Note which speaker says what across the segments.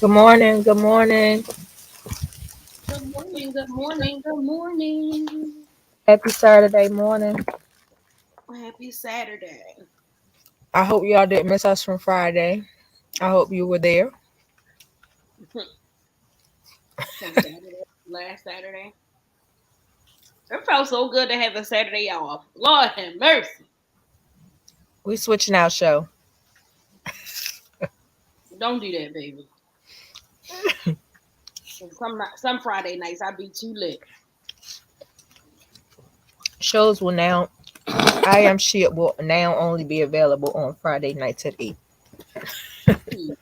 Speaker 1: Good morning. Good morning.
Speaker 2: Good morning, good morning, good morning.
Speaker 1: Happy Saturday morning.
Speaker 2: Happy Saturday.
Speaker 1: I hope y'all didn't miss us from Friday. I hope you were there.
Speaker 2: From Saturday, last Saturday. It felt so good to have a Saturday off. Lord have mercy.
Speaker 1: We switching our show.
Speaker 2: Don't do that, baby. Some Friday nights I be too lit.
Speaker 1: Shows will now I.Am.She will now only be available on Friday nights at 8. You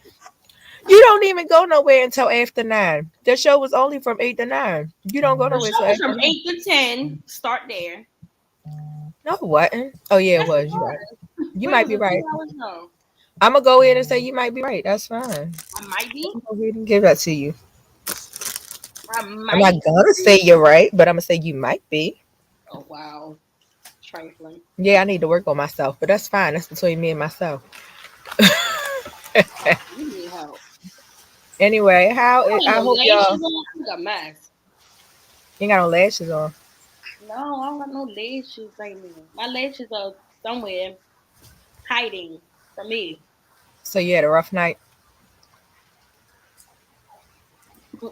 Speaker 1: don't even go nowhere until after 9. The show was only from 8 to 9. You don't go
Speaker 2: The
Speaker 1: nowhere until
Speaker 2: show was
Speaker 1: after
Speaker 2: from
Speaker 1: 9.
Speaker 2: 8 to 10. Start there.
Speaker 1: No, it wasn't. Oh, yeah, it
Speaker 2: Yes, it
Speaker 1: was. You right.
Speaker 2: was.
Speaker 1: You
Speaker 2: What
Speaker 1: might
Speaker 2: was
Speaker 1: be
Speaker 2: it,
Speaker 1: right.
Speaker 2: 2 hours ago?
Speaker 1: I'm going to go in and say you might be right. That's fine.
Speaker 2: I might be.
Speaker 1: I'm going to go ahead and give that to you.
Speaker 2: I
Speaker 1: I'm not
Speaker 2: might
Speaker 1: going to say you're right, but I'm going to say you might be.
Speaker 2: Oh, wow. Trifling.
Speaker 1: Yeah, I need to work on myself, but that's fine. That's between me and myself.
Speaker 2: You need help.
Speaker 1: Anyway,
Speaker 2: I got
Speaker 1: I
Speaker 2: no
Speaker 1: hope y'all
Speaker 2: lashes on. I got a mess.
Speaker 1: you ain't got no lashes on.
Speaker 2: No, I don't got no lashes right now. My lashes are somewhere hiding from me.
Speaker 1: So you had a rough night.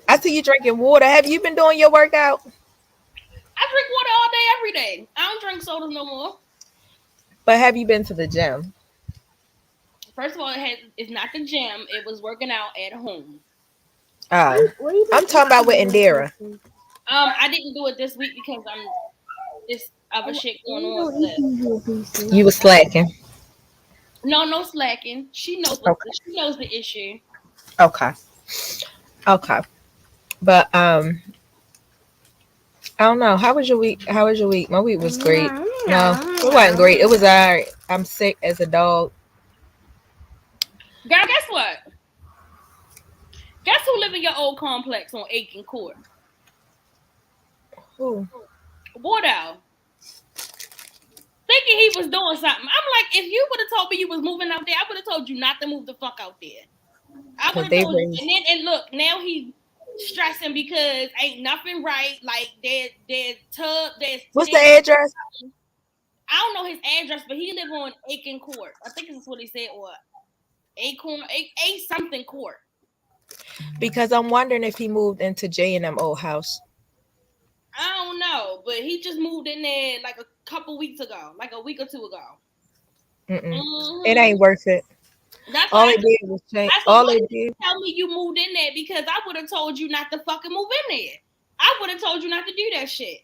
Speaker 1: I see you drinking water. Have you been doing your workout?
Speaker 2: I drink water all day, every day. I don't drink sodas no more.
Speaker 1: But have you been to the gym?
Speaker 2: First of all, it's not the gym. It was working out at home.
Speaker 1: Oh, I'm talking about with Indira.
Speaker 2: I didn't do it this week because I'm this other shit going on. But
Speaker 1: You was slacking.
Speaker 2: no slacking.
Speaker 1: Okay.
Speaker 2: She knows the issue.
Speaker 1: Okay. Okay. But I don't know. How was your week? How was your week? My week was great. No, it wasn't great. It was alright. I'm sick as a dog.
Speaker 2: Girl, guess what? Guess who live in your old complex on Aiken Court?
Speaker 1: Ooh.
Speaker 2: Bordeaux. Thinking he was doing something. I'm like, if you would have told me you was moving out there, I would have told you not to move the fuck out there. I would
Speaker 1: Cause
Speaker 2: have
Speaker 1: they
Speaker 2: told you.
Speaker 1: raised.
Speaker 2: And look, now he stressing because ain't nothing right. Like there's tub, there's
Speaker 1: What's the
Speaker 2: tank.
Speaker 1: address?
Speaker 2: I don't know his address, but he live on Aiken Court. I think that's what he said, or Acorn, A something Court.
Speaker 1: Because I'm wondering if he moved into J&M old house.
Speaker 2: I don't know, but he just moved in there like a couple weeks ago, like a week or two ago.
Speaker 1: Mm-mm. It
Speaker 2: Mm-hmm.
Speaker 1: ain't worth it.
Speaker 2: That's
Speaker 1: All
Speaker 2: why
Speaker 1: they did was change.
Speaker 2: I said,
Speaker 1: All
Speaker 2: why
Speaker 1: they
Speaker 2: did you
Speaker 1: did.
Speaker 2: tell me you moved in there? Because I would have told you not to fucking move in there. I would have told you not to do that shit.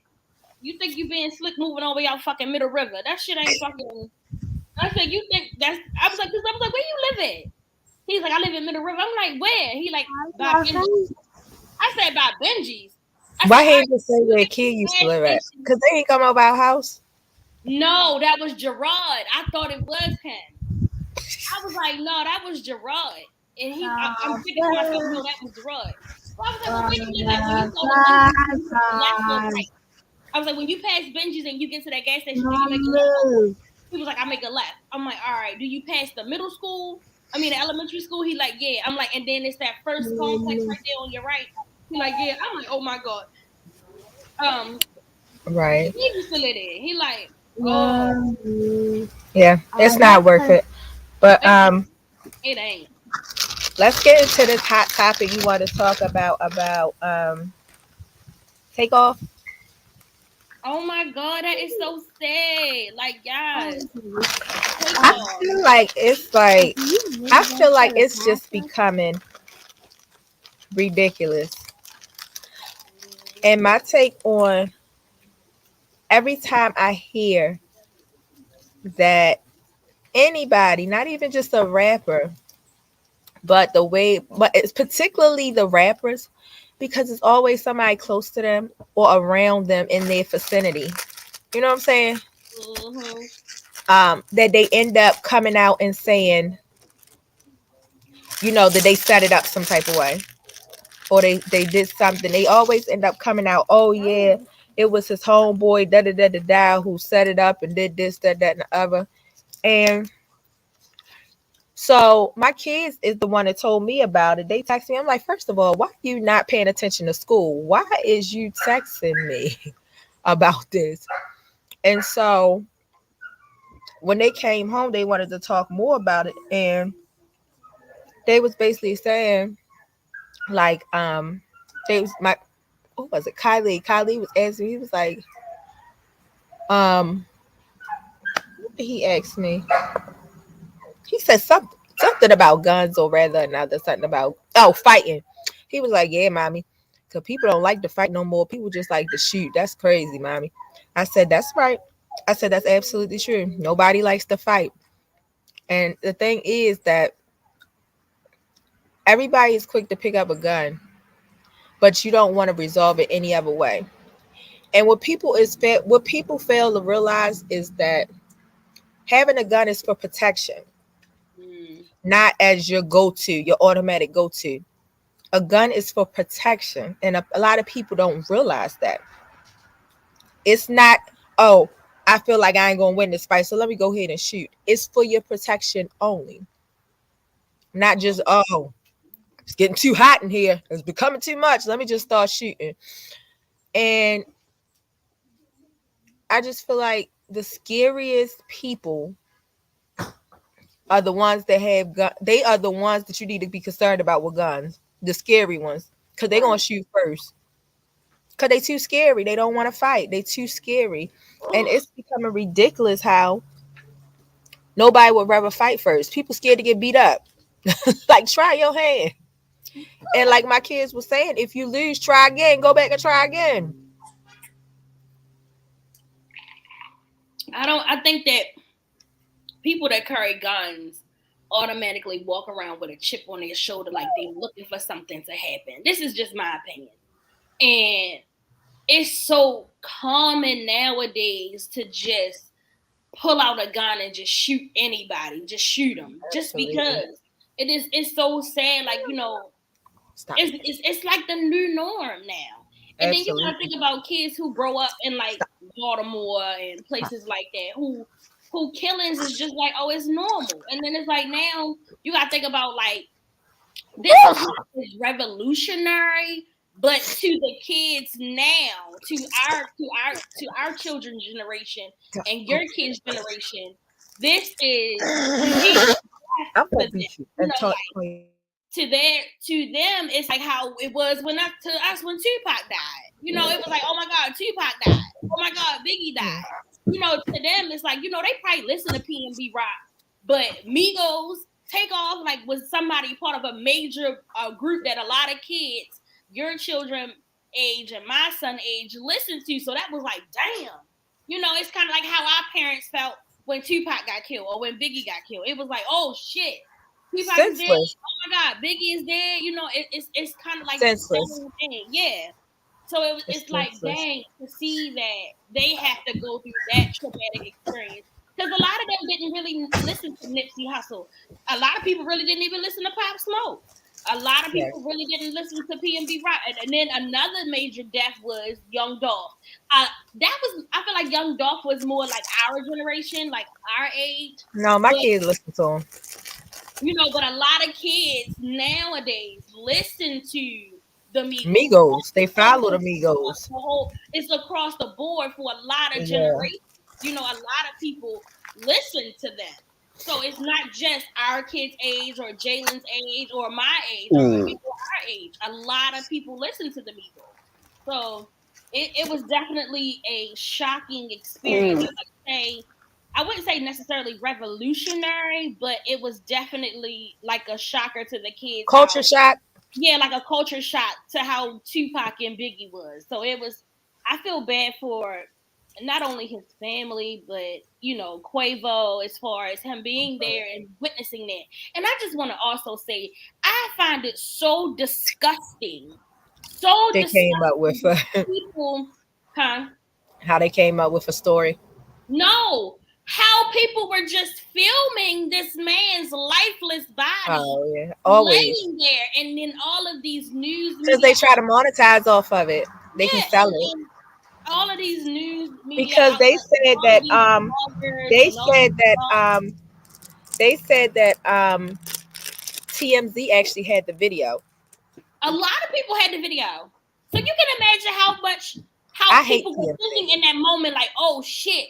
Speaker 2: You think you being slick moving over y'all fucking Middle River? That shit ain't fucking. I said, you think that's? I was like, where you live at? He's like, I live in Middle River. I'm like, where? He like, by Benji's. I said, by Benji's. I said,
Speaker 1: Why
Speaker 2: all
Speaker 1: he
Speaker 2: right,
Speaker 1: ain't just say
Speaker 2: you
Speaker 1: where
Speaker 2: get
Speaker 1: Kid
Speaker 2: to the
Speaker 1: used to
Speaker 2: gas
Speaker 1: live at?
Speaker 2: station.
Speaker 1: Cause they ain't come over our house.
Speaker 2: No, that was Gerard. I thought it was him. I was like, no, that was Gerard. And I'm thinking to myself, no, that was Gerard. So I was like, well, where you live at? When you go to Benji's and that's on right. I was like, when you pass Benji's and you get to that gas station, do you make a left? He was like, I make a left. I'm like, all right. Do you pass the middle school? I mean, the elementary school? He like, yeah. I'm like, and then it's that first complex right there on your right. He like, yeah. I'm like, oh my god. Um,
Speaker 1: Right.
Speaker 2: he used to live there. He like, oh,
Speaker 1: Yeah. It's not worth it. But
Speaker 2: it ain't.
Speaker 1: let's get into this hot topic you want to talk about takeoff.
Speaker 2: Oh my god, that is so sad. Like, yes, take
Speaker 1: I
Speaker 2: off.
Speaker 1: feel like it's just becoming ridiculous. And my take on every time I hear that anybody, not even just a rapper, but it's particularly the rappers, because it's always somebody close to them or around them in their vicinity. You know what I'm saying?
Speaker 2: Mm-hmm.
Speaker 1: That they end up coming out and saying, that they set it up some type of way, or they did something. They always end up coming out, oh yeah, it was his homeboy, da da da da da, who set it up and did this, that, and the other. And So my kids is the one that told me about it. They texted me. I'm like, first of all, why are you not paying attention to school? Why is you texting me about this? And so when they came home, they wanted to talk more about it. And they was basically saying, like, they was my what was it? Kylie was asking, he was like, what did he asked me? He said something about guns, or rather another something about fighting. He was like, yeah, mommy, because people don't like to fight no more. People just like to shoot. That's crazy, mommy. I said, that's right. I said, that's absolutely true. Nobody likes to fight. And the thing is that everybody is quick to pick up a gun, but you don't want to resolve it any other way. And what people fail to realize is that having a gun is for protection, not as your go-to, your automatic go-to. A gun is for protection, and a lot of people don't realize that. It's not, oh, I feel like I ain't gonna win this fight, so let me go ahead and shoot. It's for your protection only, not just, oh, it's getting too hot in here, it's becoming too much, let me just start shooting. And I just feel like the scariest people are the ones that have gun. They are the ones that you need to be concerned about with guns. The scary ones, because they're gonna shoot first. Because they too scary. They don't want to fight. They too scary, and it's becoming ridiculous how nobody would rather fight first. People scared to get beat up. Like, try your hand. And like my kids were saying, if you lose, try again. Go back and try again.
Speaker 2: I think that people that carry guns automatically walk around with a chip on their shoulder like they're looking for something to happen. This is just my opinion. And it's so common nowadays to just pull out a gun and just shoot anybody. Just shoot them. Just because. It's so sad. Like, it's like the new norm now. And then you gotta think about kids who grow up in like Baltimore and places like that who killings is just like, oh, it's normal. And then it's like, now you gotta think about like, this is revolutionary, but to the kids now, to our children's generation and your kids' generation, this is
Speaker 1: I'm gonna beat you and talk.
Speaker 2: To them, it's like how it was when Tupac died. It was like, oh my God, Tupac died. Oh my God, Biggie died. To them, it's like, they probably listen to PNB Rock, but Migos, Takeoff, like, was somebody part of a major group that a lot of kids, your children age and my son age, listened to. So that was like, damn. It's kind of like how our parents felt when Tupac got killed or when Biggie got killed. It was like, oh shit. Tupac is dead. Oh my God, Biggie is dead. It's kind of like the same thing. Yeah. So it's like, dang, to see that they have to go through that traumatic experience. Because a lot of them didn't really listen to Nipsey Hussle. A lot of people really didn't even listen to Pop Smoke. A lot of people really didn't listen to PNB Rock. And then another major death was Young Dolph. I feel like Young Dolph was more like our generation, like our age.
Speaker 1: No, my kids listen to him.
Speaker 2: But a lot of kids nowadays listen to the
Speaker 1: Migos. They follow the Migos.
Speaker 2: It's across the board for a lot of generations. A lot of people listen to them. So it's not just our kids' age or Jalen's age or my age or people our age. A lot of people listen to the Migos. So it was definitely a shocking experience. I wouldn't say necessarily revolutionary, but it was definitely like a shocker to the kids.
Speaker 1: Culture shock?
Speaker 2: Yeah, like a culture shock to how Tupac and Biggie was. So I feel bad for not only his family, but, Quavo, as far as him being there and witnessing that. And I just want to also say, I find it so disgusting.
Speaker 1: They came up with
Speaker 2: people,
Speaker 1: how they came up with a story.
Speaker 2: No, how people were just filming this man's lifeless body laying there, and then all of these news
Speaker 1: because they try to monetize off of it. They can sell it.
Speaker 2: All of these news
Speaker 1: media because they said that They said that TMZ actually had the video.
Speaker 2: A lot of people had the video, so you can imagine how
Speaker 1: I hate
Speaker 2: people were thinking
Speaker 1: TMZ.
Speaker 2: in that moment. Like, oh shit,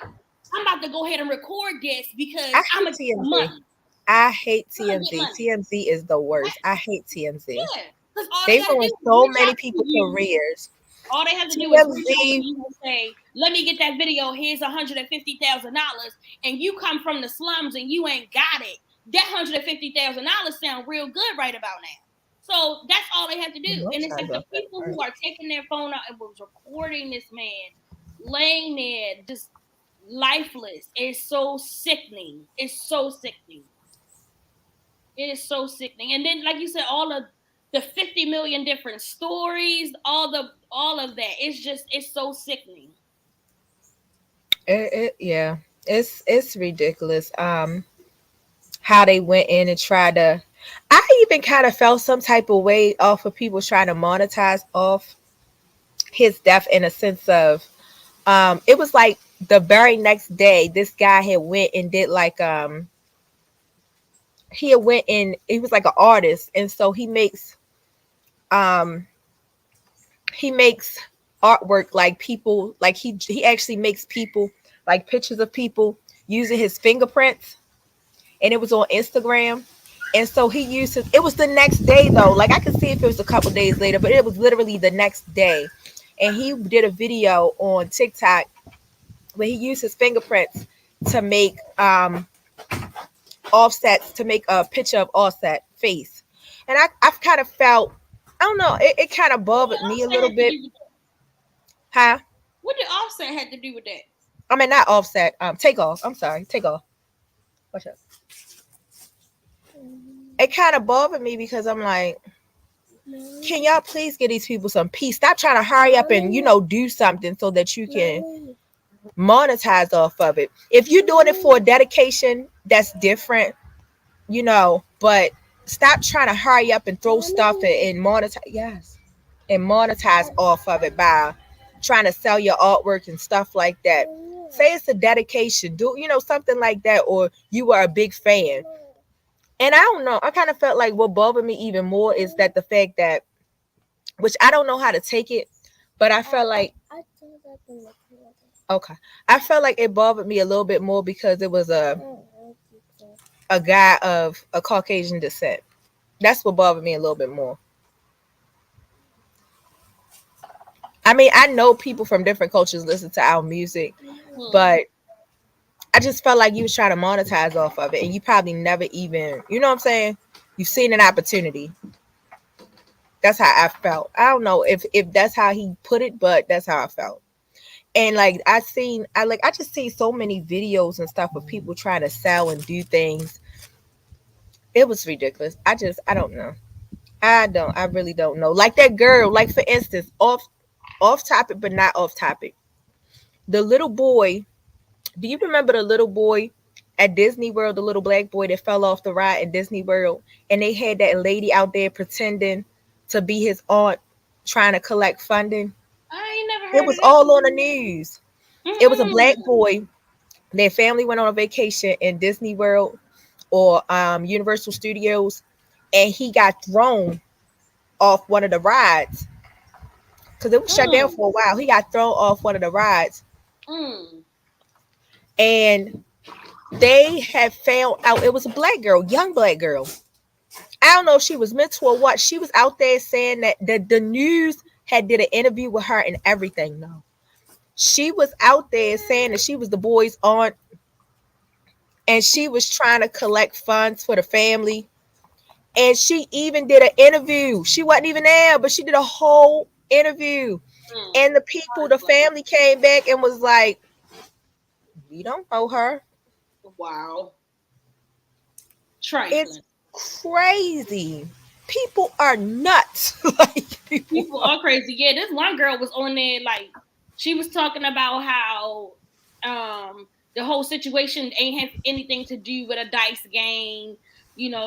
Speaker 2: I'm about to go ahead and record this because
Speaker 1: I
Speaker 2: I'm
Speaker 1: hate
Speaker 2: gonna get
Speaker 1: TMZ.
Speaker 2: money.
Speaker 1: I hate
Speaker 2: I'm gonna get
Speaker 1: TMZ.
Speaker 2: money.
Speaker 1: TMZ is the worst. I hate TMZ.
Speaker 2: Yeah, because all they
Speaker 1: They
Speaker 2: got to do
Speaker 1: ruined
Speaker 2: is
Speaker 1: so
Speaker 2: reach
Speaker 1: many
Speaker 2: out to
Speaker 1: people's
Speaker 2: you.
Speaker 1: careers.
Speaker 2: All they have to do is reach out to
Speaker 1: TMZ.
Speaker 2: you and say, "Let me get that video. Here's $150,000," and you come from the slums and you ain't got it. That $150,000 sound real good right about now. So that's all they have to do. And it's like the people who are taking their phone out and was recording this man laying there just lifeless. It's so sickening. It's so sickening. It is so sickening. And then, like you said, all of the 50 million different stories, all of that. It's so sickening.
Speaker 1: Yeah, it's ridiculous. How they went in and tried to. I even kind of felt some type of way off of people trying to monetize off his death in a sense of, it was like the very next day, this guy had went and did like he had went and he was like an artist, and so um he makes artwork like people like he actually makes people like pictures of people using his fingerprints, and it was on Instagram. And so he used his, it was the next day though, like I could see if it was a couple days later, but it was literally the next day. And he did a video on TikTok where he used his fingerprints to make offsets, to make a picture of Offset face. And I've kind of felt, I don't know, it kind of bothered me a little bit. Huh?
Speaker 2: What did Offset have to do with that?
Speaker 1: I mean, not Offset. Takeoff. I'm sorry, Takeoff. What's up? It kind of bothered me because I'm like, can y'all please give these people some peace? Stop trying to hurry up and do something so that you can monetize off of it. If you're doing it for a dedication, that's different, but stop trying to hurry up and throw stuff and monetize. Yes, and monetize off of it by trying to sell your artwork and stuff like that. Say it's a dedication, do something like that, or you are a big fan. And I don't know, I kind of felt like what bothered me even more is that the fact that, which I don't know how to take it, but I felt like, okay, I felt like it bothered me a little bit more because it was a guy of a Caucasian descent. That's what bothered me a little bit more. I mean, I know people from different cultures listen to our music, but I just felt like you was trying to monetize off of it, and you probably never even, you know what I'm saying? You've seen an opportunity. That's how I felt. I don't know if that's how he put it, but that's how I felt. And like I just seen so many videos and stuff of people trying to sell and do things. It was ridiculous. I don't know. I really don't know. Like that girl, like for instance, off topic but not off topic. The little boy, do you remember the little boy at Disney World, the little black boy that fell off the ride at Disney World, and they had that lady out there pretending to be his aunt trying to collect funding?
Speaker 2: I ain't never
Speaker 1: It
Speaker 2: heard
Speaker 1: was
Speaker 2: of
Speaker 1: all on the news.
Speaker 2: that.
Speaker 1: It was a black boy. Their family went on a vacation in Disney World or Universal Studios, and he got thrown off one of the rides because it was shut down for a while. He got thrown off one of the rides, and they had found out it was a black girl, young black girl. I don't know if she was mental or what. She was out there saying that the news had did an interview with her and everything. No, she was out there saying that she was the boy's aunt, and she was trying to collect funds for the family. And she even did an interview. She wasn't even there, but she did a whole interview. And the people, the family came back and was like, we don't know her.
Speaker 2: Wow.
Speaker 1: It's
Speaker 2: Trifling.
Speaker 1: crazy. People are nuts. Like
Speaker 2: People are crazy. Yeah, this one girl was on there, like, she was talking about how the whole situation ain't have anything to do with a dice game.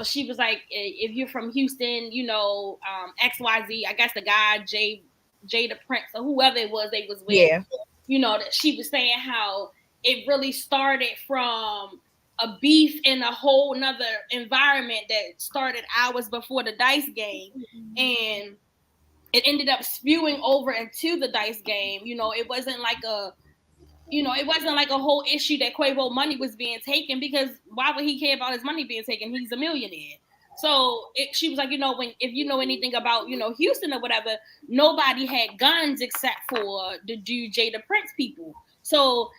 Speaker 2: She was like, if you're from Houston, XYZ, I guess the guy, Jay the Prince, or whoever it was they was with,
Speaker 1: yeah.
Speaker 2: that she was saying how it really started from a beef in a whole nother environment that started hours before the dice game, and it ended up spewing over into the dice game. It wasn't like a whole issue that Quavo money was being taken, because why would he care about his money being taken? He's a millionaire. So she was like, if you know anything about, Houston or whatever, nobody had guns except for the dude Jada Prince people. So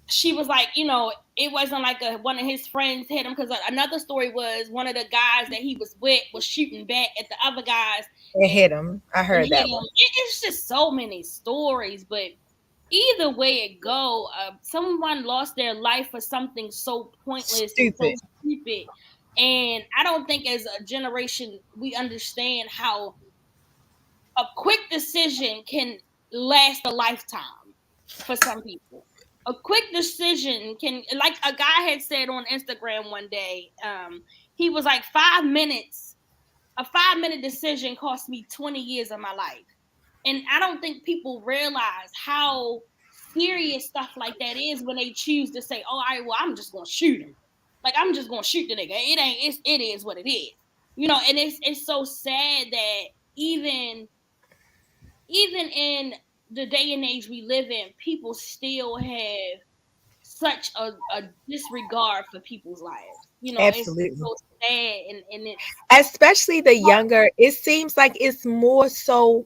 Speaker 2: she was like, it wasn't like one of his friends hit him, because another story was one of the guys that he was with was shooting back at the other guys
Speaker 1: It hit him. I
Speaker 2: and
Speaker 1: heard
Speaker 2: hit
Speaker 1: that
Speaker 2: him.
Speaker 1: one.
Speaker 2: It's just so many stories, but either way it go, someone lost their life for something so pointless and so
Speaker 1: Stupid.
Speaker 2: stupid. And I don't think as a generation we understand how a quick decision can last a lifetime for some people. A quick decision can, like a guy had said on Instagram one day, he was like, 5 minutes, a 5-minute decision cost me 20 years of my life. And I don't think people realize how serious stuff like that is when they choose to say, "Oh, all right, well, I'm just gonna shoot him. Like, I'm just gonna shoot the nigga. It is what it is." And it's so sad that even in the day and age we live in, people still have such a disregard for people's lives. It's
Speaker 1: Absolutely.
Speaker 2: so sad, and it's
Speaker 1: Especially the younger, it seems like it's more so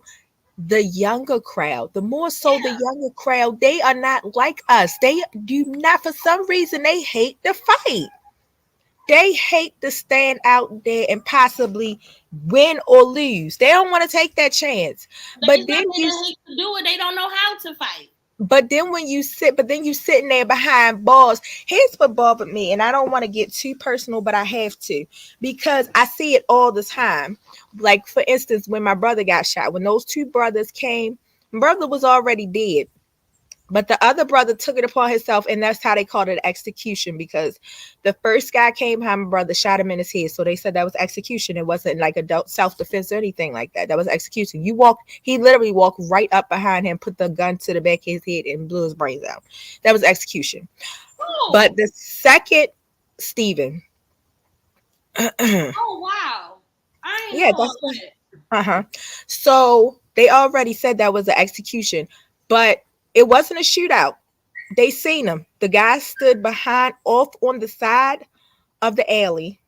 Speaker 1: the younger crowd. The more so the
Speaker 2: yeah.
Speaker 1: younger crowd, they are not like us. They do not, for some reason, they hate the fight. They hate to stand out there and possibly win or lose. They don't want to take that chance. But
Speaker 2: It's not
Speaker 1: then
Speaker 2: that
Speaker 1: you
Speaker 2: they hate to do it; they don't know how to fight.
Speaker 1: but then you sitting there behind bars. Here's what bothered me, and I don't want to get too personal, but I have to, because I see it all the time. Like, for instance, when my brother got shot, when those two brothers came, my brother was already dead. But the other brother took it upon himself, and that's how they called it execution, because the first guy came behind my brother, shot him in his head. So they said that was execution. It wasn't like adult self-defense or anything like that. That was execution. He literally walked right up behind him, put the gun to the back of his head, and blew his brains out. That was execution. But
Speaker 2: Oh,
Speaker 1: the second Stephen,
Speaker 2: oh wow! I ain't
Speaker 1: yeah,
Speaker 2: know all
Speaker 1: that's what.
Speaker 2: that.
Speaker 1: Uh-huh. So they already said that was an execution, but it wasn't a shootout. They seen him. The guy stood behind off on the side of the alley.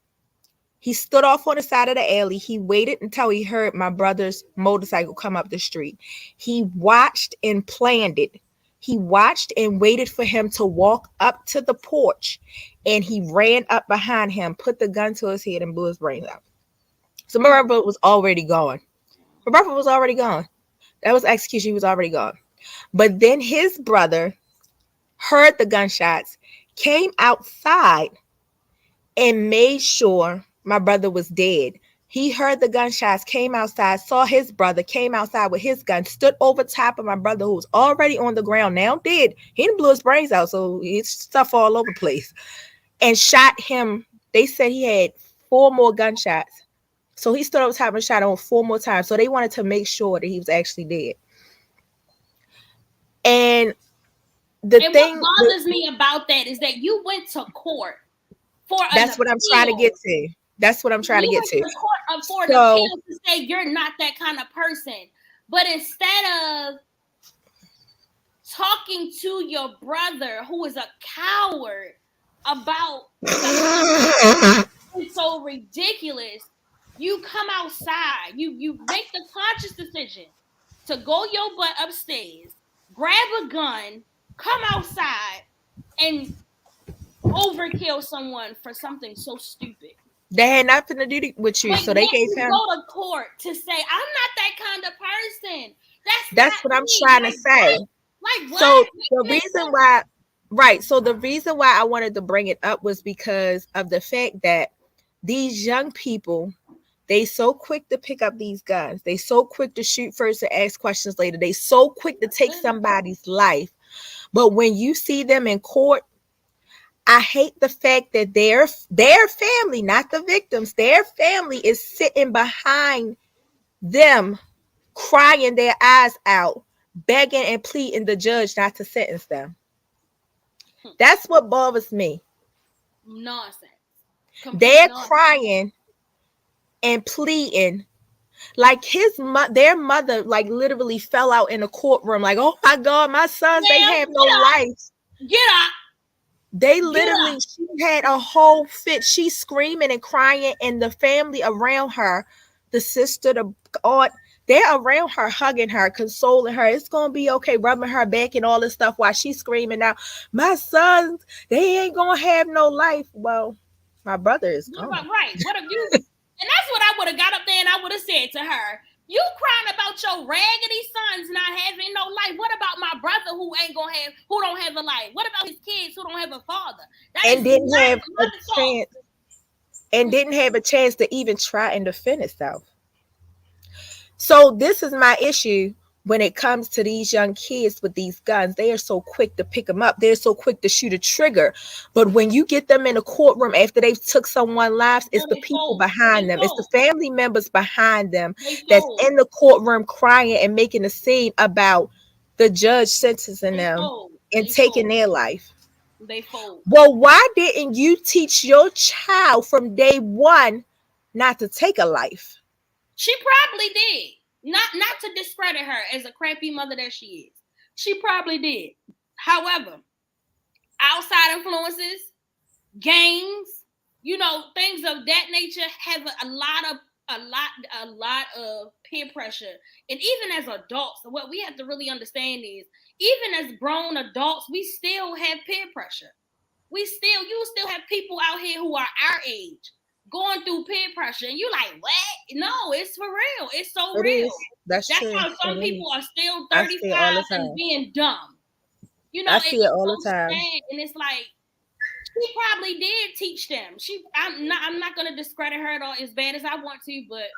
Speaker 1: He stood off on the side of the alley. He waited until he heard my brother's motorcycle come up the street. He watched and planned it. He watched and waited for him to walk up to the porch, and he ran up behind him, put the gun to his head, and blew his brains out. So my brother was already gone. My brother was already gone. That was execution. He was already gone. But then his brother heard the gunshots, came outside, and made sure my brother was dead. He heard the gunshots, came outside, saw his brother, came outside with his gun, stood over top of my brother who was already on the ground, now dead. He didn't blow his brains out, so his stuff all over the place, and shot him. They said he had 4 more gunshots. So he stood over top and shot him 4 more times. So they wanted to make sure that he was actually dead. And the
Speaker 2: And what
Speaker 1: thing,
Speaker 2: bothers me about that is that you went to court for an
Speaker 1: that's what I'm trying to get
Speaker 2: appeal.
Speaker 1: to. That's what I'm trying to
Speaker 2: You
Speaker 1: get
Speaker 2: went
Speaker 1: to.
Speaker 2: to court for an
Speaker 1: So
Speaker 2: appeal to say you're not that kind of person. But instead of talking to your brother, who is a coward, about something so ridiculous, you come outside. You make the conscious decision to go your butt upstairs, grab a gun, come outside, and overkill someone for something so stupid.
Speaker 1: they had nothing to do with you.
Speaker 2: But
Speaker 1: So they
Speaker 2: yet
Speaker 1: gave
Speaker 2: you
Speaker 1: him.
Speaker 2: go to court to say, I'm not that kind of person. That's
Speaker 1: That's
Speaker 2: not
Speaker 1: what I'm
Speaker 2: me.
Speaker 1: trying to
Speaker 2: Like
Speaker 1: say.
Speaker 2: what? Like
Speaker 1: So
Speaker 2: what?
Speaker 1: the
Speaker 2: Make
Speaker 1: reason
Speaker 2: sense.
Speaker 1: why, right? So the reason why I wanted to bring it up was because of the fact that these young people, they so quick to pick up these guns. They so quick to shoot first and ask questions later. They so quick to take somebody's life. But when you see them in court, I hate the fact that their family, not the victims, their family is sitting behind them, crying their eyes out, begging and pleading the judge not to sentence them. That's what bothers me.
Speaker 2: Nonsense. Complete
Speaker 1: They're
Speaker 2: nonsense.
Speaker 1: crying and pleading. Like their mother, like literally fell out in the courtroom. Like, oh my God, my sons, they
Speaker 2: Ma'am,
Speaker 1: have no life.
Speaker 2: get up.
Speaker 1: They
Speaker 2: Get
Speaker 1: literally,
Speaker 2: up.
Speaker 1: she had a whole fit. She's screaming and crying, and the family around her, the sister, the aunt, they're around her, hugging her, consoling her. It's gonna be okay, rubbing her back and all this stuff while she's screaming out, "My sons, they ain't gonna have no life." Well, my brother is
Speaker 2: What
Speaker 1: gone.
Speaker 2: about right? What have you? And that's what I would have got up there and I would have said to her. You crying about your raggedy sons not having no life. What about my brother who don't have a life? What about his kids who don't have a father? That
Speaker 1: And
Speaker 2: is
Speaker 1: didn't
Speaker 2: not
Speaker 1: have a
Speaker 2: my fault.
Speaker 1: chance, and didn't have a chance to even try and defend itself. So this is my issue when it comes to these young kids with these guns. They are so quick to pick them up. They're so quick to shoot a trigger. But when you get them in a courtroom after they've took someone's lives, it's the people behind them. It's the family members behind them that's in the courtroom crying and making a scene about the judge sentencing them and taking their life.
Speaker 2: They fold.
Speaker 1: Well, why didn't you teach your child from day one not to take a life?
Speaker 2: She probably did. Not to discredit her as a crappy mother that she is. She probably did. However, outside influences, gangs, things of that nature have a lot of peer pressure. And even as adults, what we have to really understand is, even as grown adults, we still have peer pressure. You still have people out here who are our age going through peer pressure, and you're like, what? No, it's for real. It's so real.
Speaker 1: That's true.
Speaker 2: How some people are still 35 and being dumb.
Speaker 1: I see it all the time.
Speaker 2: Sad, and it's like, she probably did teach them. I'm not gonna discredit her at all as bad as I want to, but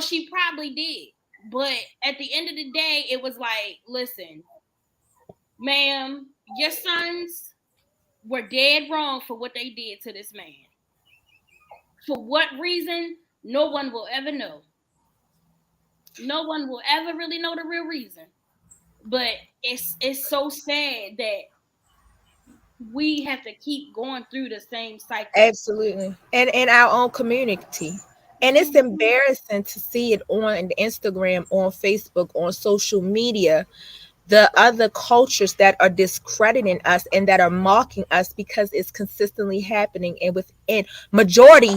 Speaker 2: she probably did. But at the end of the day, it was like, listen, ma'am, your sons were dead wrong for what they did to this man. For what reason, no one will ever know. No one will ever really know the real reason. But it's so sad that we have to keep going through the same cycle.
Speaker 1: Absolutely. And in our own community. And it's embarrassing to see it on Instagram, on Facebook, on social media, the other cultures that are discrediting us and that are mocking us because it's consistently happening and within majority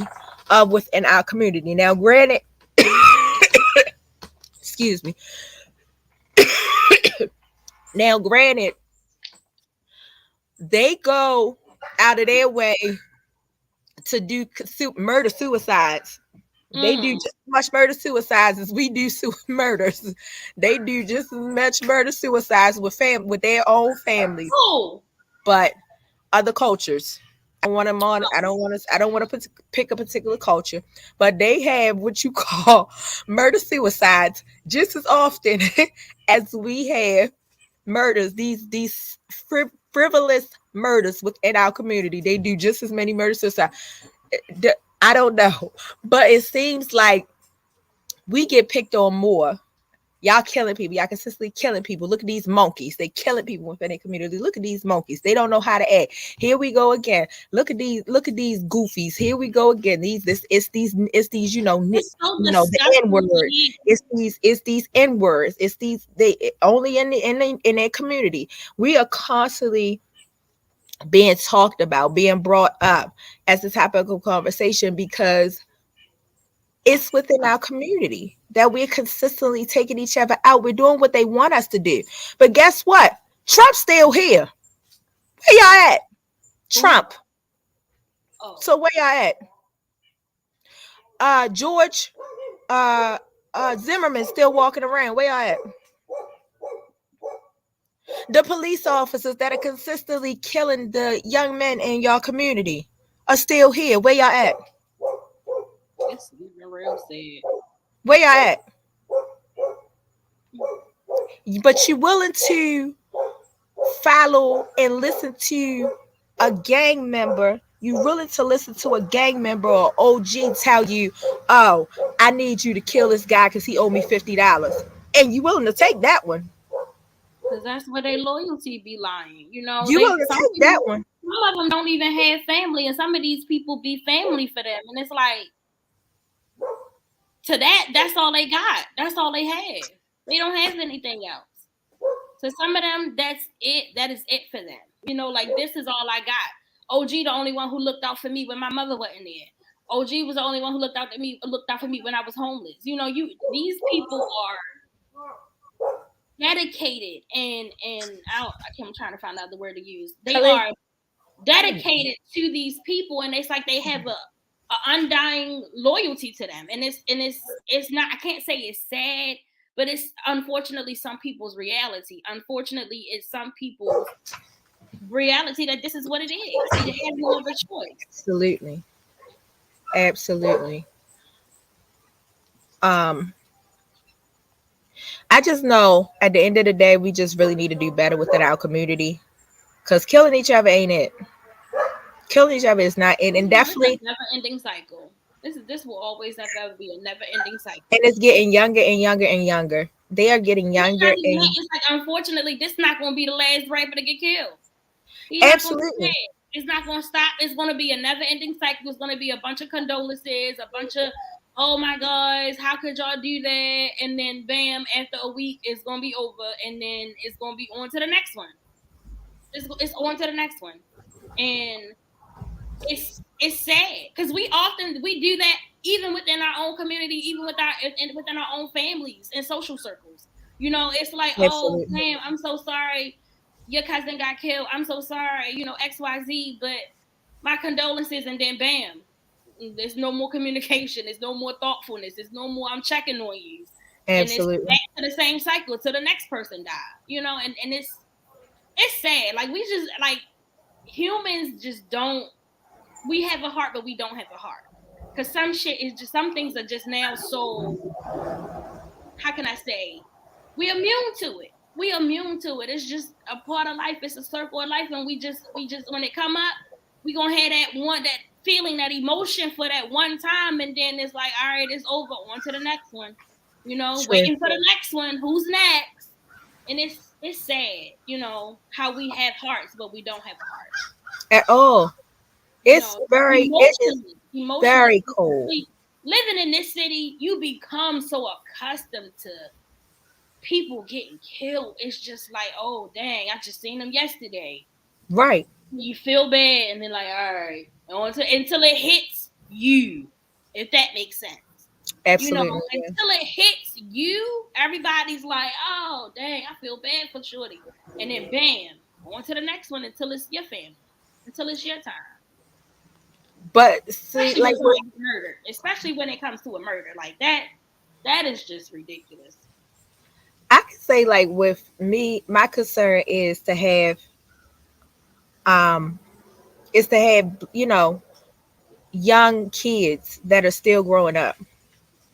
Speaker 1: of within our community. Now, granted, excuse me. Now, granted, they go out of their way to do murder suicides. They do just as much murder suicides as we do murders. They do just as much murder suicides with their own families. But other cultures, I don't want to pick a particular culture, but they have what you call murder suicides just as often as we have murders. These frivolous murders within our community. They do just as many murder suicides. I don't know, but it seems like we get picked on more. Y'all killing people. Y'all consistently killing people. Look at these monkeys. They killing people within their community. Look at these monkeys. They don't know how to act. Here we go again. Look at these goofies. Here we go again. It's these the N word. It's these N words. It's these they only in their community. We are constantly being talked about, being brought up as a topic of conversation because it's within our community that we're consistently taking each other out. We're doing what they want us to do. But guess what? Trump's still here. Where y'all at? Trump. So where y'all at? George Zimmerman still walking around. Where y'all at? The police officers that are consistently killing the young men in your community are still here. Where y'all at?
Speaker 2: It's real sad.
Speaker 1: Where y'all at? But you willing to follow and listen to a gang member? You willing to listen to a gang member or OG tell you, "Oh, I need you to kill this guy because he owed me $50," and you willing to take that one?
Speaker 2: Because that's where their loyalty be lying.
Speaker 1: You willing to take that one?
Speaker 2: Some some of them don't even have family, and some of these people be family for them, and it's like that's all they got. That's all they have. They don't have anything else. So some of them, that's it. That is it for them. Like this is all I got. OG, the only one who looked out for me when my mother wasn't there. OG was the only one who looked out for me when I was homeless. These people are dedicated and I'm trying to find out the word to use. They are dedicated to these people, and it's like they have a undying loyalty to them, and it's not, I can't say it's sad, but it's unfortunately some people's reality. Unfortunately, it's some people's reality that this is what it is. They have no other choice.
Speaker 1: Absolutely. I just know at the end of the day, we just really need to do better within our community, because killing each other ain't it. Killing each other is not it, and definitely
Speaker 2: never-ending cycle. This will always have to be a never-ending cycle,
Speaker 1: and it's getting younger and younger and younger. They are getting younger, and
Speaker 2: it's like, unfortunately, this is not going to be the last rapper to get killed.
Speaker 1: Absolutely,
Speaker 2: it's not going to stop. It's going to be a never-ending cycle. It's going to be a bunch of condolences, a bunch of, oh my gosh, how could y'all do that? And then bam, after a week, it's going to be over, and then it's going to be on to the next one. It's on to the next one, and it's sad because we do that even within our own community, even within our own families and social circles. It's like,
Speaker 1: Absolutely.
Speaker 2: Oh damn, I'm so sorry your cousin got killed. I'm so sorry, XYZ, but my condolences, and then bam, there's no more communication, there's no more thoughtfulness, there's no more I'm checking on you.
Speaker 1: Absolutely.
Speaker 2: And it's back to the same cycle till the next person died, and it's sad. Like, we just, like, humans just don't, we have a heart, but we don't have a heart. Because some things are just now so, how can I say, we're immune to it. We're immune to it. It's just a part of life. It's a circle of life. And we just, when it come up, we going to have that feeling, that emotion for that one time. And then it's like, all right, it's over. On to the next one. Waiting for the next one. Who's next? And it's sad, how we have hearts, but we don't have a heart.
Speaker 1: At all. It's very cold.
Speaker 2: Living in this city, you become so accustomed to people getting killed. It's just like, oh dang, I just seen them yesterday.
Speaker 1: Right.
Speaker 2: You feel bad, and then like, all right, until it hits you, if that makes sense.
Speaker 1: Absolutely.
Speaker 2: Until it hits you, everybody's like, oh dang, I feel bad for Shorty, and then bam, on to the next one until it's your family, until it's your time.
Speaker 1: But see, like
Speaker 2: murder, especially when it comes to a murder like that is just ridiculous.
Speaker 1: I can say, like, with me, my concern is to have young kids that are still growing up.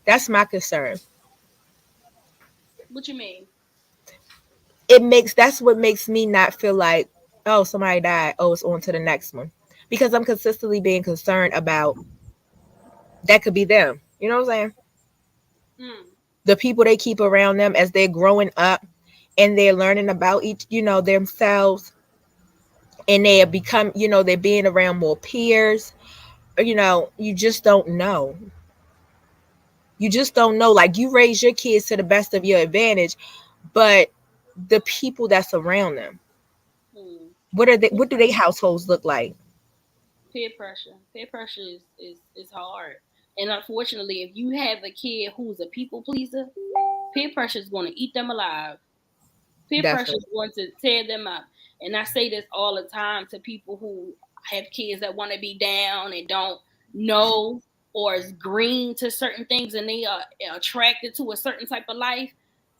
Speaker 1: That's my concern.
Speaker 2: What you mean?
Speaker 1: That's what makes me not feel like, oh, somebody died, oh, it's on to the next one. Because I'm consistently being concerned about that could be them. You know what I'm saying? The people they keep around them as they're growing up and they're learning about themselves, and they have become, they're being around more peers. You just don't know. You just don't know. Like, you raise your kids to the best of your advantage, but the people that's around them, what do their households look like?
Speaker 2: Peer pressure is hard, and unfortunately, if you have a kid who's a people pleaser, peer pressure is going to eat them alive. Peer pressure is going to tear them up. And I say this all the time to people who have kids that want to be down and don't know or is green to certain things, and they are attracted to a certain type of life.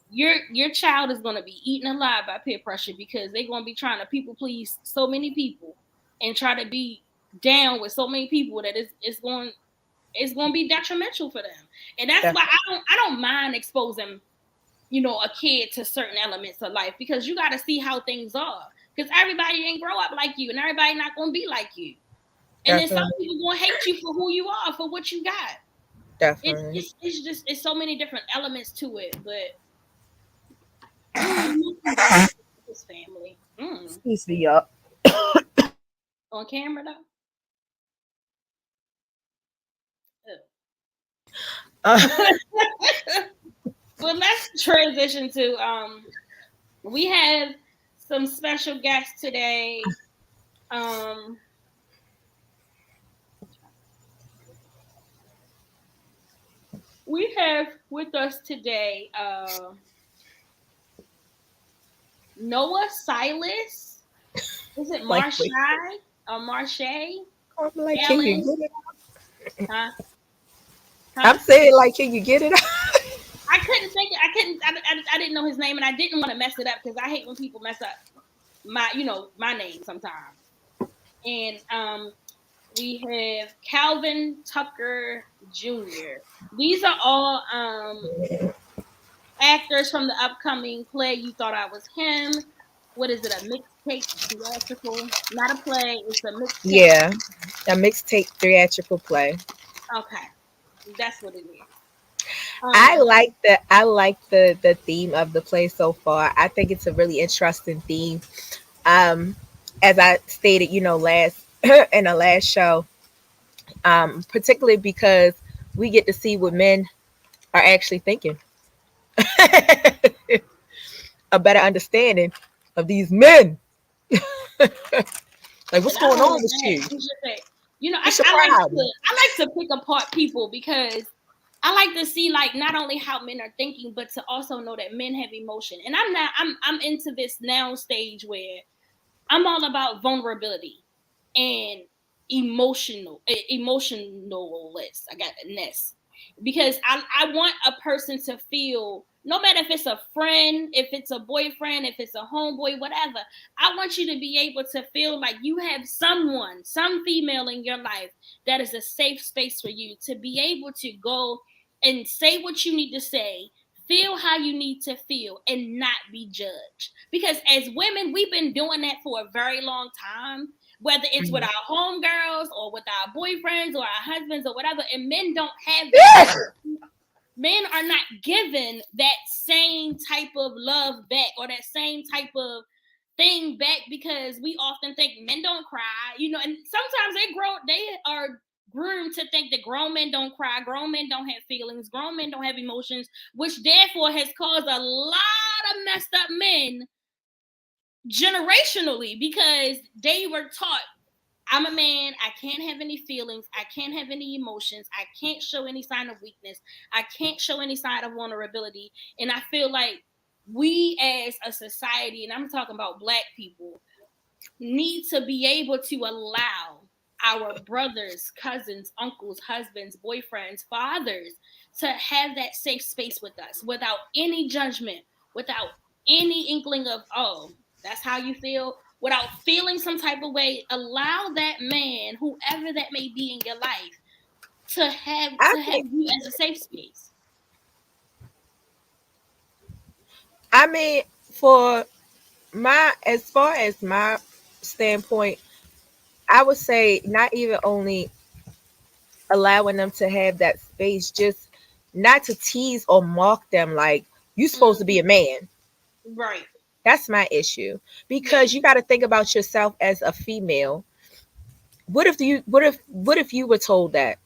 Speaker 2: Your child is going to be eaten alive by peer pressure, because they're going to be trying to people please so many people and try to be down with so many people that it's going to be detrimental for them. And that's why I don't mind exposing a kid to certain elements of life, because you got to see how things are, because everybody ain't grow up like you, and everybody not going to be like you. And then some people going to hate you for who you are, for what you got.
Speaker 1: Definitely.
Speaker 2: It's so many different elements to it, but this family.
Speaker 1: Excuse me, y'all.
Speaker 2: On camera though.
Speaker 1: Uh,
Speaker 2: Well, let's transition to we have some special guests today. We have with us today Noah Silas. Is it
Speaker 1: like, wait,
Speaker 2: Marshai or Marshai?
Speaker 1: I'm like, can you
Speaker 2: Ellen?
Speaker 1: get it?
Speaker 2: Huh?
Speaker 1: I'm
Speaker 2: Huh?
Speaker 1: saying, like, can you get it?
Speaker 2: I couldn't think. I couldn't. I didn't know his name, and I didn't want to mess it up because I hate when people mess up my name sometimes. And we have Calvin Tucker Jr. These are all actors from the upcoming play You Thought I Was Him. What is it? A mixtape theatrical? Not a play. It's a mixtape.
Speaker 1: Yeah, a mixtape theatrical play.
Speaker 2: Okay, that's what it is.
Speaker 1: I like the theme of the play so far. I think it's a really interesting theme. Um, as I stated, last in the last show, particularly because we get to see what men are actually thinking, a better understanding of these men. Like,
Speaker 2: And
Speaker 1: what's
Speaker 2: not
Speaker 1: going
Speaker 2: only
Speaker 1: on with
Speaker 2: that,
Speaker 1: you?
Speaker 2: it's just that
Speaker 1: What's your
Speaker 2: I
Speaker 1: problem?
Speaker 2: like to pick apart people because I like to see like not only how men are thinking, but to also know that men have emotion. And I'm into this now stage where I'm all about vulnerability and emotionalist. I got a ness because I want a person to feel no matter if it's a friend, if it's a boyfriend, if it's a homeboy, whatever. I want you to be able to feel like you have someone, some female in your life that is a safe space for you to be able to go and say what you need to say, feel how you need to feel, and not be judged. Because as women, we've been doing that for a very long time, whether it's with
Speaker 1: Mhm.
Speaker 2: our homegirls or with our boyfriends or our husbands or whatever, and men don't have that. Men are not given that same type of love back or that same type of thing back because we often think men don't cry, and sometimes they are groomed to think that grown men don't cry, grown men don't have feelings, grown men don't have emotions, which therefore has caused a lot of messed up men generationally because they were taught I'm a man. I can't have any feelings. I can't have any emotions. I can't show any sign of weakness. I can't show any sign of vulnerability. And I feel like we as a society, and I'm talking about Black people, need to be able to allow our brothers, cousins, uncles, husbands, boyfriends, fathers to have that safe space with us without any judgment, without any inkling of, oh, that's how you feel, without feeling some type of way. Allow that man, whoever that may be in your life,
Speaker 1: I
Speaker 2: to have
Speaker 1: think,
Speaker 2: you as a safe space.
Speaker 1: I mean, for as far as my standpoint, I would say not even only allowing them to have that space, just not to tease or mock them like you supposed to be a
Speaker 2: Mm-hmm.
Speaker 1: man.
Speaker 2: Right.
Speaker 1: That's my issue.
Speaker 2: Yeah.
Speaker 1: Because you got to think about yourself as a female. What if you were told that?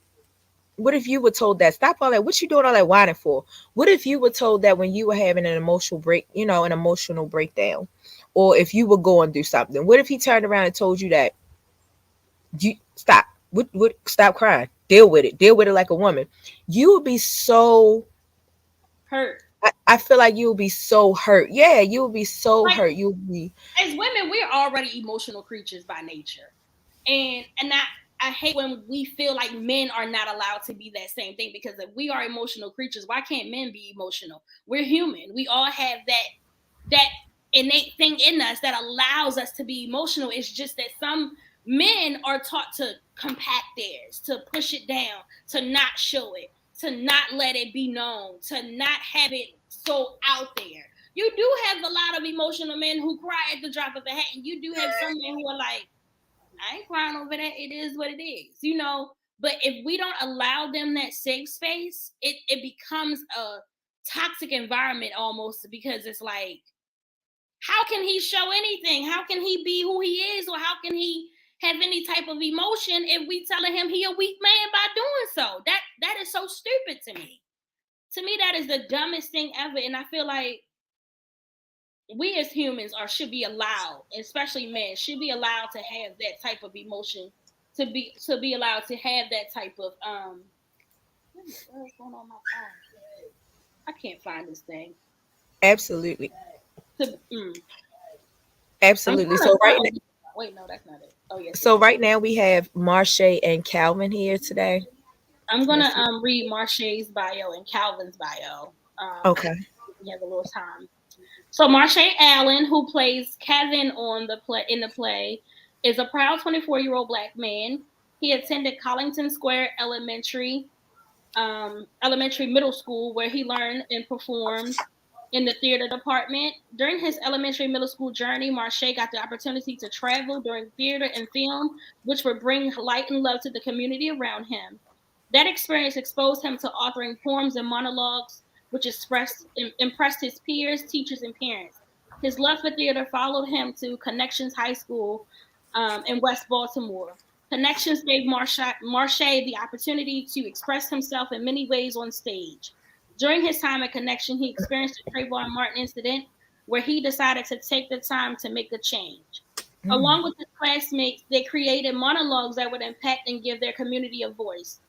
Speaker 1: What if you were told that? Stop all that. What you doing all that whining for? What if you were told that when you were having an emotional break, an emotional breakdown, or if you were going through something? What if he turned around and told you that you stop? What? Stop crying. Deal with it. Deal with it like a woman. You would be so.
Speaker 2: Hurt.
Speaker 1: I feel like you would be so hurt. Yeah, you would be so
Speaker 2: Like,
Speaker 1: hurt. You would be.
Speaker 2: as women, we're already emotional creatures by nature. And I hate when we feel like men are not allowed to be that same thing because if we are emotional creatures, why can't men be emotional? We're human. We all have that innate thing in us that allows us to be emotional. It's just that some men are taught to compact theirs, to push it down, to not show it, to not let it be known, to not have it so out there. You do have a lot of emotional men who cry at the drop of a hat, and you do have some men who are like, I ain't crying over that. It is what it is. But if we don't allow them that safe space, it becomes a toxic environment almost because it's like, how can he show anything? How can he be who he is? Or how can he have any type of emotion if we telling him he a weak man by doing so. That is so stupid to me. To me, that is the dumbest thing ever. And I feel like we as humans should be allowed, especially men, should be allowed to have that type of emotion, to be allowed to have that type of what is going on my phone? I can't find this thing.
Speaker 1: Absolutely.
Speaker 2: To,
Speaker 1: Absolutely. So right now,
Speaker 2: wait, no, that's not it. Oh yes.
Speaker 1: So right now we have Marshai and Calvin here today.
Speaker 2: I'm gonna read Marshai's bio and Calvin's bio.
Speaker 1: Okay.
Speaker 2: We have a little time. So Marshai Allen, who plays Kevin in the play, is a proud 24-year-old Black man. He attended Collington Square Elementary Middle School, where he learned and performed in the theater department. During his elementary middle school journey, Marshai got the opportunity to travel during theater and film, which would bring light and love to the community around him. That experience exposed him to authoring poems and monologues, which impressed his peers, teachers, and parents. His love for theater followed him to Connections High School in West Baltimore. Connections gave Marshai the opportunity to express himself in many ways on stage. During his time at Connection, he experienced the Trayvon Martin incident, where he decided to take the time to make a change. Along with his classmates, they created monologues that would impact and give their community a voice.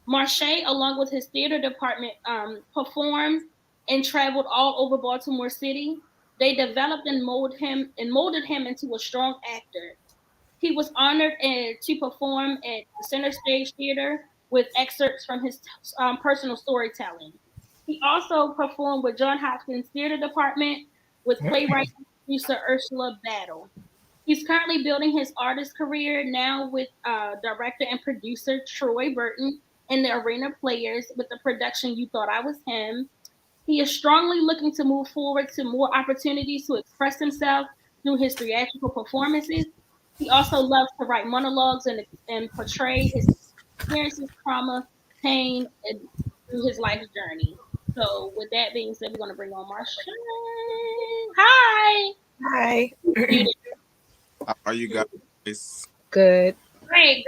Speaker 2: Marshai, along with his theater department, performed and traveled all over Baltimore City. They developed and molded him into a strong actor. He was honored to perform at the Center Stage Theater with excerpts from his personal storytelling. He also performed with John Hopkins Theater Department with playwright and producer Ursula Battle. He's currently building his artist career now with director and producer Troy Burton and the Arena Players with the production You Thought I Was Him. He is strongly looking to move forward to more opportunities to express himself through his theatrical performances. He also loves to write monologues and portray his experiences, trauma, pain, and through his life journey. So, with that being said, we're going to bring on Marshai. Hi.
Speaker 1: Hi.
Speaker 3: How are you guys?
Speaker 1: Good.
Speaker 2: Great.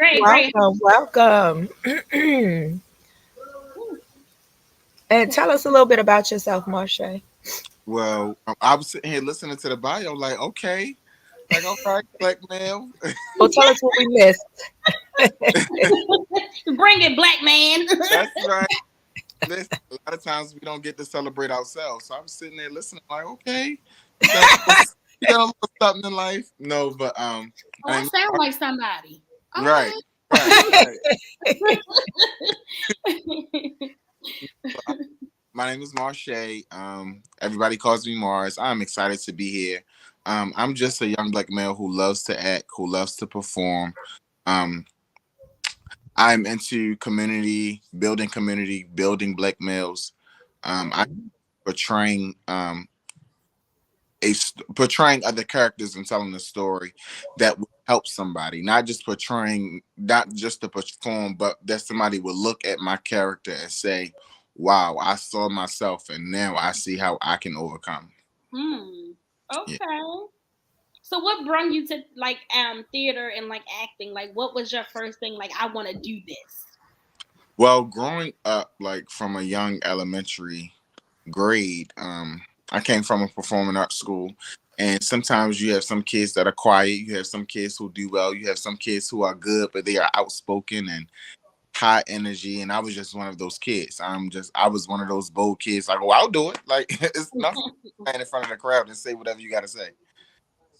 Speaker 1: Welcome. And tell us a little bit about yourself, Marshai.
Speaker 3: Well, I was sitting here listening to the bio, like, okay, like, all right, Black male.
Speaker 1: Well, tell us what we missed.
Speaker 2: Bring it, Black man.
Speaker 3: That's right. Listen, a lot of times we don't get to celebrate ourselves. So I was sitting there listening, like, okay, you got a little something in life. No, but
Speaker 2: I sound like somebody.
Speaker 3: Right. My name is Marshai. Everybody calls me Mars. I'm excited to be here. I'm just a young Black male who loves to act, who loves to perform. I'm into community building Black males. I'm portraying portraying other characters and telling a story that will help somebody, not just to perform, but that somebody will look at my character and say, wow, I saw myself and now I see how I can overcome.
Speaker 2: Okay. Yeah. So what brought you to like theater and like acting? Like what was your first thing, like I want to do this?
Speaker 3: Well, growing up like from a young elementary grade, I came from a performing arts school, and sometimes you have some kids that are quiet, you have some kids who do well, you have some kids who are good, but they are outspoken and high energy, and I was just one of those kids. I was one of those bold kids, like, oh, I'll do it. Like, it's nothing to stand in front of the crowd and say whatever you got to say.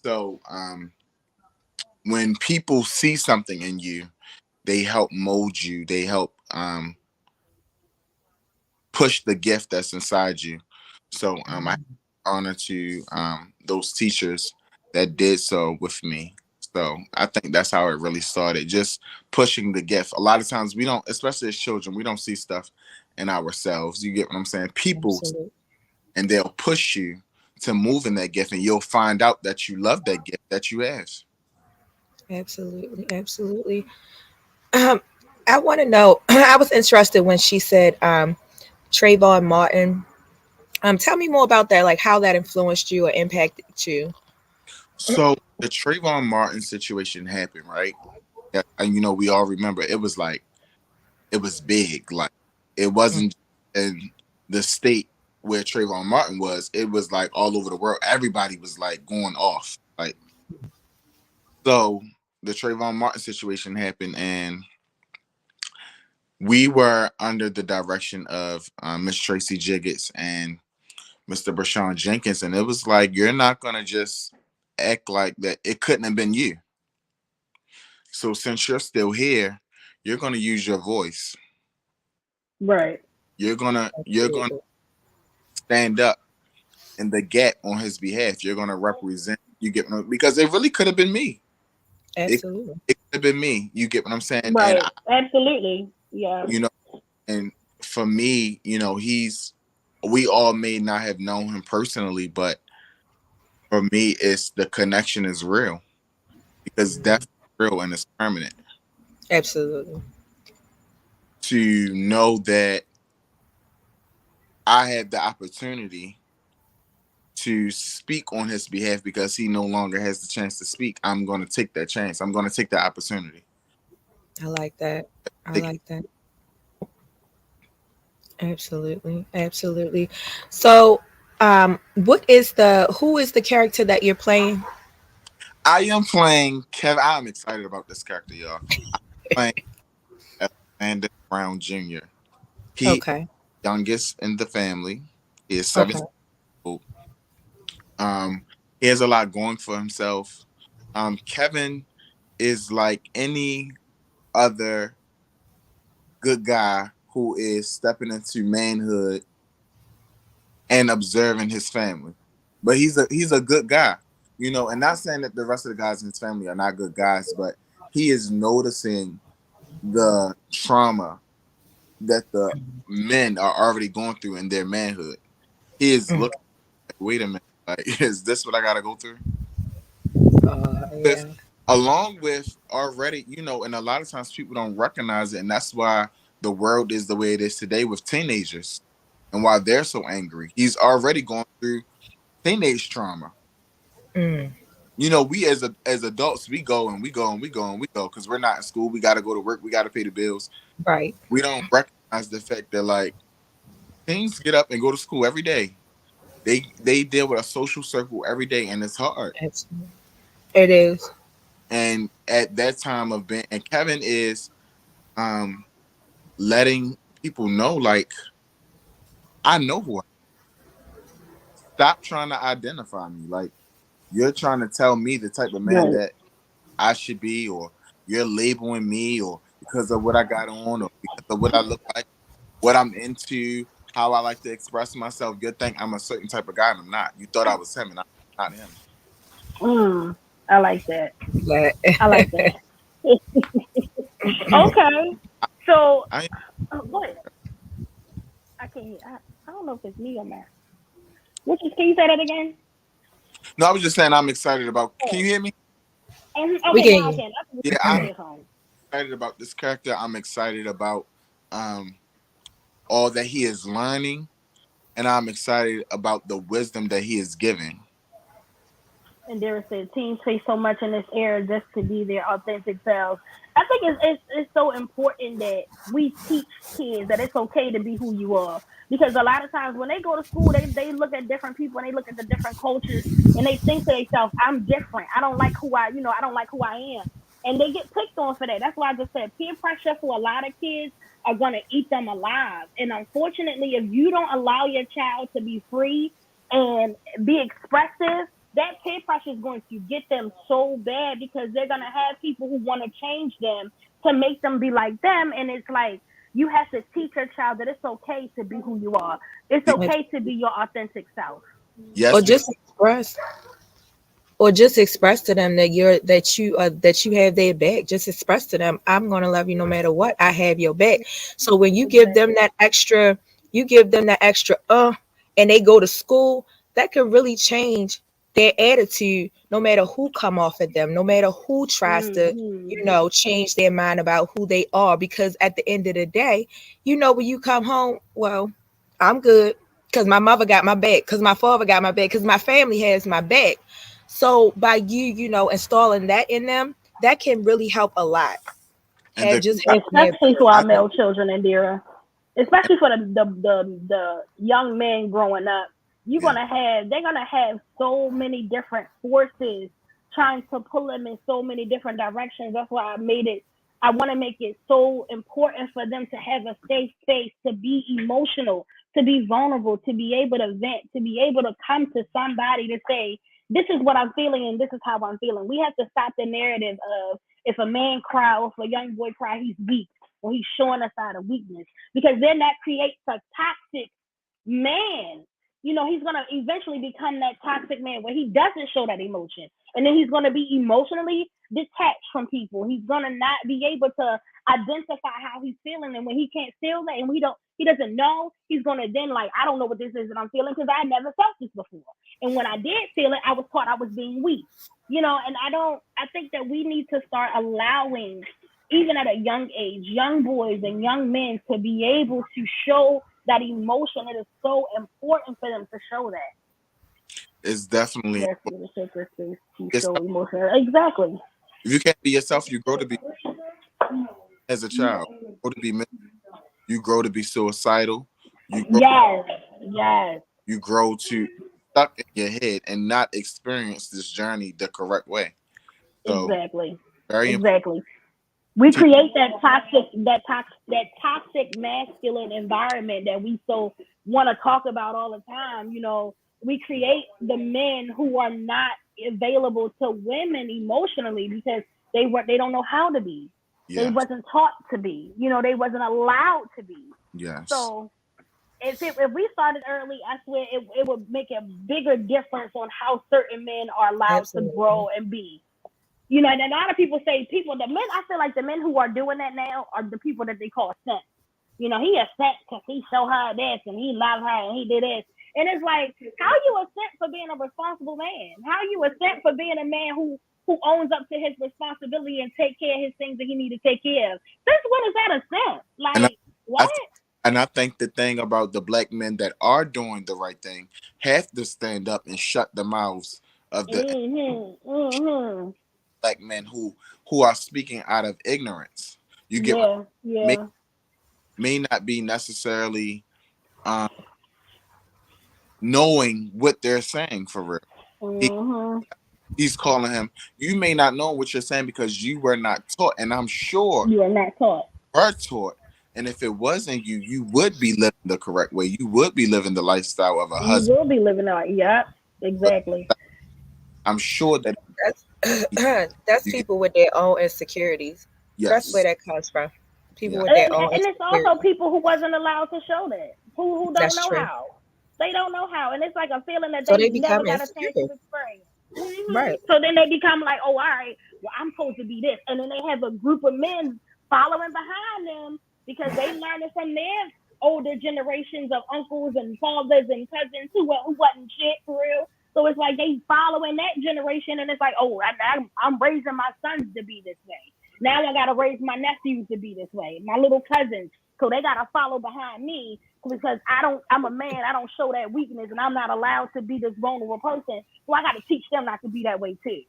Speaker 3: So when people see something in you, they help mold you, they help push the gift that's inside you. So I honor to those teachers that did so with me. So I think that's how it really started, just pushing the gift. A lot of times we don't, especially as children, we don't see stuff in ourselves. You get what I'm saying? People, and they'll push you to move in that gift, and you'll find out that you love that gift that you have.
Speaker 1: Absolutely. I want to know, I was interested when she said Trayvon Martin. Tell me more about that, like how that influenced you or impacted you.
Speaker 3: So the Trayvon Martin situation happened, right? Yeah, and we all remember it was like it was big. Like it wasn't in the state where Trayvon Martin was. It was like all over the world. Everybody was like going off. Like so, the Trayvon Martin situation happened, and we were under the direction of Miss Tracy Jiggets and Mr. Brashawn Jenkins, and it was like you're not gonna just act like that. It couldn't have been you. So since you're still here, you're gonna use your voice.
Speaker 4: Right.
Speaker 3: You're gonna stand up in the gap on his behalf. You're gonna represent. You get because it really could have been me.
Speaker 1: Absolutely.
Speaker 3: It could have been me. You get what I'm saying? And
Speaker 4: Right. Absolutely. Yeah.
Speaker 3: and for me, we all may not have known him personally, but for me, it's the connection is real because that's real and it's permanent.
Speaker 1: Absolutely.
Speaker 3: To know that I had the opportunity to speak on his behalf because he no longer has the chance to speak, I'm going to take that chance. I'm going to take that opportunity.
Speaker 1: I like that. I like that. Absolutely. Absolutely. So, who is the character that you're playing?
Speaker 3: I am playing Kevin. I'm excited about this character, y'all. I'm playing Alexander Brown Jr. He
Speaker 1: Okay.
Speaker 3: youngest in the family. He is
Speaker 1: Okay.
Speaker 3: 17 years old. He has a lot going for himself. Kevin is like any other good guy who is stepping into manhood and observing his family. But he's a good guy, and not saying that the rest of the guys in his family are not good guys, but he is noticing the trauma that the men are already going through in their manhood. He is looking like, wait a minute, like, is this what I gotta go through?
Speaker 1: Yeah.
Speaker 3: Along with already, and a lot of times people don't recognize it, and that's why the world is the way it is today with teenagers and why they're so angry. He's already going through teenage trauma.
Speaker 1: Mm.
Speaker 3: We as adults, we go and we go and we go and we go because we're not in school. We got to go to work. We got to pay the bills.
Speaker 1: Right.
Speaker 3: We don't recognize the fact that like teens get up and go to school every day. They deal with a social circle every day, and it's hard.
Speaker 1: Absolutely. It is.
Speaker 3: And at that time of being, and Kevin is letting people know, like, I know who I am. Stop trying to identify me. Like, you're trying to tell me the type of man
Speaker 4: Right.
Speaker 3: that I should be, or you're labeling me, or because of what I got on, or because of what I look like, what I'm into, how I like to express myself. You think I'm a certain type of guy, and I'm not. You thought I was him, and I'm not him.
Speaker 4: I like that.
Speaker 1: That.
Speaker 4: I like that. Okay. So,
Speaker 3: I
Speaker 4: what? I can't hear. I don't know if it's me or not. Can you say that again?
Speaker 3: No, I was just saying I'm excited about. Can you hear me?
Speaker 4: Okay,
Speaker 1: We can
Speaker 4: now I
Speaker 1: hear
Speaker 4: can.
Speaker 3: Yeah, I'm excited about this character. I'm excited about all that he is learning, and I'm excited about the wisdom that he is giving.
Speaker 4: And Dara said, teens face so much in this era just to be their authentic selves. I think it's so important that we teach kids that it's okay to be who you are. Because a lot of times when they go to school, they look at different people and they look at the different cultures and they think to themselves, I'm different. I don't like who I don't like who I am. And they get picked on for that. That's why I just said peer pressure for a lot of kids are going to eat them alive. And unfortunately, if you don't allow your child to be free and be expressive, that peer pressure is going to get them so bad because they're going to have people who want to change them to make them be like them. And it's like, you have to teach your child that it's okay to be who you are. It's okay to be your authentic self.
Speaker 3: Yes,
Speaker 1: Or just express to them that you have their back. Just express to them, I'm gonna love you no matter what. I have your back. So when you give them that extra, and they go to school, that could really change their attitude. No matter who come off at them, no matter who tries to, change their mind about who they are. Because at the end of the day, when you come home, well, I'm good because my mother got my back, because my father got my back, because my family has my back. So by you installing that in them, that can really help a lot.
Speaker 3: And the
Speaker 4: Especially for our
Speaker 3: I,
Speaker 4: male children, Indira. Especially for the young men growing up.
Speaker 3: yeah,
Speaker 4: They're gonna have so many different forces trying to pull them in so many different directions. That's why I want to make it so important for them to have a safe space to be emotional, to be vulnerable, to be able to vent, to be able to come to somebody to say, this is what I'm feeling and this is how I'm feeling. We have to stop the narrative of if a man cry or if a young boy cry, he's weak or he's showing a side of weakness, because then that creates a toxic man. He's going to eventually become that toxic man where he doesn't show that emotion. And then he's going to be emotionally detached from people. He's going to not be able to identify how he's feeling. And when he can't feel that and he doesn't know, he's going to then I don't know what this is that I'm feeling because I never felt this before. And when I did feel it, I was taught I was being weak. And I think that we need to start allowing, even at a young age, young boys and young men to be able to show that emotion. It is so important for them to show that.
Speaker 3: it's definitely
Speaker 4: Yes, show emotion. Exactly.
Speaker 3: if you can't be yourself, you grow to be as a child. You grow to be you grow to be suicidal.
Speaker 4: Yes.
Speaker 3: You grow to stuck in your head and not experience this journey the correct way. So
Speaker 4: Exactly.
Speaker 3: very
Speaker 4: Exactly. We create that toxic masculine environment that we so want to talk about all the time. We create the men who are not available to women emotionally because they don't know how to be. They
Speaker 3: yes,
Speaker 4: wasn't taught to be. They wasn't allowed to be.
Speaker 3: yes.
Speaker 4: So if we started early, I swear it would make a bigger difference on how certain men are allowed to
Speaker 1: Absolutely.
Speaker 4: grow and be. And a lot of people say the men, I feel like the men who are doing that now are the people that they call simp. He a simp because he show her this and he love her and he did this. And it's like, how you a simp for being a responsible man? How you a simp for being a man who owns up to his responsibility and take care of his things that he need to take care of? Since when is that a simp?
Speaker 3: And
Speaker 4: Like,
Speaker 3: I
Speaker 4: what?
Speaker 3: and I think the thing about the black men that are doing the right thing have to stand up and shut the mouths of the black men who are speaking out of ignorance. You get what
Speaker 4: Yeah.
Speaker 3: may not be necessarily um, knowing what they're saying for real. He, he's calling him. You may not know what you're saying because you were not taught, and I'm sure
Speaker 4: You are not taught.
Speaker 3: were taught. And if it wasn't you, you would be living the correct way. You would be living the lifestyle of a
Speaker 4: You
Speaker 3: husband.
Speaker 4: will be living out. Yep,
Speaker 3: But
Speaker 4: exactly.
Speaker 3: I'm sure that
Speaker 1: That's
Speaker 3: you get,
Speaker 1: people with their own insecurities. That's where
Speaker 3: yes,
Speaker 1: that comes from. People
Speaker 3: yeah,
Speaker 1: with their own
Speaker 4: And it's also
Speaker 1: insecurities.
Speaker 4: people who wasn't allowed to show that, who don't
Speaker 1: That's
Speaker 4: know
Speaker 1: true.
Speaker 4: how. They don't know how, and it's like a feeling that
Speaker 1: So
Speaker 4: they
Speaker 1: they
Speaker 4: never
Speaker 1: become
Speaker 4: got a chance to
Speaker 1: insecure.
Speaker 4: experience.
Speaker 1: Right.
Speaker 4: So then they become like, oh, all right, well, I'm supposed to be this, and then they have a group of men following behind them because they learned it from their older generations of uncles and fathers and cousins who wasn't shit for real. So it's like they following that generation, and it's like, oh, I'm raising my sons to be this way. Now I gotta raise my nephews to be this way, my little cousins, so they gotta follow behind me because I'm a man, I don't show that weakness, and I'm not allowed to be this vulnerable person. So I gotta teach them not to be that way too.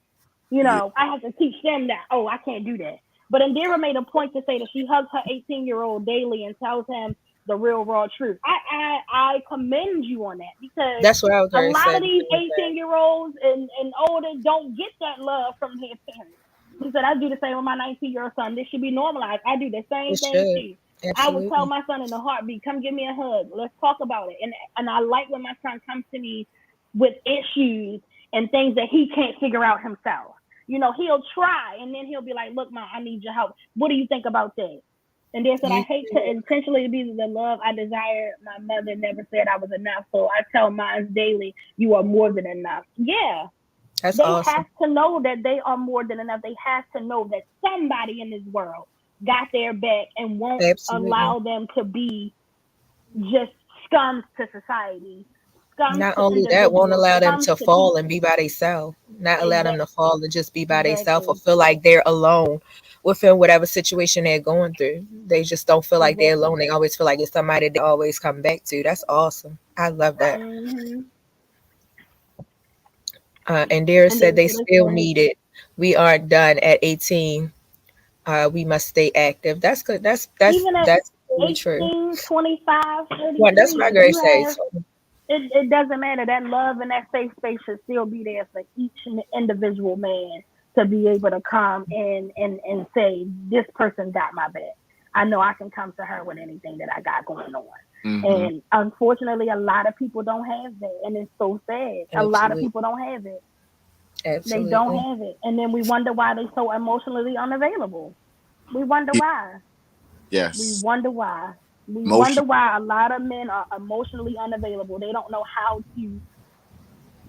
Speaker 3: yeah.
Speaker 4: I have to teach them that, oh, I can't do that. But Indira made a point to say that she hugs her 18-year-old daily and tells him the real raw truth. I commend you on that because
Speaker 1: That's what I was
Speaker 4: a
Speaker 1: going to
Speaker 4: lot
Speaker 1: say.
Speaker 4: of these 18-year-olds and older don't get that love from their parents. She said, I do the same with my 19-year-old son. This should be normalized. I do the same
Speaker 1: It
Speaker 4: thing
Speaker 1: should.
Speaker 4: too. I would tell
Speaker 1: Absolutely.
Speaker 4: my son in a heartbeat, come give me a hug. Let's talk about it. And I like when my son comes to me with issues and things that he can't figure out himself. He'll try and then he'll be like, look, Mom, I need your help. What do you think about this? And then said, I
Speaker 1: You
Speaker 4: hate to intentionally be the love I desire. My mother never said I was enough. So I tell mine daily, you are more than enough. Yeah.
Speaker 1: That's
Speaker 4: They
Speaker 1: awesome.
Speaker 4: have to know that they are more than enough. They have to know that somebody in this world got their back and won't
Speaker 1: Absolutely.
Speaker 4: allow them to be just scums to society, scums
Speaker 1: Not
Speaker 4: to
Speaker 1: only that, won't
Speaker 4: individuals,
Speaker 1: allow them
Speaker 4: scums
Speaker 1: to
Speaker 4: to
Speaker 1: fall and
Speaker 4: people.
Speaker 1: be by themselves. Not allow them to fall and just be by themselves or
Speaker 4: Exactly.
Speaker 1: feel like they're alone within whatever situation they're going through. They just don't feel like they're
Speaker 4: Exactly.
Speaker 1: alone. They always feel like it's somebody they always come back to. That's awesome. I love that.
Speaker 4: Mm-hmm.
Speaker 1: And Dara
Speaker 4: And
Speaker 1: said
Speaker 4: then
Speaker 1: they
Speaker 4: so they
Speaker 1: still
Speaker 4: said,
Speaker 1: need it. We aren't done at 18. We must stay active. That's good.
Speaker 4: even at
Speaker 1: That's really true.
Speaker 4: 18, 25,
Speaker 1: Well, that's
Speaker 4: 33,
Speaker 1: my
Speaker 4: if
Speaker 1: grade
Speaker 4: you
Speaker 1: say.
Speaker 4: have,
Speaker 1: So,
Speaker 4: it doesn't matter. That love and that safe space should still be there for each individual man to be able to come and say, this person got my back. I know I can come to her with anything that I got going on.
Speaker 3: Mm-hmm.
Speaker 4: And unfortunately, a lot of people don't have that. And it's so sad. A lot of
Speaker 1: absolutely,
Speaker 4: people don't have it. They don't
Speaker 1: absolutely,
Speaker 4: have it. And then we wonder why they're so emotionally unavailable. We wonder why. We
Speaker 3: Yes.
Speaker 4: wonder why. We wonder
Speaker 3: Motion.
Speaker 4: why a lot of men are emotionally unavailable. They don't know how to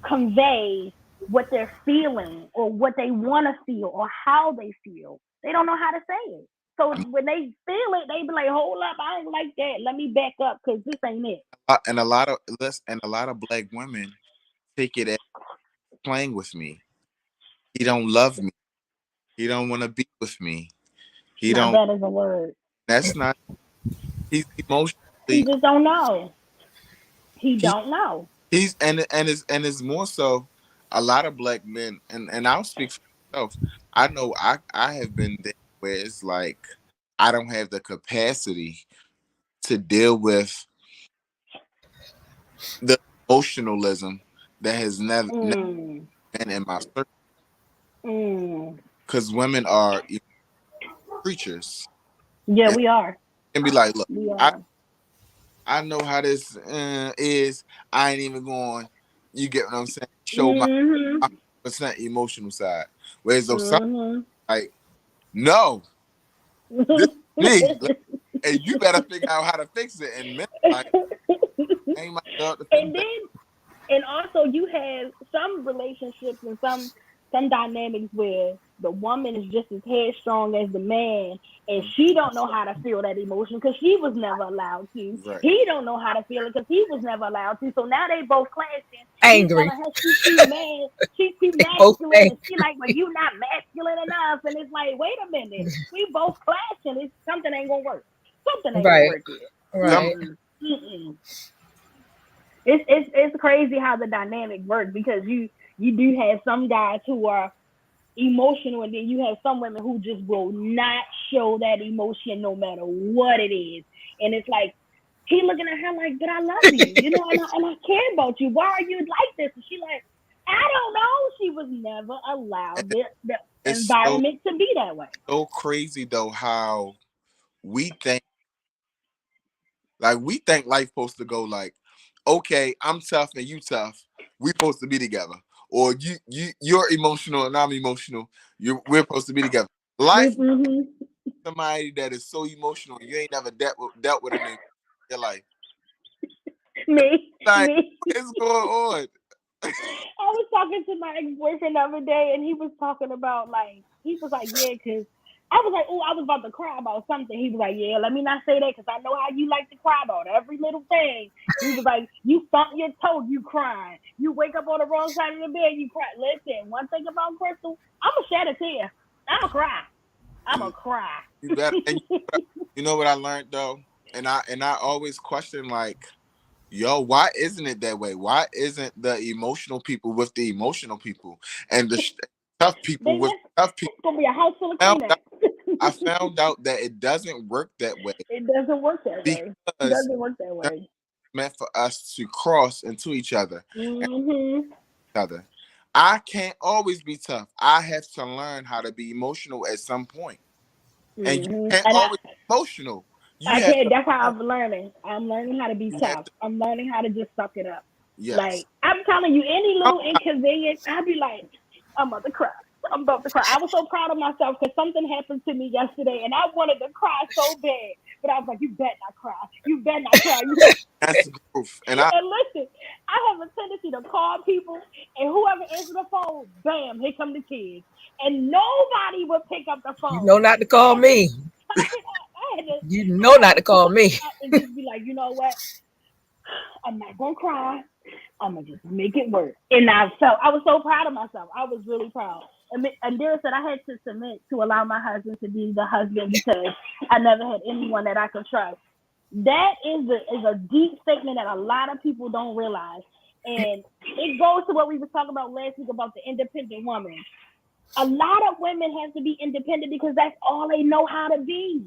Speaker 4: convey what they're feeling or what they want to feel or how they feel. They don't know how to say it. So when they feel it, they be like, "Hold up, I don't like that. Let me back up because this ain't it."
Speaker 3: And a lot of black women take it as playing with me. He don't love me. He don't want to be with me. He
Speaker 4: Now
Speaker 3: don't.
Speaker 4: that is a word.
Speaker 3: That's not. He's
Speaker 4: He
Speaker 3: emotionally.
Speaker 4: just don't know. He
Speaker 3: He
Speaker 4: don't know.
Speaker 3: he's and it's more so. A lot of black men, and I'll speak for myself. I know I have been there where it's like I don't have the capacity to deal with the emotionalism that has never
Speaker 4: Mm,
Speaker 3: been in my circle.
Speaker 4: mm.
Speaker 3: Because women are creatures,
Speaker 4: Yeah,
Speaker 3: and,
Speaker 4: we are.
Speaker 3: and be like, look,
Speaker 4: We
Speaker 3: I
Speaker 4: are.
Speaker 3: I know how this is. I ain't even going. You get what I'm saying? Show my
Speaker 4: Mhm.
Speaker 3: 100% emotional side. Whereas though some
Speaker 4: Mhm.
Speaker 3: like, no, this is me, like, and you better figure out how to fix it. And men like, ain't my job to fix
Speaker 4: And
Speaker 3: that.
Speaker 4: then and also you have some relationships and some dynamics where the woman is just as headstrong as the man and she don't know how to feel that emotion because she was never allowed to.
Speaker 3: Right.
Speaker 4: He don't know how to feel it because he was never allowed to. So now they both clashing. He
Speaker 1: angry.
Speaker 4: telling her she's too man, she's too
Speaker 1: They both
Speaker 4: masculine, and
Speaker 1: angry.
Speaker 4: she like, well, you not masculine enough. And it's like, wait a minute, we both clashing. It's something ain't gonna work. Something ain't gonna
Speaker 1: Right,
Speaker 4: work here.
Speaker 3: Some
Speaker 1: right.
Speaker 4: Mm-mm. Mm-mm. It's crazy how the dynamic works because you do have some guys who are emotional and then you have some women who just will not show that emotion no matter what it is. And it's like he looking at her like, but I love you, and I care about you. Why are you like this? And she like, I don't know. She was never allowed the
Speaker 3: it's
Speaker 4: environment to be that way.
Speaker 3: so crazy though how we think we think life supposed to go like, okay, I'm tough and you tough. We supposed to be together. Or you're emotional and I'm emotional. We're supposed to be together. Life
Speaker 4: Mm-hmm.
Speaker 3: somebody that is so emotional you ain't never dealt with them in your life.
Speaker 4: Me,
Speaker 3: Like,
Speaker 4: me.
Speaker 3: what is going on?
Speaker 4: I was talking to my ex-boyfriend the other day, and he was talking about he was like, yeah, cause I was like, oh, I was about to cry about something. He was like, yeah, let me not say that, cause I know how you like to cry about every little thing. He was like, you thump your toe, you crying. You wake up on the wrong side of the bed, you cry. Listen, one thing about Crystal, I'ma shed a tear. I'ma cry. I'ma cry.
Speaker 3: You better. And you know what I learned though, and I always question like, yo, why isn't it that way? Why isn't the emotional people with the emotional people and the tough people
Speaker 4: They
Speaker 3: with
Speaker 4: just
Speaker 3: tough people?
Speaker 4: it's gonna be a house full of
Speaker 3: Found
Speaker 4: Kleenex.
Speaker 3: out, I found out that it doesn't work that way
Speaker 4: It doesn't work that way. It
Speaker 3: because
Speaker 4: doesn't work that
Speaker 3: that's
Speaker 4: way.
Speaker 3: meant for us to cross into each other and
Speaker 4: Mhm.
Speaker 3: each other. I can't always be tough. I have to learn how to be emotional at some point, and you
Speaker 4: Mhm.
Speaker 3: can't
Speaker 4: And
Speaker 3: always be emotional. You
Speaker 4: I
Speaker 3: have
Speaker 4: can't.
Speaker 3: to
Speaker 4: That's how
Speaker 3: learn.
Speaker 4: I'm learning. I'm learning how to be
Speaker 3: You have
Speaker 4: tough.
Speaker 3: to.
Speaker 4: I'm learning how to just suck it up.
Speaker 3: Yes.
Speaker 4: Like I'm telling you, any little inconvenience, I'd be like, I'm about to cry. I'm about to cry. I was so proud of myself because something happened to me yesterday, and I wanted to cry so bad. But I was like, you better not cry. You better not cry. You
Speaker 3: That's growth, and I
Speaker 4: and listen, I have a tendency to call people, and whoever answers the phone, bam, here come the kids, and nobody would pick up the
Speaker 1: You know
Speaker 4: phone.
Speaker 1: not to
Speaker 4: So
Speaker 1: call me. You know
Speaker 4: I had
Speaker 1: not
Speaker 4: to
Speaker 1: to call me.
Speaker 4: and just be like, you know what? I'm not gonna cry. I'm gonna just make it work. And I was so proud of myself. I was really proud. And Dara said I had to submit to allow my husband to be the husband because I never had anyone that I could trust. That is a deep statement that a lot of people don't realize. And it goes to what we were talking about last week about the independent woman. A lot of women have to be independent because that's all they know how to be.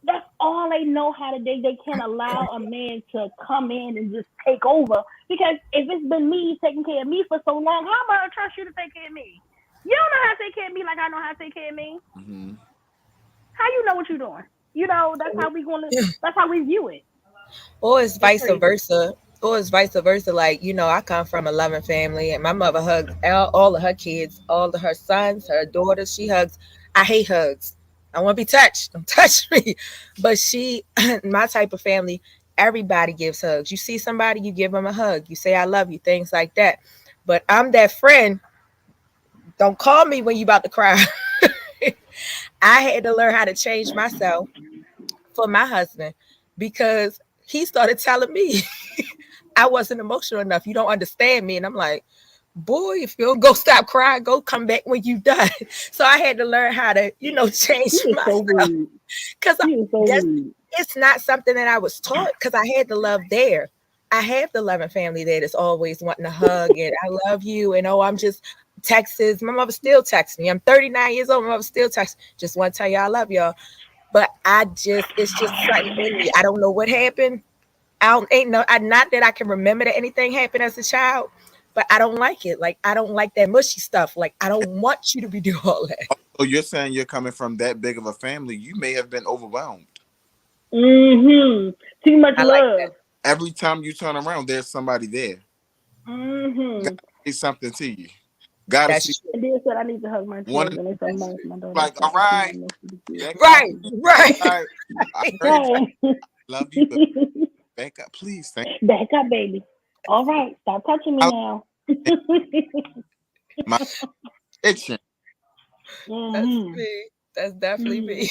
Speaker 4: That's all they know how to do. They can't allow a man to come in and just take over. Because if it's been me taking care of me for so long, how am I gonna trust you to take care of me? You don't know how to take care of me like I know how to take care of me.
Speaker 3: Mm-hmm.
Speaker 4: How you know what you're doing? You know, that's how we view it.
Speaker 1: Or it's
Speaker 4: It's
Speaker 1: vice
Speaker 4: crazy.
Speaker 1: versa. Or it's vice versa. Like, I come from a loving family, and my mother hugs all of her kids, all of her sons, her daughters. She hugs. I hate hugs. I want to be touched. Don't touch me. But my type of family, everybody gives hugs. You see somebody, you give them a hug. You say, I love you, things like that. But I'm that friend. Don't call me when you about to cry. I had to learn how to change myself for my husband because he started telling me I wasn't emotional enough. You don't understand me. And I'm like, boy, if you don't go stop crying, go come back when you done. So I had to learn how to, change
Speaker 4: You is so
Speaker 1: myself
Speaker 4: rude.
Speaker 1: because
Speaker 4: You is so
Speaker 1: that's
Speaker 4: rude.
Speaker 1: it's not something that I was taught because I had the love there. I have the loving family there that's always wanting to hug and I love you. And I'm just texts. My mother still texts me. I'm 39 years old. My mother still texts. Just want to tell y'all I love y'all. But it's just something in me. I don't know what happened. Not that I can remember that anything happened as a child, but I don't like it. Like I don't like that mushy stuff. Like I don't want you to be doing all that.
Speaker 3: So you're saying you're coming from that big of a family. You may have been overwhelmed.
Speaker 4: Too much
Speaker 1: I like
Speaker 4: love.
Speaker 1: that.
Speaker 3: Every time you turn around, there's somebody there.
Speaker 4: Mm-hmm.
Speaker 3: Gotta say something to you. Gotta see
Speaker 1: That's true.
Speaker 4: And then said I need to hug my
Speaker 3: one.
Speaker 4: children. They so much. My daughter
Speaker 3: Like, all
Speaker 4: said she
Speaker 3: right,
Speaker 4: might miss you this
Speaker 3: back up.
Speaker 1: Right, right.
Speaker 3: All right, I heard you.
Speaker 4: year.
Speaker 3: Love you, but back up, please. Thank
Speaker 4: Back up, baby. All right, stop touching me
Speaker 3: you.
Speaker 4: now.
Speaker 3: My itching.
Speaker 1: That's
Speaker 4: Mm-hmm.
Speaker 1: me. That's definitely
Speaker 4: Mm-hmm.
Speaker 1: me.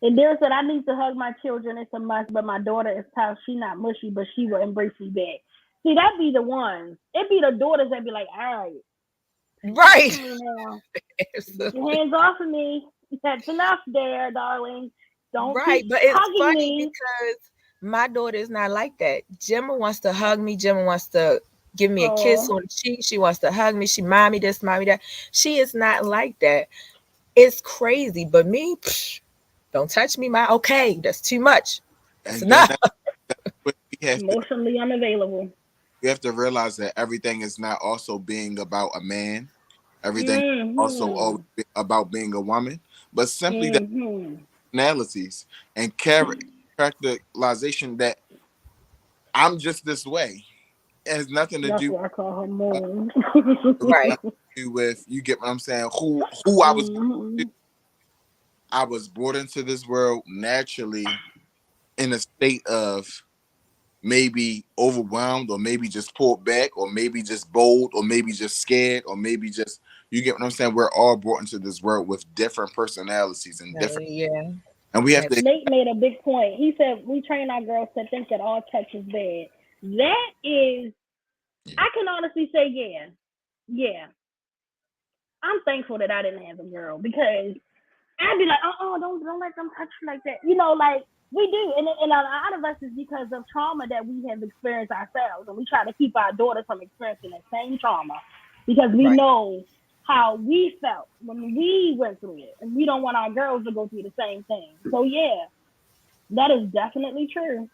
Speaker 4: And Derek said, I need to hug my children. It's a must, but my daughter is tough. She not mushy, but she will embrace me back. See, that be the ones. It be the daughters that be like, all right, stop
Speaker 1: Right.
Speaker 4: touching me now. Get your
Speaker 1: Absolutely.
Speaker 4: hands off of me. That's enough there, darling. Don't
Speaker 1: Right.
Speaker 4: keep
Speaker 1: But it's
Speaker 4: hugging
Speaker 1: funny
Speaker 4: me.
Speaker 1: because my daughter is not like that. Gemma wants to hug me. Gemma wants to give me a kiss
Speaker 4: Oh,
Speaker 1: on the cheek. She wants to hug me. She mommy this, mommy that. She is not like that. It's crazy. But me, don't touch me, my okay. That's too much. That's
Speaker 3: And then
Speaker 1: enough.
Speaker 3: that's what
Speaker 4: emotionally unavailable.
Speaker 3: we have to realize that everything is not also being about a man. Everything also always
Speaker 4: Mm-hmm.
Speaker 3: about being a woman, but simply that
Speaker 4: Mm-hmm.
Speaker 3: personalities and characterization that I'm just this way. It has nothing to
Speaker 4: That's
Speaker 3: do.
Speaker 4: what I call her moon.
Speaker 3: It has
Speaker 1: Right.
Speaker 3: nothing to do with, you get what I'm saying. Who I was.
Speaker 4: Mm-hmm.
Speaker 3: I was brought into this world naturally in a state of maybe overwhelmed or maybe just pulled back or maybe just bold or maybe just scared or maybe just, you get what I'm saying. We're all brought into this world with different personalities and different,
Speaker 1: Yeah.
Speaker 3: and we have to.
Speaker 1: Absolutely.
Speaker 4: Nate made a big point. He said we train our girls to think that all touch is bad. That is,
Speaker 3: Yeah.
Speaker 4: I can honestly say, yeah. I'm thankful that I didn't have a girl because I'd be like, don't let them touch you like that. You know, like we do, and a lot of us is because of trauma that we have experienced ourselves, and we try to keep our daughters from experiencing that same trauma because we
Speaker 1: Right.
Speaker 4: know how we felt when we went through it, and we don't want our girls to go through the same thing. So yeah, that is definitely true.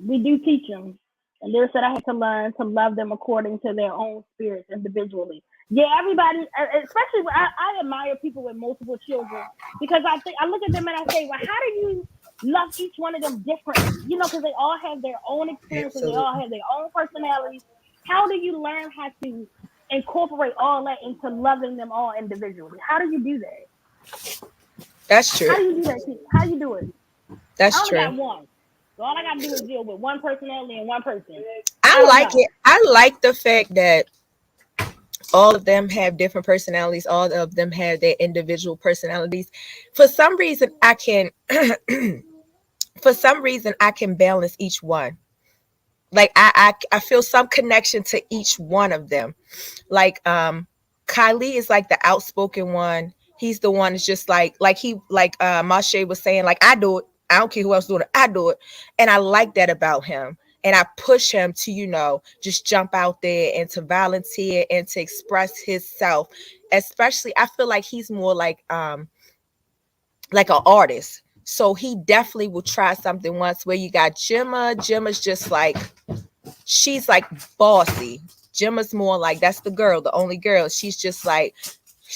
Speaker 4: We do teach them. And they said I had to learn to love them according to their own spirits individually. Yeah, everybody, especially I admire people with multiple children because I look at them and I say, well, how do you love each one of them differently? You know, because they all have their own experiences, they all
Speaker 1: Absolutely.
Speaker 4: have their own personalities. How do you learn how to incorporate all that into loving them all individually? How do you do that?
Speaker 1: That's true.
Speaker 4: How do you do that? How do you do it? I
Speaker 1: That's
Speaker 4: only
Speaker 1: true.
Speaker 4: got one. So all I gotta do is deal with one personality and one person. I
Speaker 1: I
Speaker 4: don't
Speaker 1: like
Speaker 4: know.
Speaker 1: it. I like the fact that all of them have different personalities. All of them have their individual personalities. For some reason, I can. For some reason, I can balance each one. Like I feel some connection to each one of them. Like Kylie is like the outspoken one. He's the one that's just like Marshai was saying, like I do it. I don't care who else doing it. I do it. And I like that about him. and I push him to, just jump out there and to volunteer and to express himself. Especially, I feel like he's more like an artist. So he definitely will try something once. Where you got Gemma. Gemma's just like, she's like bossy. Gemma's more like, that's the girl, the only girl. She's just like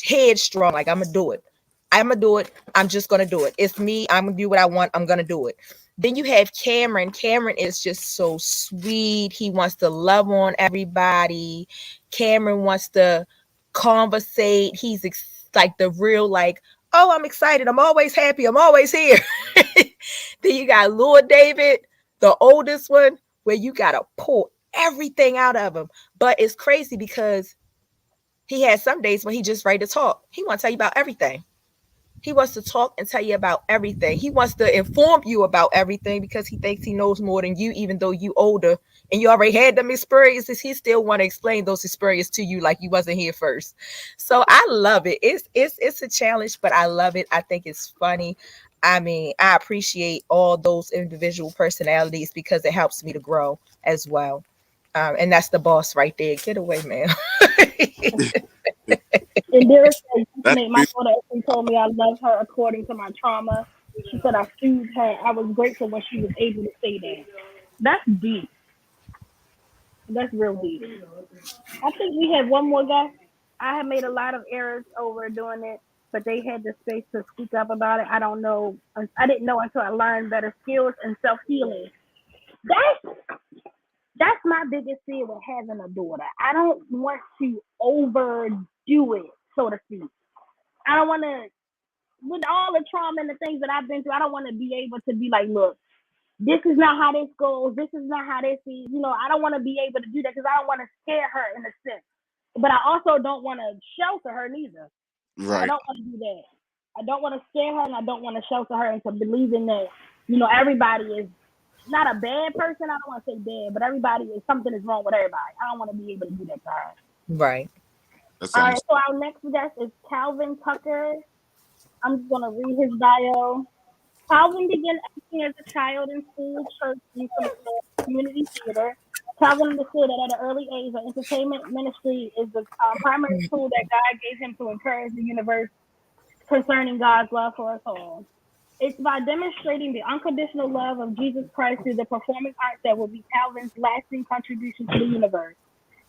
Speaker 1: headstrong. Like, I'm gonna do it. I'm just gonna do it. It's me. I'm gonna do what I want. I'm gonna do it. Then you have Cameron. Cameron is just so sweet. He wants to love on everybody. Cameron wants to conversate. He's like the real, like, oh, I'm excited. I'm always happy. I'm always here. Then you got Lord David, the oldest one, where you gotta pull everything out of him. But it's crazy because he has some days when he just ready to talk. He wants to tell you about everything. He wants to talk and tell you about everything. He wants to inform you about everything because he thinks he knows more than you, even though you older and you already had them experiences. He still want to explain those experiences to you like you wasn't here first. So I love it. It's a challenge, but I love it. I think it's funny. I mean, I appreciate all those individual personalities because it helps me to grow as well. And that's the boss right there. Get away, man.
Speaker 4: And there is my daughter actually told me I love her according to my trauma. She said I soothed her. I was grateful when she was able to say that. That's deep. That's real deep. I think we have one more guy. I have made a lot of errors over doing it, but they had the space to speak up about it. I don't know. I didn't know until I learned better skills and self-healing. That's my biggest fear with having a daughter. I don't want to overdo it, so to speak. I don't want to, with all the trauma and the things that I've been through, I don't want to be able to be like, look, this is not how this goes. This is not how this is. I don't want to be able to do that because I don't want to scare her in a sense. But I also don't want to shelter her neither.
Speaker 3: Right.
Speaker 4: I don't want to do that. I don't want to scare her and I don't want to shelter her into believing that, everybody is not a bad person. I don't want to say bad, but something is wrong with everybody. I don't want to be able to do that to her.
Speaker 1: Right.
Speaker 4: All right, so our next guest is Calvin Tucker. I'm just going to read his bio. Calvin began acting as a child in school, church, and community theater. Calvin understood that at an early age, the entertainment ministry is the primary tool that God gave him to encourage the universe concerning God's love for us all. It's by demonstrating the unconditional love of Jesus Christ through the performing arts that will be Calvin's lasting contribution to the universe.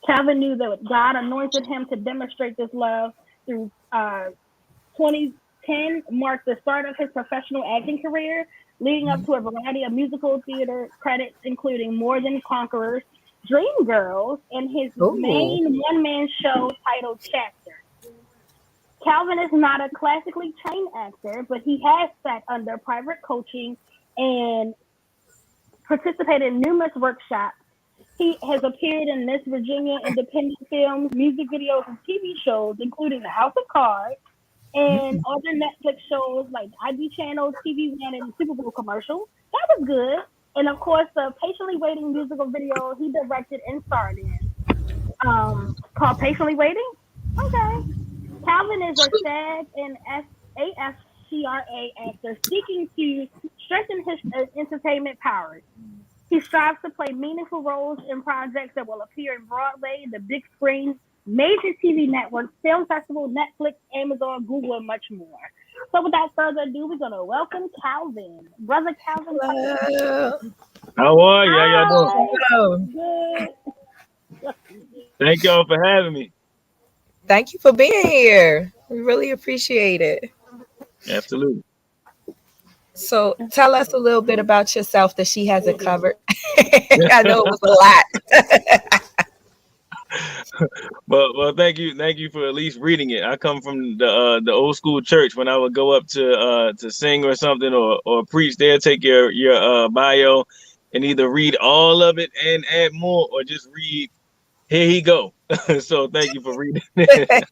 Speaker 4: Calvin knew that God anointed him to demonstrate this love through 2010 marked the start of his professional acting career, leading up to a variety of musical theater credits, including More Than Conquerors, Dreamgirls, and his main one-man show titled Chapter. Calvin is not a classically trained actor, but he has sat under private coaching and participated in numerous workshops. He has appeared in Miss Virginia independent films, music videos, and TV shows, including The House of Cards, and other Netflix shows like ID Channel, TV One, and Super Bowl commercials. That was good. And of course, the Patiently Waiting musical video he directed and starred in, called Patiently Waiting. Okay. Calvin is a SAG and AFTRA actor seeking to strengthen his entertainment powers. He strives to play meaningful roles in projects that will appear in Broadway, the big screen, major TV networks, film festival, Netflix, Amazon, Google, and much more. So without further ado, we're going to welcome Calvin. Brother Calvin.
Speaker 5: Hello. How are you? How y'all doing?
Speaker 4: Good.
Speaker 5: Thank y'all for having me.
Speaker 1: Thank you for being here. We really appreciate it.
Speaker 5: Absolutely.
Speaker 1: So tell us a little bit about yourself that she hasn't covered. I know it was
Speaker 5: a lot. Well, thank you for at least reading it. I come from the old school church. When I would go up to sing or something or preach, they'll take your bio and either read all of it and add more, or just read, here he go. So thank you for reading it.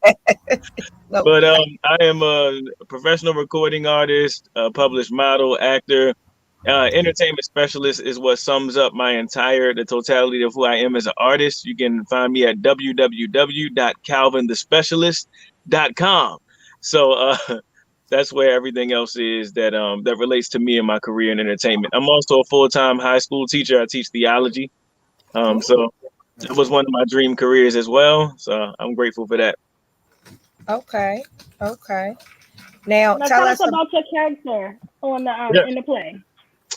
Speaker 5: But I am a professional recording artist, published model, actor, entertainment specialist is what sums up the totality of who I am as an artist. You can find me at www.calvinthespecialist.com. So that's where everything else is that relates to me and my career in entertainment. I'm also a full-time high school teacher. I teach theology So that was one of my dream careers as well. So I'm grateful for that.
Speaker 1: Okay. Okay. Now
Speaker 4: Now
Speaker 1: tell
Speaker 4: tell us
Speaker 1: us.
Speaker 4: about your character on the
Speaker 5: Yes,
Speaker 4: in the play.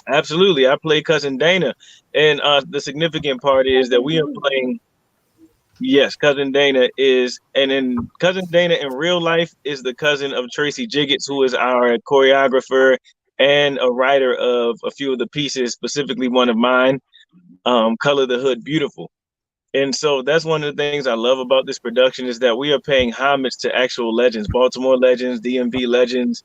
Speaker 5: absolutely. I play Cousin Dana, and the significant part is that we are playing. Yes, Cousin Dana is, and then Cousin Dana in real life is the cousin of Tracy Jiggets, who is our choreographer and a writer of a few of the pieces, specifically one of mine, Color the Hood Beautiful. And so that's one of the things I love about this production is that we are paying homage to actual legends, Baltimore legends, DMV legends,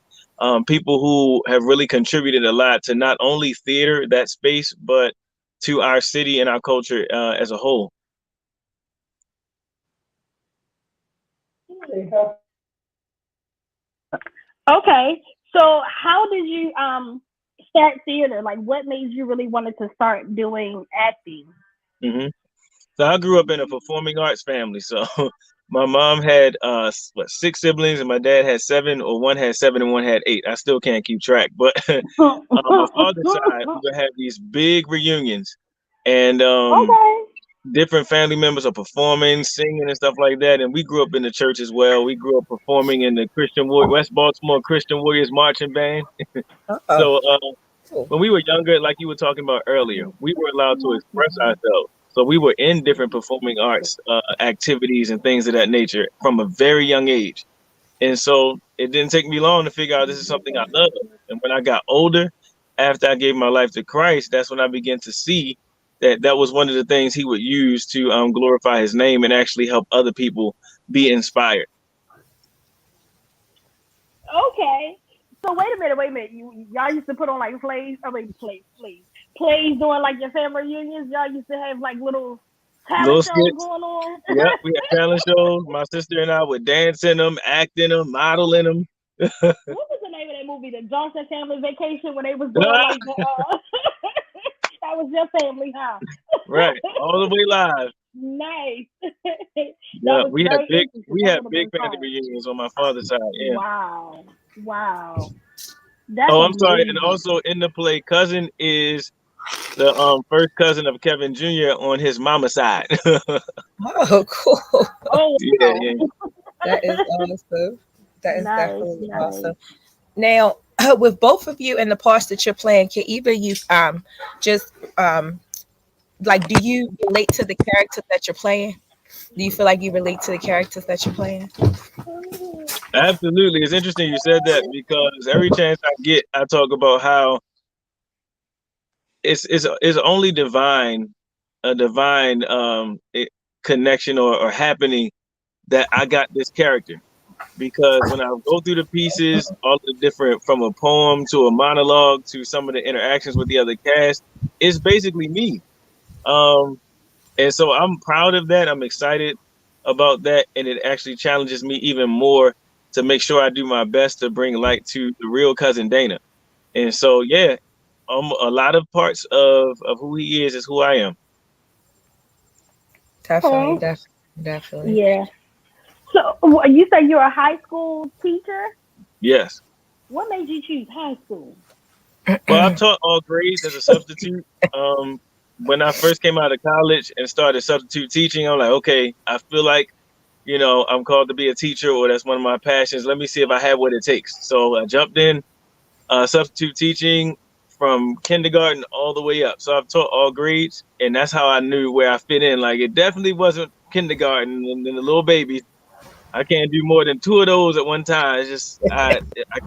Speaker 5: people who have really contributed a lot to not only theater, that space, but to our city and our culture as a whole.
Speaker 4: Okay, so how did you start theater? Like, what made you really wanted to start doing acting?
Speaker 5: hmm So I grew up in a performing arts family. So my mom had six siblings, and my dad had seven, or one had seven and one had eight. I still can't keep track. But on my father's side, we would have these big reunions, and
Speaker 4: Okay.
Speaker 5: different family members are performing, singing, and stuff like that. And we grew up in the church as well. We grew up performing in the West Baltimore Christian Warriors marching band.
Speaker 1: Oh.
Speaker 5: So when we were younger, like you were talking about earlier, we were allowed to express ourselves. So we were in different performing arts activities and things of that nature from a very young age. And so it didn't take me long to figure out this is something I love. And when I got older, after I gave my life to Christ, that's when I began to see that that was one of the things he would use to glorify his name and actually help other people be inspired.
Speaker 4: Okay. So wait a minute, y'all used to put on like plays during like your family reunions. Y'all used to have like little
Speaker 5: Little
Speaker 4: talent shows
Speaker 5: skits.
Speaker 4: going on.
Speaker 5: Yep, we had talent shows. My sister and I would dance in them, act in them, model in them.
Speaker 4: What was the name of that movie? The Johnson Family Vacation, when they was doing like the that was your family, huh?
Speaker 5: Right, all the way live.
Speaker 4: Nice. That
Speaker 5: Yeah,
Speaker 4: was
Speaker 5: we had
Speaker 4: very
Speaker 5: big
Speaker 4: interesting.
Speaker 5: we
Speaker 4: That
Speaker 5: had
Speaker 4: would have
Speaker 5: big
Speaker 4: been
Speaker 5: family
Speaker 4: fun.
Speaker 5: reunions on my father's side. Yeah.
Speaker 4: Wow. Wow. That's
Speaker 5: Oh, I'm sorry. And
Speaker 4: amazing.
Speaker 5: also in the play, cousin is the first cousin of Kevin Jr. on his mama side.
Speaker 1: Oh, cool.
Speaker 4: Oh
Speaker 5: Yeah,
Speaker 4: wow.
Speaker 5: yeah.
Speaker 1: That is awesome. That is
Speaker 4: Nice,
Speaker 1: definitely
Speaker 4: nice.
Speaker 1: awesome. Now, with both of you and the parts that you're playing, can either you just like do you relate to the characters that you're playing? Do you feel like you relate to the characters that you're playing?
Speaker 5: Absolutely. It's interesting you said that because every chance I get, I talk about how it's only divine, a divine connection or happening that I got this character. Because when I go through the pieces, all the different from a poem to a monologue to some of the interactions with the other cast, it's basically me. Um, and so I'm proud of that. I'm excited about that, and it actually challenges me even more to make sure I do my best to bring light to the real cousin Dana. And so, yeah, a lot of parts of who he is who I am.
Speaker 1: Definitely,
Speaker 4: Okay.
Speaker 1: definitely, definitely.
Speaker 4: Yeah. So you say you're a high school teacher?
Speaker 5: Yes.
Speaker 4: What made you choose high school?
Speaker 5: Well, I've taught all grades as a substitute. Um, when I first came out of college and started substitute teaching, I'm like, okay, I feel like, I'm called to be a teacher, or that's one of my passions. Let me see if I have what it takes. So I jumped in substitute teaching from kindergarten all the way up. So I've taught all grades, and that's how I knew where I fit in. Like, it definitely wasn't kindergarten and then the little babies. I can't do more than two of those at one time. It's just I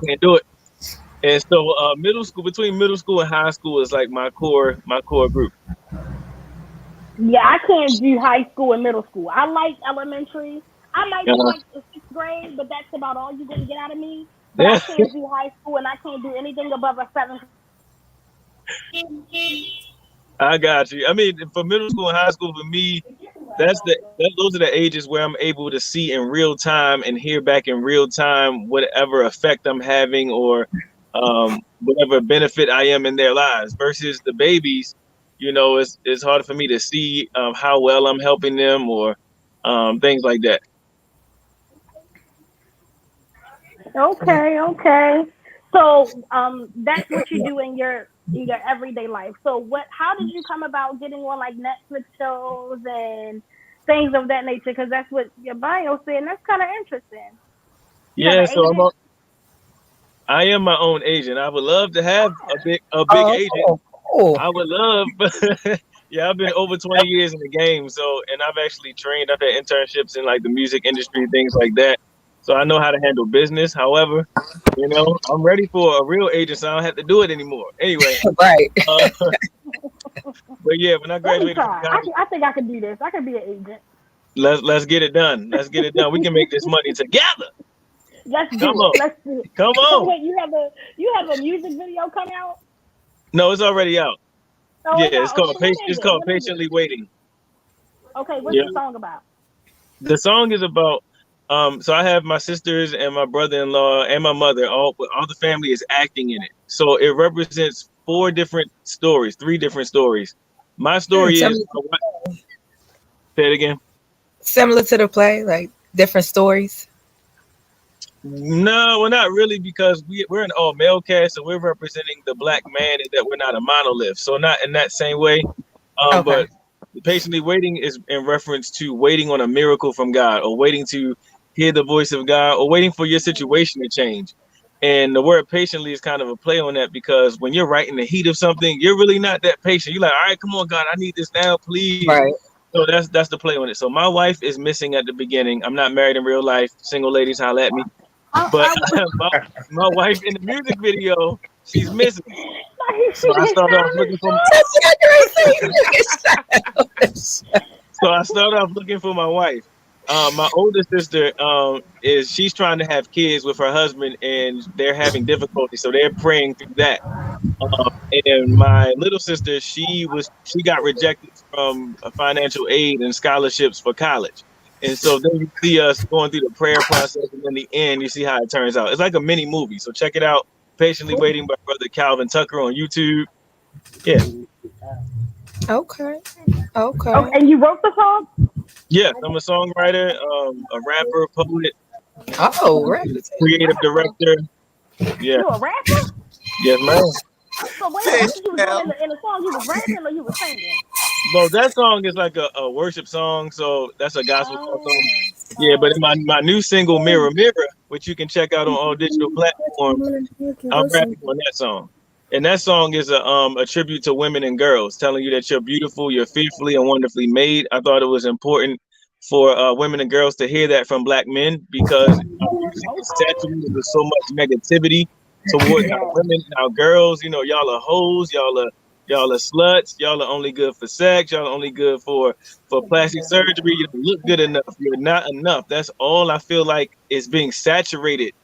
Speaker 5: can't do it. And so middle school, between middle school and high school is like my core group.
Speaker 4: Yeah, I can't do high school and middle school. I like elementary. I might do
Speaker 5: Uh,
Speaker 4: like the sixth grade, but that's about all you're gonna get out of me. But I
Speaker 5: yeah,
Speaker 4: can't do high school, and I can't do anything above a seventh.
Speaker 5: I got you. I mean, for middle school and high school, for me, those are the ages where I'm able to see in real time and hear back in real time whatever effect I'm having or whatever benefit I am in their lives. Versus the babies, it's harder for me to see how well I'm helping them or things like that.
Speaker 4: Okay, okay. So that's what you do in your in your everyday life. So how did you come about getting on like Netflix shows and things of that nature? Because that's what your bio said, and that's kind of interesting. You have
Speaker 5: Yeah,
Speaker 4: an
Speaker 5: so
Speaker 4: agent?
Speaker 5: I am my own agent. I would love to have a big
Speaker 1: Oh,
Speaker 5: agent.
Speaker 1: cool.
Speaker 5: I would love, yeah, I've been over 20 years in the game, so and I've actually trained. I've had internships in like the music industry, things like that. So I know how to handle business. However, I'm ready for a real agent, so I don't have to do it anymore. Anyway,
Speaker 1: Right.
Speaker 5: but yeah, when I
Speaker 4: Let me
Speaker 5: graduated from
Speaker 4: try.
Speaker 5: college,
Speaker 4: I think I could do this. I could be an agent.
Speaker 5: let's get it done. Let's get it done. We can make this money together.
Speaker 4: Let's do
Speaker 5: Come
Speaker 4: it.
Speaker 5: on,
Speaker 4: Let's do it.
Speaker 5: come
Speaker 4: So
Speaker 5: on.
Speaker 4: wait, you have a music video coming out?
Speaker 5: No, it's already out.
Speaker 4: Oh,
Speaker 5: Yeah,
Speaker 4: it's out. Okay, what is
Speaker 5: It's
Speaker 4: it?
Speaker 5: called
Speaker 4: What is it?
Speaker 5: Patiently Waiting.
Speaker 4: Okay, what's
Speaker 5: Yeah.
Speaker 4: the song about?
Speaker 5: The song is about so I have my sisters and my brother-in-law and my mother, all the family is acting in it. So it represents three different stories. My story is say it again.
Speaker 1: Similar to the play, like different stories.
Speaker 5: No, we're not really, because we're an all male cast, so we're representing the black man, and that we're not a monolith. So not in that same way.
Speaker 1: Okay.
Speaker 5: But patiently waiting is in reference to waiting on a miracle from God, or waiting to hear the voice of God, or waiting for your situation to change. And the word patiently is kind of a play on that, because when you're right in the heat of something, you're really not that patient. You're like, all right, come on, God, I need this now, please.
Speaker 1: Right.
Speaker 5: So that's the play on it. So my wife is missing at the beginning. I'm not married in real life. Single ladies, holla at me. But my wife in the music video, she's missing. So I started off looking for. So I started off looking for my wife. My older sister she's trying to have kids with her husband, and they're having difficulty, so they're praying through that. And my little sister, she got rejected from financial aid and scholarships for college. And so then you see us going through the prayer process, and in the end, you see how it turns out. It's like a mini movie. So check it out. Patiently Waiting by Brother Calvin Tucker on YouTube. Yeah.
Speaker 1: Okay.
Speaker 4: Oh, and you wrote the song?
Speaker 5: Yes, I'm a songwriter, a rapper, poet.
Speaker 1: Oh, right.
Speaker 5: Creative director. Yeah.
Speaker 4: You a rapper?
Speaker 5: Yes, man.
Speaker 4: So wait, what you was doing in the song? You was rapping or you was singing?
Speaker 5: Well, that song is like a worship song, so that's a gospel song. Yeah, but in my new single, Mirror Mirror, which you can check out on all digital platforms, I'm rapping on that song. And that song is a tribute to women and girls, telling you that you're beautiful, you're fearfully and wonderfully made. I thought it was important for women and girls to hear that from black men, because our music is saturated with so much negativity towards our women and our girls. Y'all are hoes, y'all are sluts, y'all are only good for sex, y'all are only good for plastic surgery, you don't look good enough, you're not enough. That's all I feel like is being saturated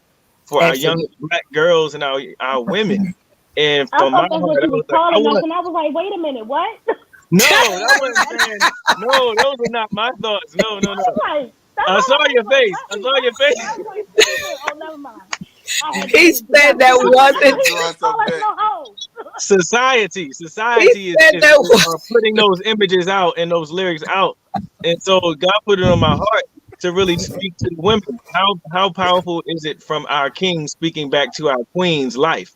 Speaker 5: for our young black girls and our women. And
Speaker 4: I
Speaker 5: from my
Speaker 4: thought that's
Speaker 5: heart,
Speaker 4: what
Speaker 5: I
Speaker 4: you was
Speaker 5: was like,
Speaker 4: calling us, and I was like, wait a minute, what?
Speaker 5: no, that wasn't saying, no, those are not my thoughts. No. I saw your face. I saw your face.
Speaker 4: Oh, never mind.
Speaker 1: He said that wasn't
Speaker 5: society are putting those images out and those lyrics out. And so God put it on my heart to really speak to the women. How powerful is it from our king speaking back to our queen's life?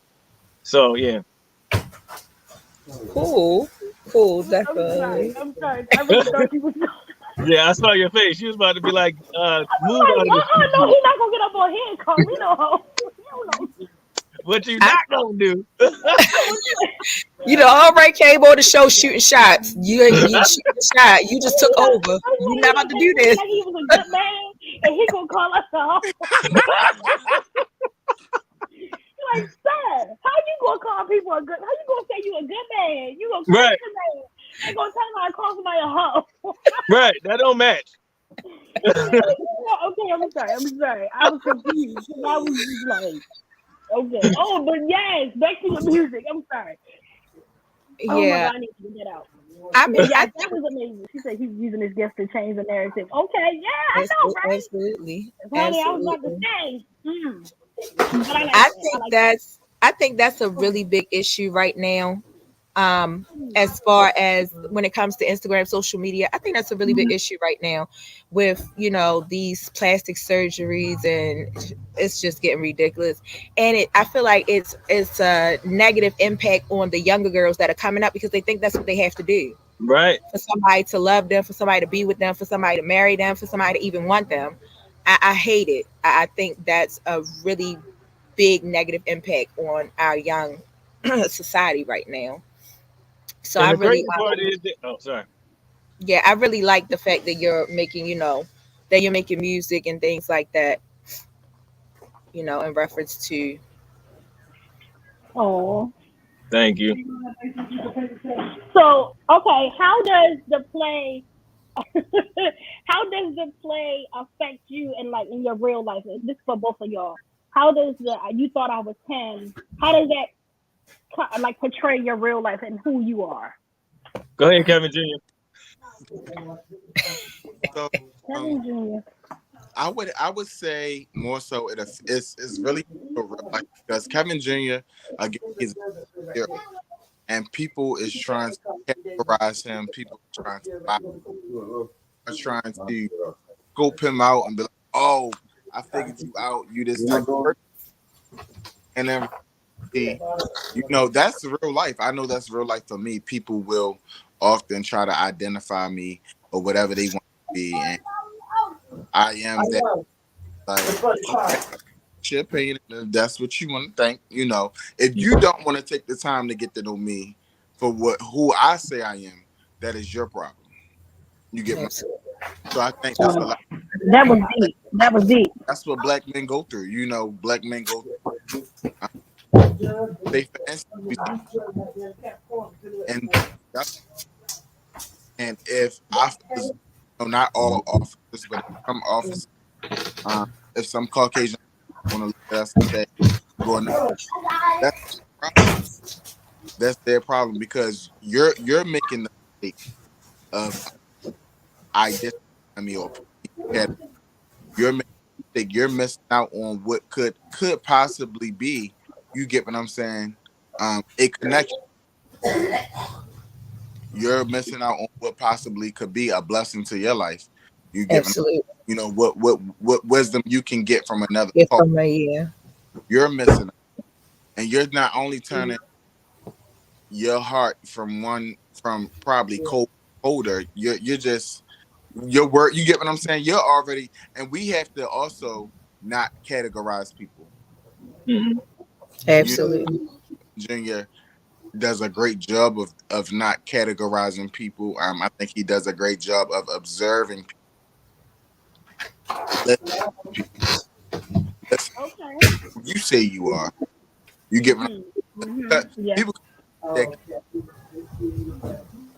Speaker 5: So yeah.
Speaker 1: Cool, definitely.
Speaker 4: I'm sorry. I really thought you was.
Speaker 5: Yeah, I saw your face. You was about to be like, move out of
Speaker 4: no, he's not gonna get up on here and call me no.
Speaker 5: What you not gonna do?
Speaker 1: All right, Cable, the show shooting shots. You shooting a shot. You just took over. You're not about to do this.
Speaker 4: Like he was a good man, and he gonna call us out. Like, sir, how you gonna call people a good? How you gonna say you a good man? You gonna call a good man? You gonna tell me I call somebody a hoe?
Speaker 5: Right, that don't match.
Speaker 4: Okay, I'm sorry. I was confused. I was just like, okay. Oh, but yes, back to your music. I'm sorry.
Speaker 1: Yeah.
Speaker 4: Oh my God, I need to get that out. That was amazing. She said he's using his gift to change the narrative. Okay, yeah, I know, right?
Speaker 1: Absolutely.
Speaker 4: Honey, I was about to say.
Speaker 1: I think that's a really big issue right now. As far as when it comes to Instagram, social media, I think that's a really big issue right now with, these plastic surgeries, and it's just getting ridiculous. And I feel like it's a negative impact on the younger girls that are coming up because they think that's what they have to do.
Speaker 5: Right.
Speaker 1: For somebody to love them, for somebody to be with them, for somebody to marry them, for somebody to even want them. I hate it. I think that's a really big negative impact on our young society right now. So
Speaker 5: And
Speaker 1: I
Speaker 5: the
Speaker 1: really,
Speaker 5: crazy part is that, oh, sorry.
Speaker 1: yeah, I really like the fact that you're making, that you're making music and things like that, in reference to.
Speaker 4: Oh.
Speaker 5: Thank you.
Speaker 4: So, okay, how does the play how does the play affect you in your real life? This is for both of y'all. How does the you thought I was 10? How does that portray your real life and who you are?
Speaker 5: Go ahead, Kevin Jr.
Speaker 3: So
Speaker 4: Kevin Jr.
Speaker 3: I would say more so it's really real life because Kevin Jr. again he's a hero, and people is trying to categorize him. People are trying to scope him out and be like, "Oh, I figured you out. You this type of person." And then that's real life. I know that's real life for me. People will often try to identify me or whatever they want to be, and I am that. Like, okay, your opinion, if that's what you want to think. If you don't want to take the time to get to know me for who I say I am, that is your problem. You get me? So I think that's a lot.
Speaker 4: That was deep. That was deep.
Speaker 3: That's what black men go through. Black men go through. They and if officers, not all officers, but some officers, if some Caucasian want to look at us and say, "Going," that's their problem because you're making the mistake of identifying me or you're missing out on what could possibly be. You get what I'm saying? A connection. You're missing out on what possibly could be a blessing to your life. You get
Speaker 1: Absolutely.
Speaker 3: What wisdom you can get from another. You're missing out. And you're not only turning your heart from probably colder. You're just your word. You get what I'm saying? You're already, and we have to also not categorize people.
Speaker 5: Mm-hmm.
Speaker 1: Absolutely.
Speaker 3: Junior does a great job of not categorizing people. I think he does a great job of observing people.
Speaker 4: Okay.
Speaker 3: You say you are. You get what
Speaker 4: Yeah.
Speaker 3: People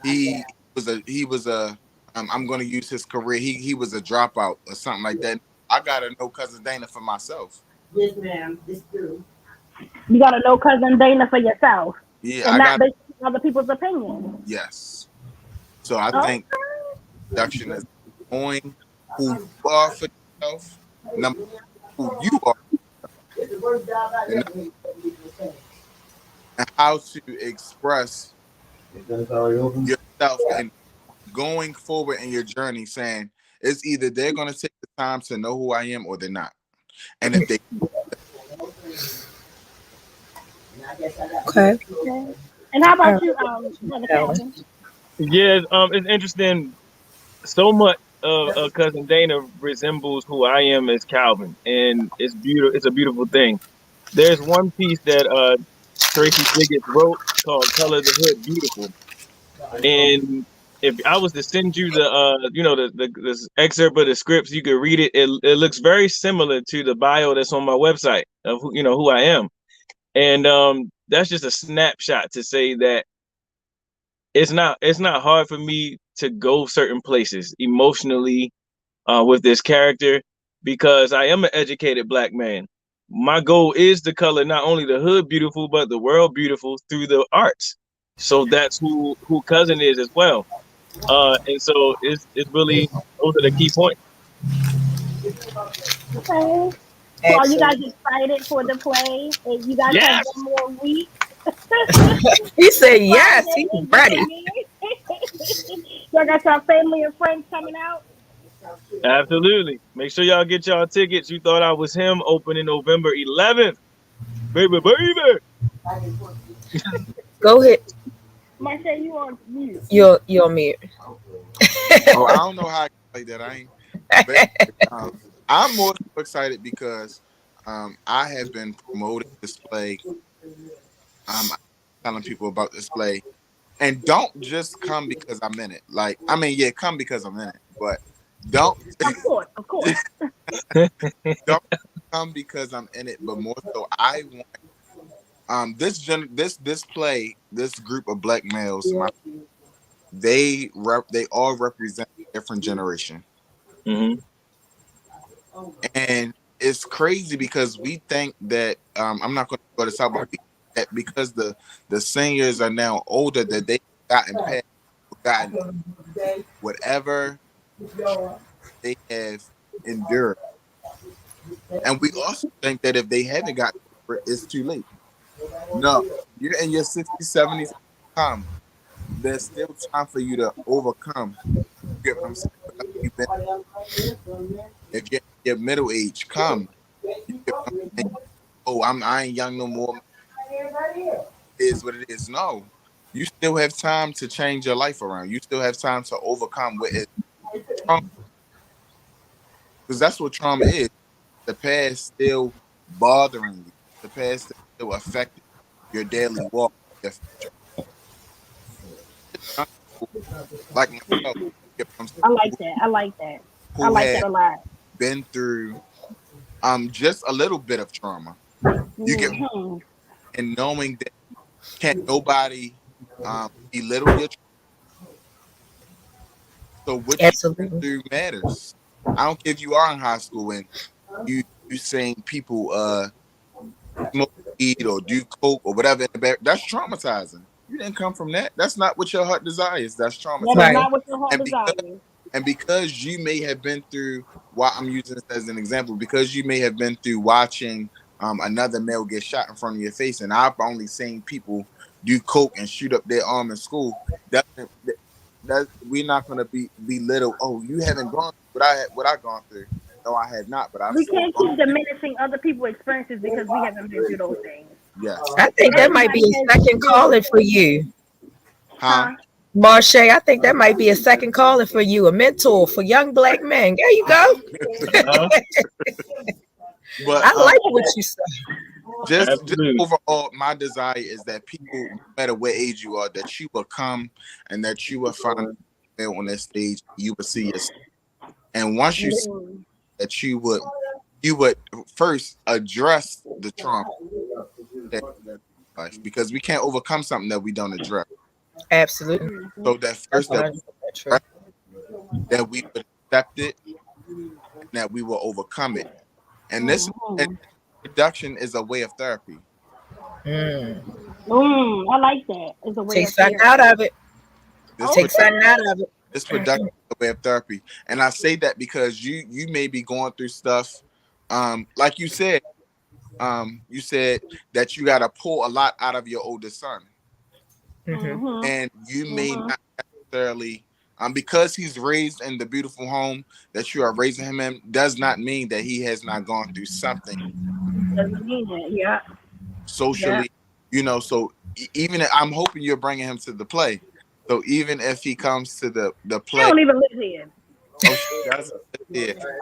Speaker 3: he was a I'm going to use his career. He was a dropout or something like that. I got to know Cousin Dana for myself.
Speaker 6: Yes, ma'am. It's true.
Speaker 4: You got to know Cousin Dana for yourself.
Speaker 3: Yeah,
Speaker 4: and not based on other people's opinions.
Speaker 3: Yes. So I think production is knowing who you are for yourself, number who you are, and how to express yourself and going forward in your journey, saying it's either they're going to take the time to know who I am or they're not. And if they
Speaker 4: okay. And how about you, Brother Calvin?
Speaker 5: Yes, it's interesting. So much of Cousin Dana resembles who I am as Calvin, and it's beautiful. It's a beautiful thing. There's one piece that Tracy Diggins wrote called "Color the Hood Beautiful," and if I was to send you the excerpt of the scripts, you could read it. It looks very similar to the bio that's on my website of who I am, and that's just a snapshot to say that it's not hard for me to go certain places emotionally with this character because I am an educated Black man. My goal is to color not only the hood beautiful, but the world beautiful through the arts. So that's who Cousin is as well. And so it's really, those are the key points.
Speaker 4: Okay. So are you guys excited for the play? You guys have one more week.
Speaker 1: He said yes, he's ready.
Speaker 4: Y'all got your family and friends coming out?
Speaker 5: Absolutely. Make sure y'all get y'all tickets. You thought I was him, opening November 11th. Baby, baby.
Speaker 1: Go ahead.
Speaker 4: Marshai, you on mute.
Speaker 1: You're mute.
Speaker 3: Oh, I don't know how I can play that. I ain't. But, I'm more so excited because I have been promoting display. I'm telling people about display, and don't just come because I'm in it. Like, I mean, yeah, come because I'm in it, but don't
Speaker 4: Of course.
Speaker 3: don't come because I'm in it. But more so, I want this group of black males. They all represent a different generation.
Speaker 5: Mm-hmm.
Speaker 3: And it's crazy because we think that I'm not going to go to talk about that because the seniors are now older that they gotten whatever they have endured, and we also think that if they haven't gotten over it, it's too late. No, you're in your 60s, 70s. Come, there's still time for you to overcome. You get what I'm saying? Whatever you've been, if you're in your middle age, come. You get what I'm saying? Oh, I ain't young no more. It is what it is. No, you still have time to change your life around. You still have time to overcome what is trauma, because that's what trauma is. The past still bothering you. The past still affecting your daily walk. Your future. Young people like myself, you know what I'm
Speaker 4: I
Speaker 3: saying,
Speaker 4: like that. I like that. I
Speaker 3: who
Speaker 4: like that
Speaker 3: have
Speaker 4: a lot.
Speaker 3: been through just a little bit of trauma. You get,
Speaker 4: Mm-hmm.
Speaker 3: and knowing that can't nobody belittle your. So what you been
Speaker 1: Absolutely.
Speaker 3: through matters. I don't care if you are in high school and you seeing people smoke weed or do coke or whatever in the back. That's traumatizing. You didn't come from that. That's not what your heart desires. That's
Speaker 4: That is
Speaker 3: traumatizing.
Speaker 1: Right.
Speaker 4: not what your heart
Speaker 3: And because
Speaker 4: desires.
Speaker 3: you may have been through, why I'm using this as an example, because you may have been through watching another male get shot in front of your face, and I've only seen people do coke and shoot up their arm in school. That we're not gonna be belittle. Oh, you haven't gone through what I gone through. No, I have not, but I've
Speaker 4: We
Speaker 3: still
Speaker 4: can't
Speaker 3: gone
Speaker 4: keep
Speaker 3: through.
Speaker 4: diminishing other people's experiences because we haven't been through those things.
Speaker 3: Yes.
Speaker 1: I think that might be
Speaker 4: Everybody
Speaker 1: a
Speaker 4: has
Speaker 1: second calling
Speaker 4: experienced
Speaker 1: for
Speaker 4: it.
Speaker 1: you,
Speaker 3: Huh?
Speaker 4: Huh?
Speaker 1: Marsha. I think that might be a second calling for you, a mentor for young black men. There you go.
Speaker 5: Uh-huh.
Speaker 3: But
Speaker 1: I like what you said.
Speaker 3: just
Speaker 5: Absolutely.
Speaker 3: overall, my desire is that people, no matter what age you are, that you will come and that you will find yourself on that stage. You will see yourself, and once you see
Speaker 4: Mm.
Speaker 3: that, you would first address the trauma that life, because we can't overcome something that we don't address.
Speaker 1: Absolutely.
Speaker 3: So that
Speaker 1: That's
Speaker 3: first,
Speaker 1: 100% true.
Speaker 3: that we would accept it, and that we will overcome it. And this and
Speaker 4: Mm-hmm.
Speaker 3: production is a way of therapy.
Speaker 1: Mm.
Speaker 4: I like that. It's a way
Speaker 1: Take
Speaker 4: of
Speaker 1: something out
Speaker 4: therapy.
Speaker 1: of it.
Speaker 3: This
Speaker 1: Take
Speaker 3: production,
Speaker 1: something
Speaker 4: Okay.
Speaker 1: out of it.
Speaker 3: this production is a way of therapy, and I say that because you may be going through stuff, like you said that you got to pull a lot out of your oldest son,
Speaker 1: Mm-hmm.
Speaker 4: Mhm.
Speaker 3: and you may
Speaker 4: Mhm.
Speaker 3: not necessarily. Because he's raised in the beautiful home that you are raising him in, does not mean that he has not gone through something
Speaker 4: Doesn't mean that. Yeah. Yeah.
Speaker 3: socially, so even I'm hoping you're bringing him to the play, so even if he comes to the
Speaker 4: I
Speaker 3: play.
Speaker 4: don't even live here.
Speaker 3: Oh, she doesn't live there.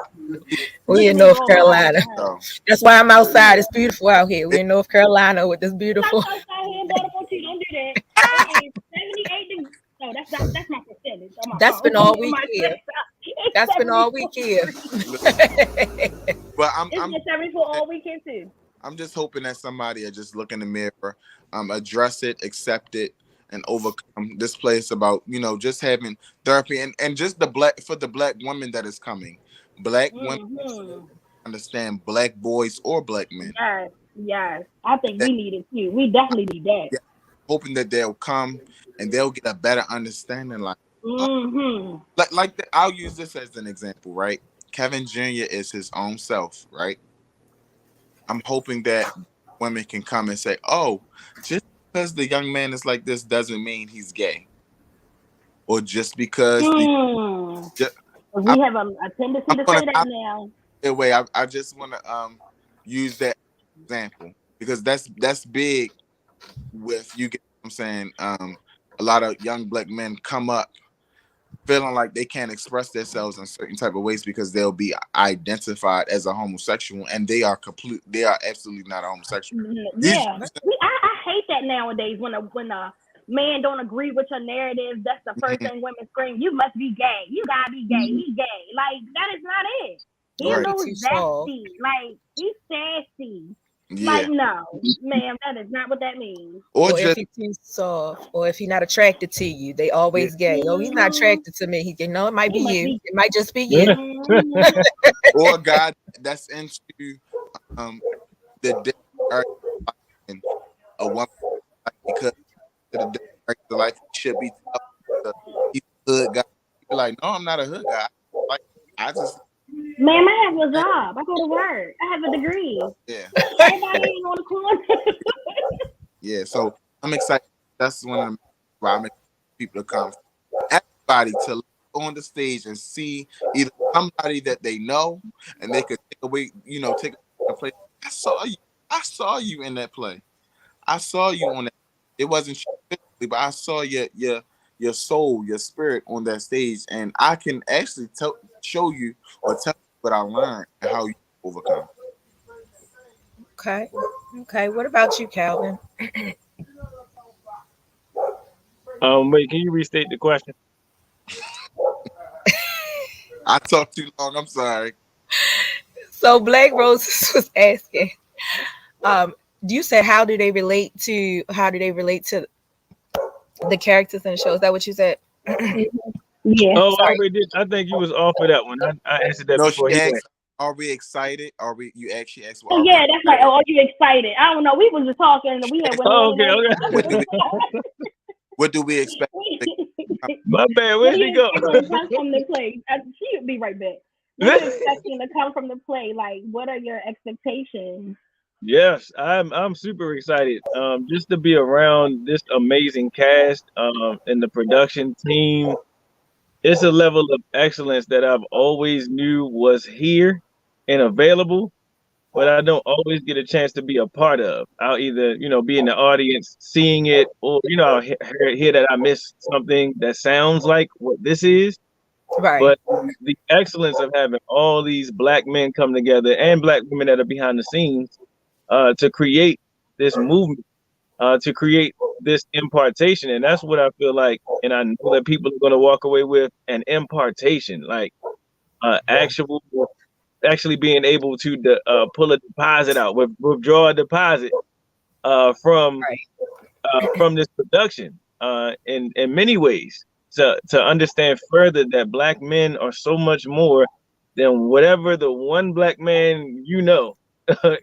Speaker 1: We
Speaker 4: Listen
Speaker 1: in
Speaker 4: to me
Speaker 1: North
Speaker 4: all my life.
Speaker 1: Carolina.
Speaker 4: I have.
Speaker 3: So
Speaker 1: That's why I'm outside. It's beautiful out here.
Speaker 3: it,
Speaker 1: We're in North Carolina with this
Speaker 4: It's nice
Speaker 1: beautiful.
Speaker 4: outside here in Baltimore too. Don't do that. It is 78 degrees. No, that's my percentage on my
Speaker 1: That's
Speaker 4: phone.
Speaker 1: been all
Speaker 4: On
Speaker 1: week
Speaker 4: my
Speaker 1: here.
Speaker 4: desktop. It's
Speaker 1: That's been all
Speaker 4: 74
Speaker 1: week here.
Speaker 4: degrees.
Speaker 3: but
Speaker 4: It's been 74 all weekend too.
Speaker 3: I'm just hoping that somebody will just look in the mirror, address it, accept it, and overcome. This place about just having therapy, and just the black women that is coming, black women
Speaker 4: Mhm.
Speaker 3: understand black boys or black men.
Speaker 4: Yes. Yes. I think
Speaker 3: That,
Speaker 4: we need it too. We definitely need that.
Speaker 3: yeah, hoping that they'll come and they'll get a better understanding. Like, oh,
Speaker 4: Mhm.
Speaker 3: I'll use this as an example, right? Kevin Jr. is his own self, right? I'm hoping that women can come and say, "Oh, just because the young man is like this doesn't mean he's gay, or just because
Speaker 4: We have a tendency
Speaker 3: I'm
Speaker 4: to
Speaker 3: gonna
Speaker 4: say that now.
Speaker 3: way. I just want to use that example because that's big with you. Get what I'm saying? A lot of young black men come up feeling like they can't express themselves in certain type of ways because they'll be identified as a homosexual, and they are absolutely not a homosexual.
Speaker 4: Yeah, I hate that nowadays when a man don't agree with your narrative. That's the first thing women scream: "You must be gay. You gotta be gay. He gay." Like that is not it. He's a little zesty. Like he's sassy.
Speaker 3: Yeah.
Speaker 4: Like no, ma'am, that is not what that means.
Speaker 1: Or if he's too soft, or if he's not attracted to you, they always gay. Oh, he's not attracted to me. It might be you. It might just be you.
Speaker 3: Or a guy that's into the a woman because the life should be tough. He's a hood guy. You're like, no, I'm not a hood guy. Like I just.
Speaker 4: Ma'am, I have a job. I go to work. I have a degree.
Speaker 3: Yeah.
Speaker 4: Everybody ain't on the corner.
Speaker 3: Yeah, so I'm excited. That's one of the why I make people to come. Everybody to look on the stage and see either somebody that they know and they could take away, take a play. I saw you in that play. I saw you on that. It wasn't physically, but I saw your soul, your spirit on that stage, and I can actually show you or tell you what I learned and how you overcome.
Speaker 1: Okay. What about you, Calvin?
Speaker 5: Wait, can you restate the question?
Speaker 3: I talked too long. I'm sorry.
Speaker 1: So BlackRoses was asking, you said how do they relate to the characters in the show? Is that what you said?
Speaker 4: Yeah.
Speaker 5: Oh, I already did. I think you was off of that one. I answered that before.
Speaker 3: She asked, are we excited? You actually asked?
Speaker 4: Oh yeah, that's right. Oh, are you excited? I don't know. We was just talking and we had went
Speaker 5: okay.
Speaker 3: What do we expect?
Speaker 5: My bad. Where'd she go?
Speaker 4: Come from the play. She'll be right back. What are you expecting to come from the play? Like, what are your expectations?
Speaker 5: Yes, I'm super excited. Just to be around this amazing cast, and the production team. It's a level of excellence that I've always knew was here and available, but I don't always get a chance to be a part of. I'll either, be in the audience seeing it, or, I'll hear that I missed something that sounds like what this is.
Speaker 1: Right.
Speaker 5: But the excellence of having all these black men come together and black women that are behind the scenes to create this movement, to create this impartation, and that's what I feel like, and I know that people are going to walk away with an impartation, like actually being able to pull a deposit out, withdraw a deposit from this production in many ways, to understand further that black men are so much more than whatever the one black man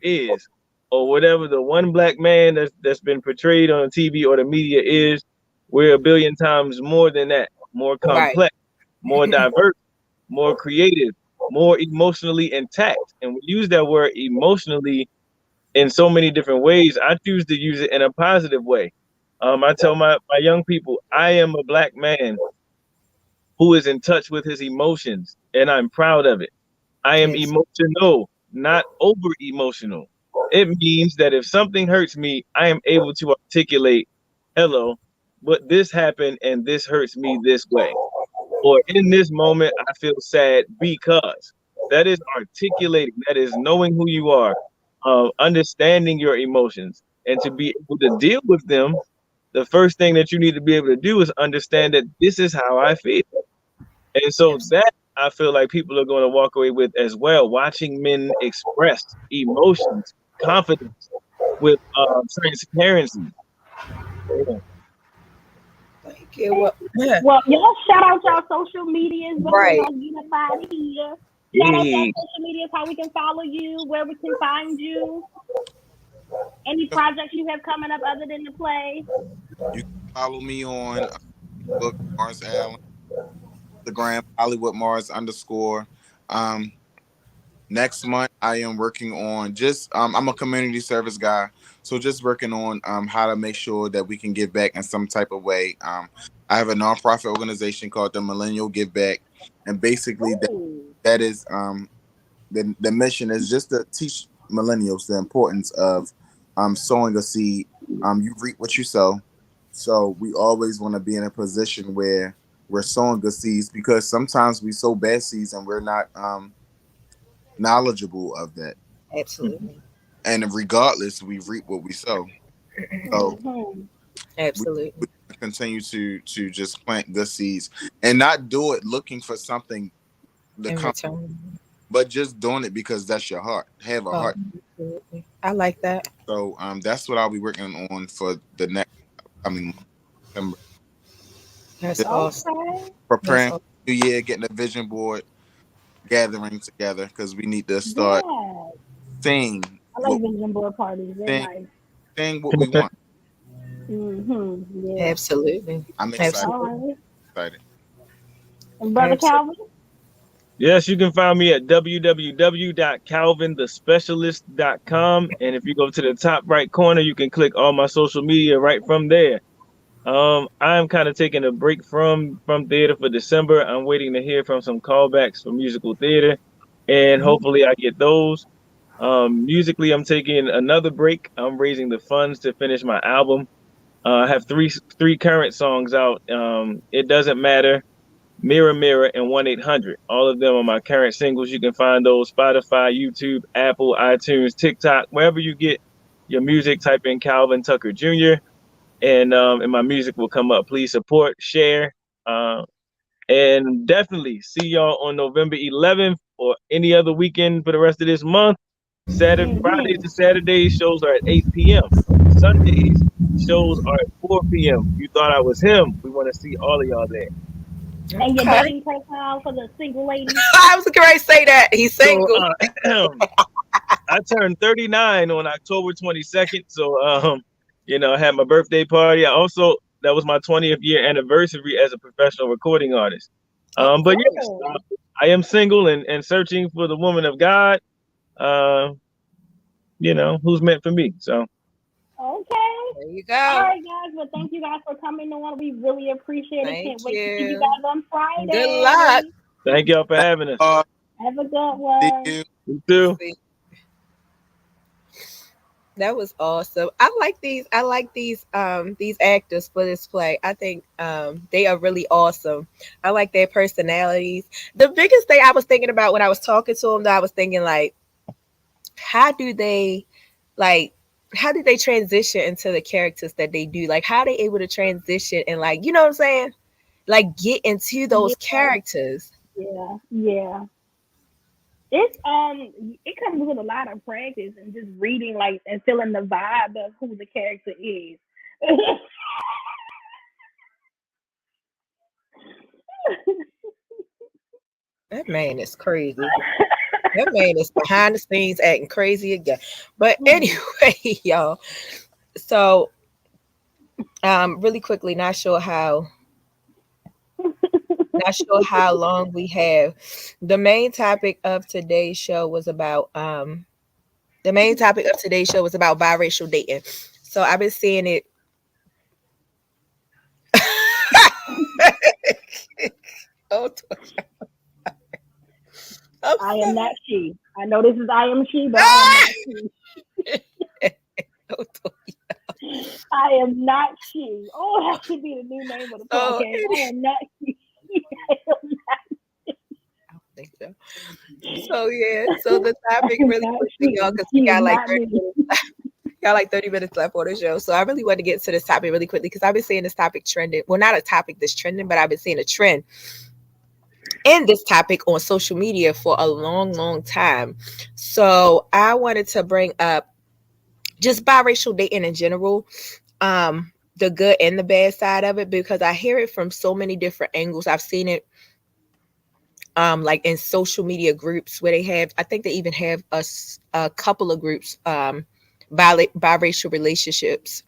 Speaker 5: is, or whatever the one black man that's been portrayed on TV or the media is. We're a billion times more than that, more complex, more diverse, more creative, more emotionally intact. And we use that word emotionally in so many different ways. I choose to use it in a positive way. I tell my young people, I am a black man who is in touch with his emotions, and I'm proud of it. I am emotional, not over emotional. It means that if something hurts me, I am able to articulate, hello, but this happened and this hurts me this way. Or in this moment, I feel sad because. That is articulating, that is knowing who you are, understanding your emotions. And to be able to deal with them, the first thing that you need to be able to do is understand that this is how I feel. And so that I feel like people are going to walk away with as well, watching men express emotions, confidence, with transparency.
Speaker 1: Thank you.
Speaker 4: Well, y'all shout out y'all social medias before y'all get up out of here. Shout out y'all social medias, how we can follow you, where we can find you. Any projects you have coming up other than the play?
Speaker 3: You can follow me on Facebook, Mars Allen, Instagram, Hollywood Mars _. Next month, I am working on just I'm a community service guy, so just working on how to make sure that we can give back in some type of way. I have a nonprofit organization called the Millennial Give Back, and basically that is the mission is just to teach millennials the importance of sowing a seed. You reap what you sow, so we always want to be in a position where we're sowing good seeds, because sometimes we sow bad seeds and we're not knowledgeable of that.
Speaker 1: Absolutely.
Speaker 3: And regardless, we reap what we sow. So
Speaker 1: Absolutely.
Speaker 3: we continue to just plant good seeds and not do it looking for something to
Speaker 1: In
Speaker 3: come,
Speaker 1: return.
Speaker 3: but just doing it because that's your heart. Have a
Speaker 1: Oh,
Speaker 3: heart.
Speaker 1: absolutely. I like that.
Speaker 3: So that's what I'll be working on for the next coming month.
Speaker 1: That's
Speaker 3: Just
Speaker 1: awesome.
Speaker 4: Okay.
Speaker 3: preparing
Speaker 1: That's
Speaker 3: for the new year, getting a vision board, gathering together, because we need to start
Speaker 4: Yeah.
Speaker 3: seeing
Speaker 4: I
Speaker 3: what
Speaker 4: like vision board parties. They're
Speaker 3: seeing,
Speaker 4: nice.
Speaker 3: seeing what we want.
Speaker 4: Yeah.
Speaker 1: absolutely.
Speaker 3: I'm excited.
Speaker 4: All right.
Speaker 3: Excited.
Speaker 4: And Brother
Speaker 1: Absolutely.
Speaker 4: Calvin?
Speaker 5: Yes, you can find me at www.calvinthespecialist.com. And if you go to the top right corner, you can click all my social media right from there. I'm kind of taking a break from theater for December. I'm waiting to hear from some callbacks for musical theater, and hopefully I get those. Musically, I'm taking another break. I'm raising the funds to finish my album. I have three current songs out. It Doesn't Matter, Mirror Mirror, and 1-800. All of them are my current singles. You can find those Spotify, YouTube, Apple, iTunes, TikTok, wherever you get your music. Type in Calvin Tucker Jr. And my music will come up. Please support, share, and definitely see y'all on November 11th or any other weekend for the rest of this month. Fridays and Saturdays shows are at 8 p.m. Sundays shows are at 4 p.m. You thought I was him. We want to see all of y'all there.
Speaker 4: And your
Speaker 1: Okay.
Speaker 4: dating profile for the single ladies?
Speaker 1: I was going to say that. He's single.
Speaker 5: So, I turned 39 on October 22nd. So, I had my birthday party. That was my 20th year anniversary as a professional recording artist. But yes, I am single and searching for the woman of God, who's meant for me. So.
Speaker 4: Okay.
Speaker 1: There you go.
Speaker 4: All right, guys. Well, thank you guys for coming on. We really appreciate it.
Speaker 1: Thank
Speaker 4: Can't wait to see
Speaker 1: you.
Speaker 4: you guys on Friday.
Speaker 1: Good luck.
Speaker 5: Thank y'all for having us.
Speaker 4: Have a good one.
Speaker 3: See you.
Speaker 5: You too.
Speaker 1: That was awesome. I like these actors for this play. I think they are really awesome. I like their personalities. The biggest thing I was thinking about when I was talking to them, I was thinking like, how do they transition into the characters that they do? Like, how are they able to transition and, like, you know what I'm saying? Like, get into those characters.
Speaker 4: Yeah. It's it comes with a lot of practice and just reading, like, and feeling the vibe of who the character is.
Speaker 1: That man is crazy. That man is behind the scenes acting crazy again. But anyway, y'all. So, really quickly, not sure how long we have. The main topic of today's show was about biracial dating. So I've been seeing it. Oh,
Speaker 4: I am not she. I know this is I am she, but I am not she. Oh, that should be the new name of the podcast. I am not she.
Speaker 1: So yeah, so the topic really quickly, y'all, because we got like 30 minutes left. Got like 30 minutes left on the show. So I really want to get to this topic really quickly because I've been seeing this topic trending. Well, not a topic that's trending, but I've been seeing a trend in this topic on social media for a long, long time. So I wanted to bring up just biracial dating in general, the good and the bad side of it, because I hear it from so many different angles. I've seen it like in social media groups where they have, I think they even have a couple of groups, biracial relationships.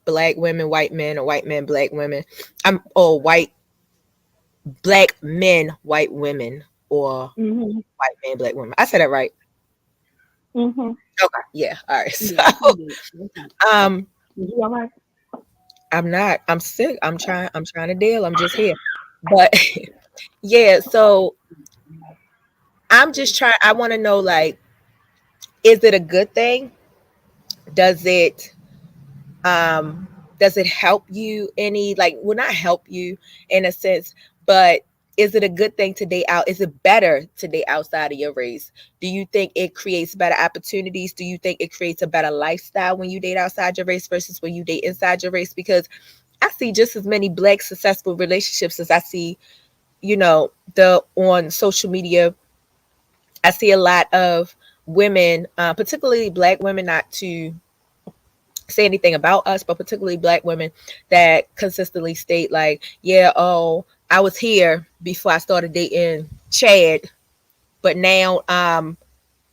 Speaker 1: Black women, white men, or white men, black women, or white black men, white women, or
Speaker 4: Mm-hmm.
Speaker 1: white men, black women. I said that right.
Speaker 4: Mm-hmm.
Speaker 1: Okay. Yeah. All right.
Speaker 4: Yeah,
Speaker 1: So,
Speaker 4: you did. Okay.
Speaker 1: um,
Speaker 4: You all right?
Speaker 1: I'm not. I'm sick. I'm trying. I'm trying to deal. I'm just here. But yeah. So I'm just trying. I want to know, like, is it a good thing? Does it um does it help you any, like, well, not help you in a sense, but is it a good thing to date out? Is it better to date outside of your race? Do you think it creates better opportunities? Do you think it creates a better lifestyle when you date outside your race versus when you date inside your race? Because I see just as many black successful relationships as I see, the on social media. I see a lot of women, particularly black women, not to say anything about us, but particularly black women that consistently state like, yeah, oh, I was here before I started dating Chad, but now I'm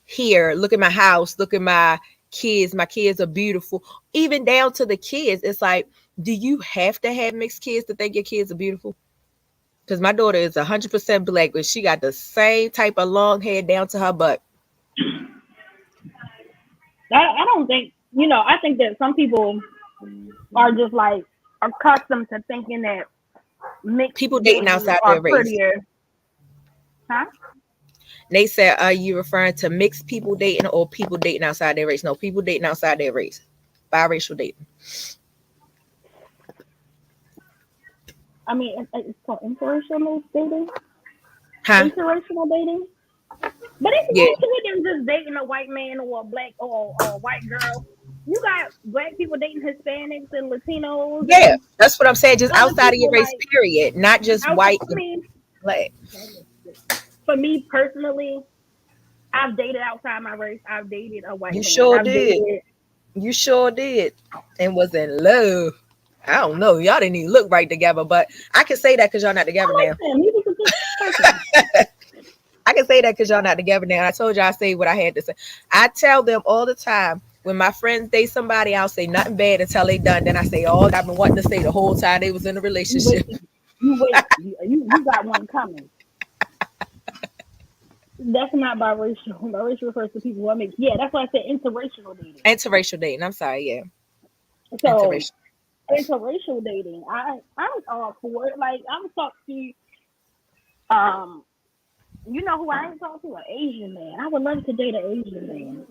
Speaker 1: here. Look at my house. Look at my kids. My kids are beautiful. Even down to the kids. It's like, do you have to have mixed kids to think your kids are beautiful? Because my daughter is 100% black, but she got the same type of long hair down to her butt.
Speaker 4: I don't think, I think that some people are just like accustomed to thinking that mixed
Speaker 1: People dating
Speaker 4: babies
Speaker 1: outside
Speaker 4: are
Speaker 1: their race.
Speaker 4: prettier. Huh?
Speaker 1: They said, are you referring to mixed people dating or people dating outside their race? No, people dating outside their race. Biracial dating.
Speaker 4: I mean, it's called interracial dating.
Speaker 1: Huh?
Speaker 4: Interracial dating. But it's
Speaker 1: Yeah.
Speaker 4: more to it than just dating a white man or a black or a white girl. You got black people dating Hispanics and Latinos
Speaker 1: Yeah.
Speaker 4: and
Speaker 1: That's what I'm saying. Just
Speaker 4: other
Speaker 1: outside of your
Speaker 4: people
Speaker 1: race,
Speaker 4: like
Speaker 1: period. Not just
Speaker 4: outside.
Speaker 1: white
Speaker 4: I
Speaker 1: and
Speaker 4: mean,
Speaker 1: black.
Speaker 4: for me personally, I've dated outside my race. I've dated a white
Speaker 1: You
Speaker 4: man.
Speaker 1: sure
Speaker 4: I've
Speaker 1: did.
Speaker 4: dated.
Speaker 1: You sure did. And was in love. I don't know. Y'all didn't even look right together, but I can say that because y'all not
Speaker 4: I
Speaker 1: together
Speaker 4: like
Speaker 1: now.
Speaker 4: him. He was a good person.
Speaker 1: I can say that because y'all not together now. I told y'all I say what I had to say. I tell them all the time when my friends date somebody, I'll say nothing bad until they done. Then I say all I've been wanting to say the whole time they was in a
Speaker 4: You
Speaker 1: relationship.
Speaker 4: wait. You wait. You got one coming. That's not biracial. Biracial refers to people who are mixed. Yeah, that's why I said interracial dating.
Speaker 1: Interracial dating. I'm sorry. Yeah.
Speaker 4: So
Speaker 1: Interracial.
Speaker 4: interracial dating, I'm all for it. Like I'm talk to um, you know who I ain't talk to? An Asian man. I would love to date an Asian man.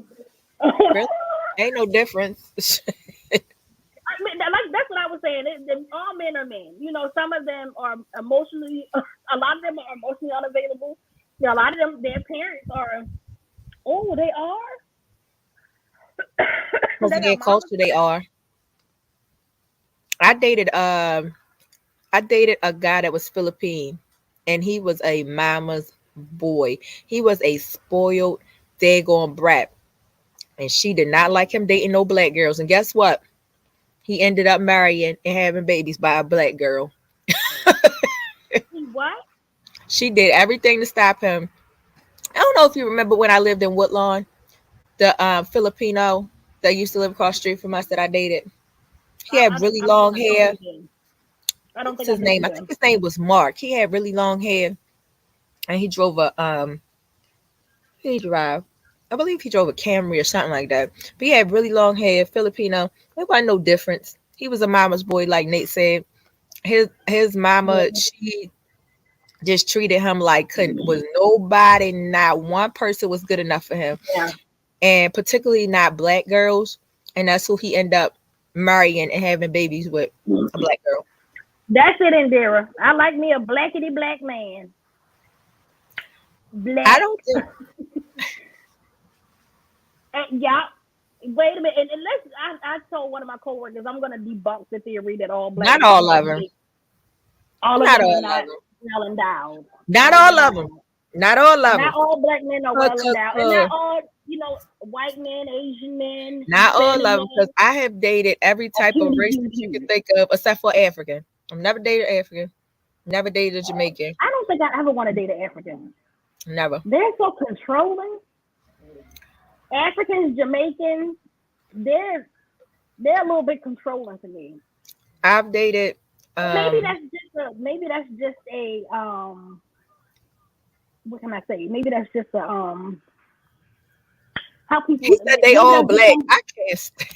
Speaker 1: Really? Ain't no difference.
Speaker 4: I mean, like that's what I was saying. All men are men. Some of them are emotionally. A lot of them are emotionally unavailable. A lot of them, their parents are. Oh, they are.
Speaker 1: Because
Speaker 4: They
Speaker 1: of
Speaker 4: got
Speaker 1: their
Speaker 4: mama.
Speaker 1: culture, they are. I dated I dated a guy that was Philippine, and he was a mama's boy. He was a spoiled, daggone brat, and she did not like him dating no black girls. And guess what? He ended up marrying and having babies by a black girl.
Speaker 4: What?
Speaker 1: She did everything to stop him. I don't know if you remember when I lived in Woodlawn, the Filipino that used to live across the street from us that I dated. He had really
Speaker 4: I don't think
Speaker 1: long
Speaker 4: I know
Speaker 1: hair.
Speaker 4: him then. I don't
Speaker 1: What's
Speaker 4: think I
Speaker 1: his
Speaker 4: knew him
Speaker 1: name? I think
Speaker 4: then.
Speaker 1: his name was Mark. He had really long hair, and he drove a he drive. I believe he drove a Camry or something like that. But he had really long hair, Filipino. There wasn't no difference. He was a mama's boy, like Nate said. His mama,
Speaker 4: Yeah.
Speaker 1: she just treated him like couldn't was nobody, not one person was good enough for him,
Speaker 4: Yeah.
Speaker 1: and particularly not black girls. And that's who he ended up marrying and having babies with, a black girl.
Speaker 4: That's it, Indira. I like me a blackety black man.
Speaker 1: I
Speaker 4: Black.
Speaker 1: don't think
Speaker 4: Yeah. Wait a minute. And let's. I told one of my coworkers I'm gonna debunk the theory that all black
Speaker 1: not
Speaker 4: men
Speaker 1: all
Speaker 4: are
Speaker 1: of them.
Speaker 4: big. All of
Speaker 1: Not
Speaker 4: them are
Speaker 1: all
Speaker 4: not
Speaker 1: of them.
Speaker 4: well endowed.
Speaker 1: Not
Speaker 4: No, they're
Speaker 1: all of them.
Speaker 4: not.
Speaker 1: Not all of
Speaker 4: Not
Speaker 1: them.
Speaker 4: all black men are well endowed, and not
Speaker 1: Uh,
Speaker 4: all white men, Asian men,
Speaker 1: Not all
Speaker 4: Hispanic
Speaker 1: of them, because
Speaker 4: men
Speaker 1: I have dated every
Speaker 4: are
Speaker 1: type of
Speaker 4: cutie
Speaker 1: race
Speaker 4: cutie
Speaker 1: that you can
Speaker 4: cutie.
Speaker 1: think of, except for African. I've never dated African. Never dated a Jamaican.
Speaker 4: I don't think I ever want to date an African.
Speaker 1: Never.
Speaker 4: They're so controlling. Africans, Jamaicans, they're a little bit controlling to me.
Speaker 1: I've dated
Speaker 4: Maybe that's just a what can I say? Maybe that's just a how people.
Speaker 1: He said they
Speaker 4: maybe
Speaker 1: all
Speaker 4: that's just
Speaker 1: black.
Speaker 4: some-
Speaker 1: I can't stand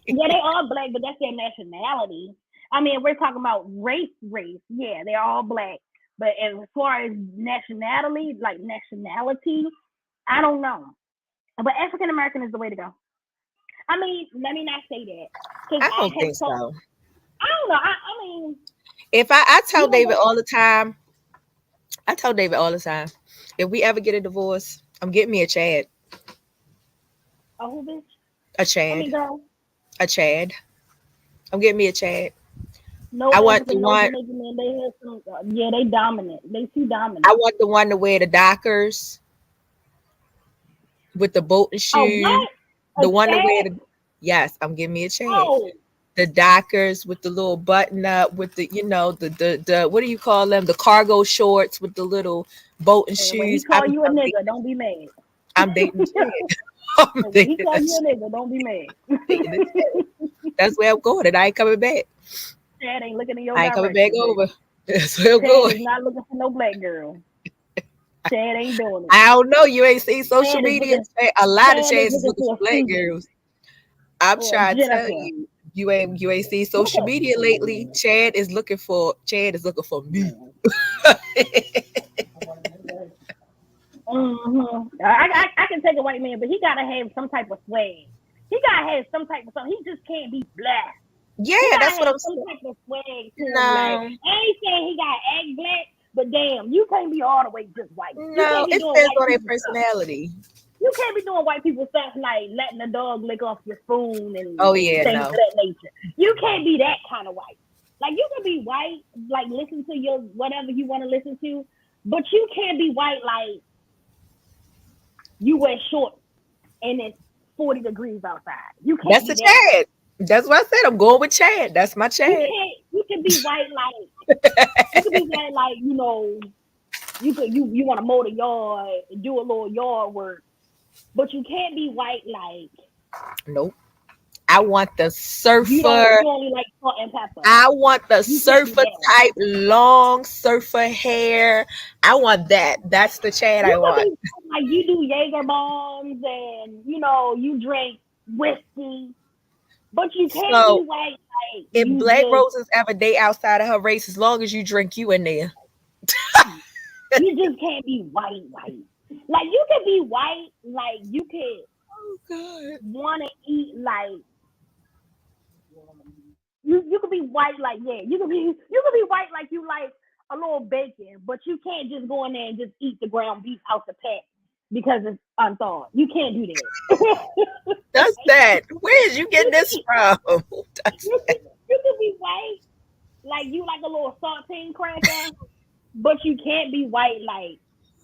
Speaker 4: yeah, they all black, but that's their nationality. I mean, we're talking about race. Yeah, they're all black. But as far as nationality, I don't know. But African American is the way to go. I mean, let me not say that because
Speaker 1: I don't think so.
Speaker 4: I don't know. I mean,
Speaker 1: If I tell
Speaker 4: you know
Speaker 1: David
Speaker 4: what?
Speaker 1: all the time, if we ever get a divorce, I'm getting me a Chad.
Speaker 4: A who bitch?
Speaker 1: A
Speaker 4: I mean,
Speaker 1: Chad.
Speaker 4: girl.
Speaker 1: A Chad. I'm getting me a Chad.
Speaker 4: No
Speaker 1: I want the
Speaker 4: African, no
Speaker 1: one
Speaker 4: Jamaican man. They have some. Yeah, they dominant. They too
Speaker 1: I
Speaker 4: dominant.
Speaker 1: want the one to wear the Dockers with the boating
Speaker 4: Oh,
Speaker 1: shoes.
Speaker 4: what?
Speaker 1: The
Speaker 4: A
Speaker 1: one to wear
Speaker 4: Chad?
Speaker 1: the Yes, I'm giving me a Chad.
Speaker 4: Oh,
Speaker 1: The Dockers with the little button up with the the what do you call them? The cargo shorts with the little boating
Speaker 4: and when he
Speaker 1: shoes.
Speaker 4: call you a nigga, don't be mad.
Speaker 1: I'm dating the Chad. I'm
Speaker 4: And when he
Speaker 1: dating
Speaker 4: call
Speaker 1: the
Speaker 4: you a
Speaker 1: Chad.
Speaker 4: nigga, don't be mad.
Speaker 1: Dating the Chad. That's where I'm going, and I ain't coming back.
Speaker 4: Chad ain't looking in your
Speaker 1: I ain't coming back
Speaker 4: direction, baby.
Speaker 1: over. That's where I'm
Speaker 4: Chad
Speaker 1: going.
Speaker 4: is not looking for no black girl. Chad ain't doing it.
Speaker 1: I don't know. You ain't seen social
Speaker 4: Chad is
Speaker 1: media.
Speaker 4: looking.
Speaker 1: A lot of
Speaker 4: Chad is
Speaker 1: Chads is
Speaker 4: looking
Speaker 1: looking
Speaker 4: for
Speaker 1: for
Speaker 4: a
Speaker 1: black
Speaker 4: Susan
Speaker 1: girls. I'm
Speaker 4: or a
Speaker 1: trying to tell
Speaker 4: Jennifer.
Speaker 1: you, you ain't seen social media lately. Chad is looking for me.
Speaker 4: I can take a white man, but he gotta have some type of swag. He gotta have some type of something. He just can't be black.
Speaker 1: Yeah,
Speaker 4: He
Speaker 1: that's
Speaker 4: gotta
Speaker 1: what
Speaker 4: have
Speaker 1: I'm
Speaker 4: some
Speaker 1: saying.
Speaker 4: type of swag to him. Like,
Speaker 1: No,
Speaker 4: I ain't saying he gotta act black, but damn, you can't be all the way just white. You
Speaker 1: no,
Speaker 4: can't be
Speaker 1: it
Speaker 4: doing
Speaker 1: depends
Speaker 4: white
Speaker 1: on their
Speaker 4: people stuff.
Speaker 1: personality.
Speaker 4: You can't be doing white people stuff like letting the dog lick off your spoon and
Speaker 1: Oh yeah,
Speaker 4: things
Speaker 1: no.
Speaker 4: of that nature. You can't be that kind of white. Like, you can be white, like listen to your whatever you want to listen to, but you can't be white like you wear shorts and it's 40 degrees outside. You can't
Speaker 1: That's
Speaker 4: be
Speaker 1: a
Speaker 4: that white.
Speaker 1: Chad. That's what I said. I'm going with Chad. That's my Chad.
Speaker 4: You can be white like you want to mow the yard and do a little yard work, but you can't be white like
Speaker 1: Nope. I want the
Speaker 4: you
Speaker 1: surfer.
Speaker 4: only like salt and pepper.
Speaker 1: I want the
Speaker 4: You can't be
Speaker 1: surfer
Speaker 4: that.
Speaker 1: type, long surfer hair. I want that. That's the Chad I
Speaker 4: You could
Speaker 1: want.
Speaker 4: be like you do Jaeger bombs and you drink whiskey, but you can't be
Speaker 1: So
Speaker 4: white like
Speaker 1: if
Speaker 4: you
Speaker 1: Black
Speaker 4: just
Speaker 1: Roses ever date outside of her race, as long as you drink, you in there.
Speaker 4: you just can't be white. Like, you can be white, like you could
Speaker 1: Oh God.
Speaker 4: want to eat like you could be white like you could be white like you like a little bacon, but you can't just go in there and just eat the ground beef out the pack because it's unthawed. You can't do that.
Speaker 1: That's that. Where did you get this from? That's
Speaker 4: You could be white like you like a little saltine cracker, but you can't be white like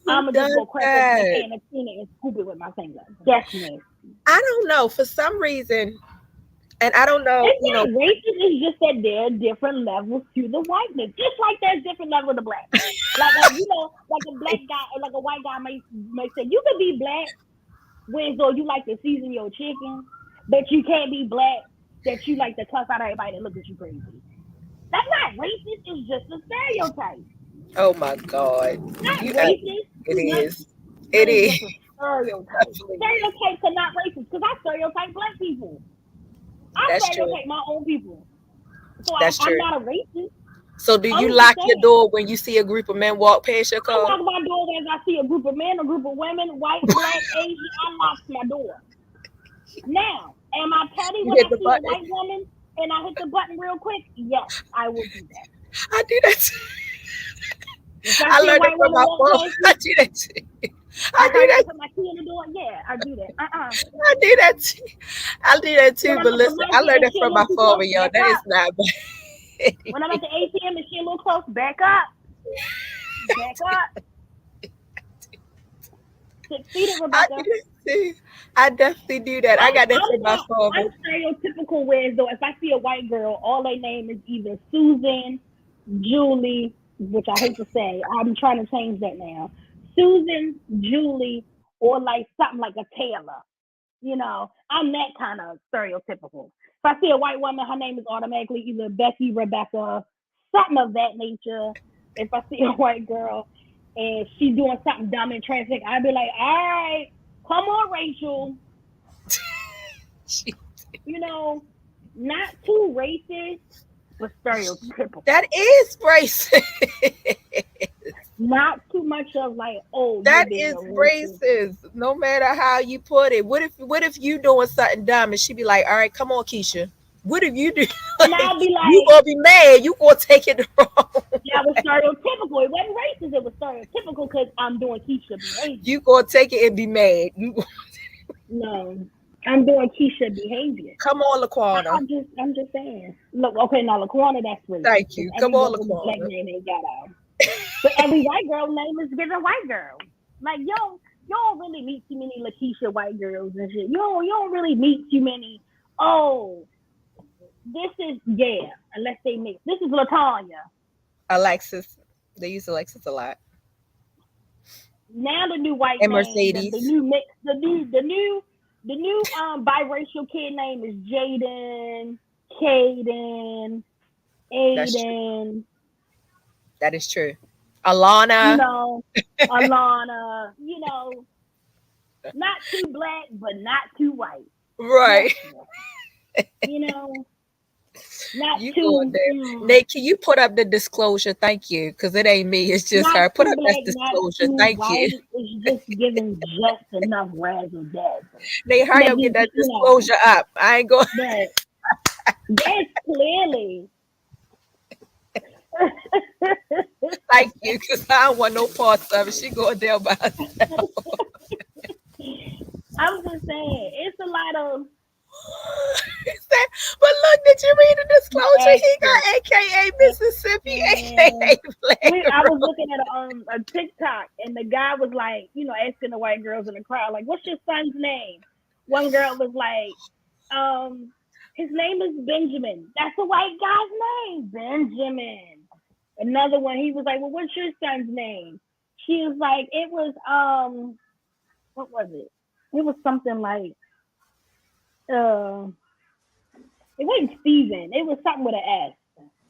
Speaker 1: who
Speaker 4: I'ma just
Speaker 1: does
Speaker 4: go crack open a
Speaker 1: that?
Speaker 4: can of tuna and scoop it with my finger. That's nasty.
Speaker 1: I don't know. For some reason, and I don't know,
Speaker 4: It's not racist. It's just that there are different levels to the whiteness. Just like there's different levels of black. Like like a black guy or like a white guy may say you could be black when so you like to season your chicken, but you can't be black that you like to cuss out everybody that look at you crazy. That's not racist. It's just a stereotype.
Speaker 1: oh my God.
Speaker 4: Not
Speaker 1: You
Speaker 4: racist.
Speaker 1: it
Speaker 4: It's not,
Speaker 1: is.
Speaker 4: but
Speaker 1: It
Speaker 4: it's
Speaker 1: is.
Speaker 4: just a stereotype. Stereotypes are not racist because I stereotype black people. I
Speaker 1: That's true.
Speaker 4: stereotype my own people. So
Speaker 1: That's
Speaker 4: I'm
Speaker 1: true.
Speaker 4: not a racist.
Speaker 1: So do
Speaker 4: I'm
Speaker 1: you
Speaker 4: just
Speaker 1: lock your
Speaker 4: saying.
Speaker 1: door when you see a group of men walk past your
Speaker 4: I
Speaker 1: car?
Speaker 4: lock my door as I see a group of men, a group of women, white, black, Asian. I lock my door. Now, am I petty
Speaker 1: You
Speaker 4: when
Speaker 1: hit
Speaker 4: I
Speaker 1: the
Speaker 4: see a
Speaker 1: button.
Speaker 4: white woman and I hit the button real quick? Yes, I will do that.
Speaker 1: I do that too.
Speaker 4: If
Speaker 1: I
Speaker 4: I see a
Speaker 1: learned it
Speaker 4: white
Speaker 1: from
Speaker 4: woman
Speaker 1: my
Speaker 4: walk
Speaker 1: phone.
Speaker 4: past
Speaker 1: I
Speaker 4: me,
Speaker 1: do that too.
Speaker 4: I
Speaker 1: I do
Speaker 4: hurry up
Speaker 1: that.
Speaker 4: and put my key in the door. Yeah, I do that.
Speaker 1: I do that too. I do that too.
Speaker 4: When I'm
Speaker 1: But
Speaker 4: at the
Speaker 1: listen, I
Speaker 4: market
Speaker 1: learned
Speaker 4: and
Speaker 1: it
Speaker 4: she a
Speaker 1: from
Speaker 4: little
Speaker 1: my
Speaker 4: too
Speaker 1: phone,
Speaker 4: close,
Speaker 1: y'all.
Speaker 4: back
Speaker 1: That is
Speaker 4: up.
Speaker 1: not bad.
Speaker 4: When I'm at the ATM and she a little close, back up. Back up. 6 feet,
Speaker 1: I
Speaker 4: Rebecca.
Speaker 1: do that too. I definitely do that. I got that from my
Speaker 4: I'm
Speaker 1: father.
Speaker 4: stereotypical where though if I see a white girl, all their name is either Susan, Julie, which I hate to say. I'm trying to change that now. Susan, Julie, or like something like a Taylor. You know, I'm that kind of stereotypical. If I see a white woman, her name is automatically either Becky, Rebecca, something of that nature. If I see a white girl and she's doing something dumb in traffic, I'd be like, all right, come on, Rachel. You know, not too racist, but stereotypical.
Speaker 1: That is racist.
Speaker 4: Not too much of like, oh,
Speaker 1: That
Speaker 4: you're
Speaker 1: is
Speaker 4: being racist.
Speaker 1: racist. No matter how you put it. What if you doing something dumb and she be like, all right, come on, Keisha. What if you do?
Speaker 4: And I'll be like,
Speaker 1: you gonna be mad. You gonna take it wrong.
Speaker 4: That was stereotypical. It wasn't racist. It was stereotypical because I'm doing Keisha behavior.
Speaker 1: You gonna take it and be mad.
Speaker 4: No, I'm doing Keisha behavior.
Speaker 1: Come on, Laquana.
Speaker 4: I'm just saying. Look, okay, now Laquana, that's racist.
Speaker 1: Thank you. Come on, Laquana.
Speaker 4: Black name ain't got out. But every white girl name is given white girl. Like you don't really meet too many Lakeisha white girls and shit. You don't really meet too many. Oh, this is unless they mix. This is Latanya.
Speaker 1: Alexis. They use Alexis a lot.
Speaker 4: Now the new white
Speaker 1: and
Speaker 4: name,
Speaker 1: Mercedes.
Speaker 4: the new mix, the new biracial kid name is Jaden, Caden, Aiden.
Speaker 1: That is true. Alana.
Speaker 4: You know, Alana. You know, not too black, but not too white.
Speaker 1: Right.
Speaker 4: You know, not
Speaker 1: you
Speaker 4: too.
Speaker 1: Nate, can you put up the disclosure? Thank you, because it ain't me. It's just her. Put up that disclosure. Thank you.
Speaker 4: It's just giving just enough razzle dazzle.
Speaker 1: Nate, hurry up, get that disclosure up. I ain't going.
Speaker 4: That's clearly.
Speaker 1: Thank you, because I don't want no parts of it. She going down by herself.
Speaker 4: I'm just saying, it's a lot of.
Speaker 1: But look, did you read the disclosure? He got AKA Mississippi, AKA Black.
Speaker 4: I was looking at a TikTok, and the guy was like, you know, asking the white girls in the crowd, like, "What's your son's name?" One girl was like, "His name is Benjamin." That's a white guy's name, Benjamin. Another one, he was like, "Well, what's your son's name?" She was like, "It was what was it? It was something like it wasn't Steven. It was something with an S.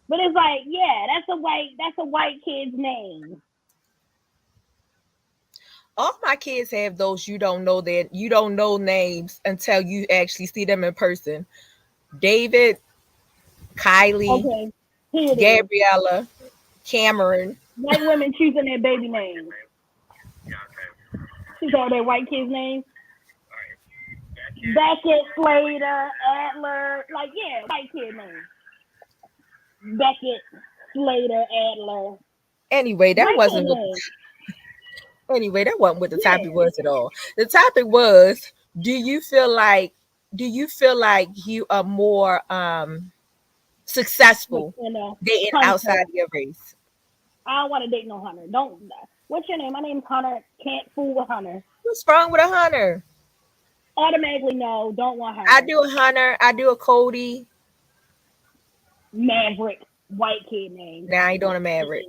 Speaker 4: But it's like, yeah, that's a white kid's name."
Speaker 1: All my kids have those you don't know names until you actually see them in person. David, Kylie, Gabriella, Cameron.
Speaker 4: White women choosing their baby names. She called their white kids' names. Beckett, Slater, Adler, like white kid names. Beckett, Slater, Adler.
Speaker 1: Anyway, that wasn't what the topic was at all. The topic was, do you feel like you are more successful dating outside of your race?
Speaker 4: I don't want to date no Hunter. Don't. What's your name? My name's Hunter. Can't fool with Hunter.
Speaker 1: What's wrong with a Hunter?
Speaker 4: Automatically no. Don't want her.
Speaker 1: I do a Hunter. I do a Cody.
Speaker 4: Maverick. White kid name.
Speaker 1: Nah, I ain't doing a Maverick.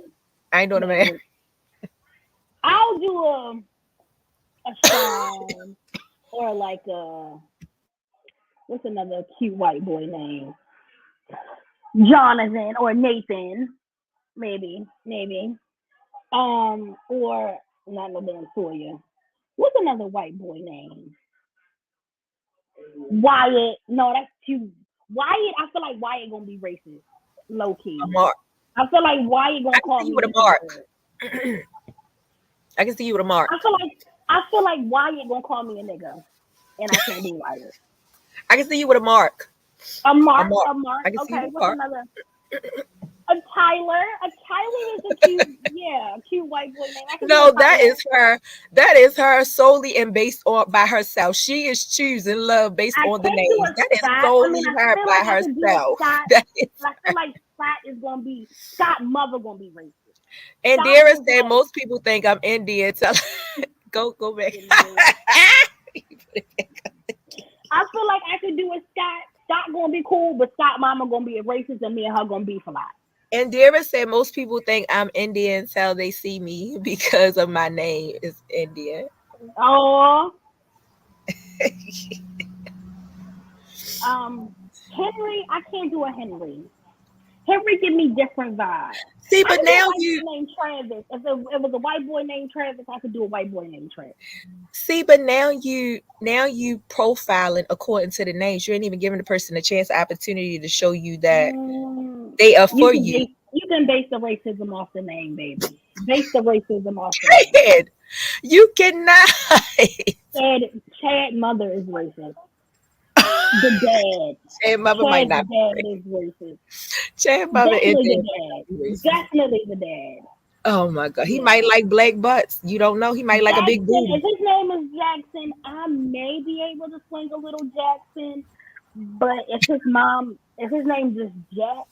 Speaker 1: I'll
Speaker 4: do a Sean or like what's another cute white boy name? Jonathan or Nathan, maybe. Or not no damn Sawyer. What's another white boy name? Wyatt. No, that's too. Wyatt. I feel like Wyatt gonna be racist, low key.
Speaker 1: Mark.
Speaker 4: I feel like Wyatt gonna call me
Speaker 1: with a Mark. I can see you with a Mark.
Speaker 4: I feel like Wyatt gonna call me a nigga, and I can't do Wyatt.
Speaker 1: I can see you with a Mark.
Speaker 4: A Mark.
Speaker 1: I can see you with
Speaker 4: what's another? A Tyler. A Tyler is a cute white boy name.
Speaker 1: No, that is her. That is her solely and based on by herself. She is choosing love based on the name. That is solely her by herself.
Speaker 4: I feel like Scott is gonna be Scott mother gonna be racist.
Speaker 1: And Dara said most people think I'm Indian. So go back.
Speaker 4: I feel like I could do a Scott. Scott gonna be cool, but Scott mama gonna be a racist, and me and her gonna beef a lot.
Speaker 1: And Dara said most people think I'm Indian until they see me because of my name is Indian.
Speaker 4: Oh. Henry, I can't do a Henry. Henry give me different vibes.
Speaker 1: See,
Speaker 4: I
Speaker 1: but
Speaker 4: could do a
Speaker 1: now
Speaker 4: white
Speaker 1: you
Speaker 4: boy named Travis. If it was a white boy named Travis, I could do a white boy named Travis.
Speaker 1: see, but now you profiling according to the names. You ain't even giving the person a chance, opportunity to show you that they are for you.
Speaker 4: You can base the racism off the name, baby. Base the racism off the name.
Speaker 1: Chad, you cannot.
Speaker 4: Chad mother is racist. The dad.
Speaker 1: Chad mother might
Speaker 4: Chad's
Speaker 1: not.
Speaker 4: dad is racist.
Speaker 1: Chad mother is
Speaker 4: Definitely the dad. Definitely the dad.
Speaker 1: Oh my God, he might like black butts. You don't know. He might like a big booty.
Speaker 4: If his name is Jackson, I may be able to swing a little Jackson. But if his name is Jack.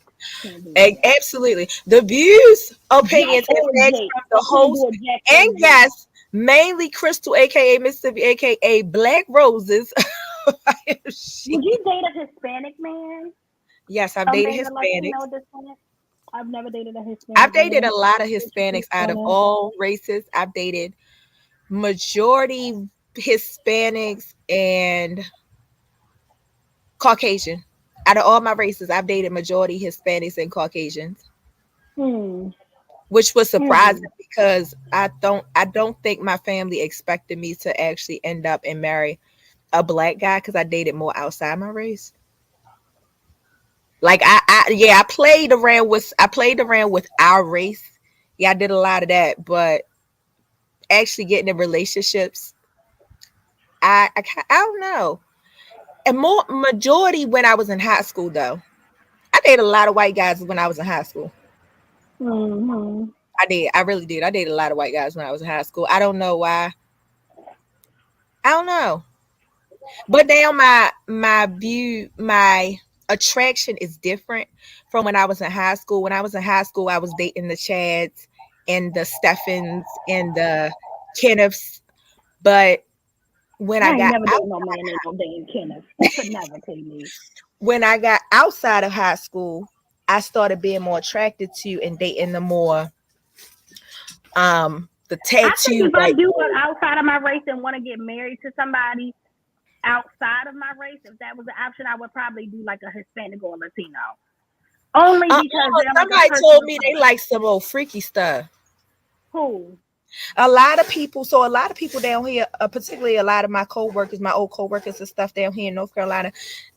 Speaker 1: Absolutely. The views, opinions, and facts from the host and guests, mainly Crystal, aka Mississippi, aka Black Roses.
Speaker 4: Would you date a Hispanic man?
Speaker 1: Yes, I've dated Hispanics.
Speaker 4: I've never dated a Hispanic.
Speaker 1: I've dated a lot of Hispanics out of all races. I've dated majority Hispanics and Caucasian. Out of all my races, I've dated majority Hispanics and Caucasians, which was surprising because I don't think my family expected me to actually end up and marry a black guy because I dated more outside my race. Like I played around with our race. Yeah, I did a lot of that, but actually getting in relationships, I don't know. And more majority when I was in high school though. I dated a lot of white guys when I was in high school. I did. I really did. I dated a lot of white guys when I was in high school. I don't know why. I don't know. But now my attraction is different from when I was in high school. When I was in high school, I was dating the Chads and the Steffens and the Kenneths. But when I got when I got outside of high school, I started being more attracted to and dating the more the tattoo.
Speaker 4: I think if I do it outside of my race and want to get married to somebody outside of my race, if that was an option, I would probably do like a Hispanic or Latino. Only because
Speaker 1: somebody told me they like some old freaky stuff.
Speaker 4: Who?
Speaker 1: A lot of people down here, particularly a lot of my coworkers, my old coworkers and stuff down here in North Carolina,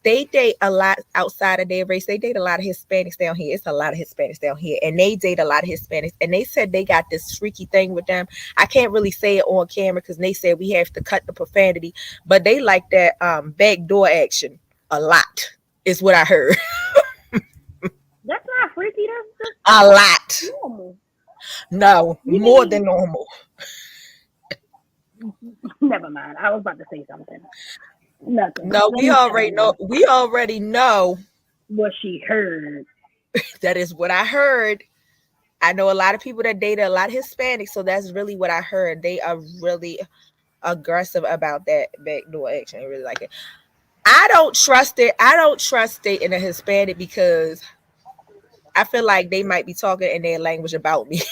Speaker 1: they date a lot outside of their race. They date a lot of Hispanics down here. It's a lot of Hispanics down here, and they date a lot of Hispanics. And they said they got this freaky thing with them. I can't really say it on camera because they said we have to cut the profanity, but they like that backdoor action a lot, is what I heard.
Speaker 4: That's not freaky. That's
Speaker 1: a lot.
Speaker 4: Normal.
Speaker 1: No, more than normal.
Speaker 4: Never mind. I was about to say something. Nothing.
Speaker 1: No, we already know. We already know
Speaker 4: what she heard.
Speaker 1: That is what I heard. I know a lot of people that dated a lot of Hispanics, so that's really what I heard. They are really aggressive about that backdoor action. They really like it. I don't trust it. I don't trust dating a Hispanic because I feel like they might be talking in their language about me.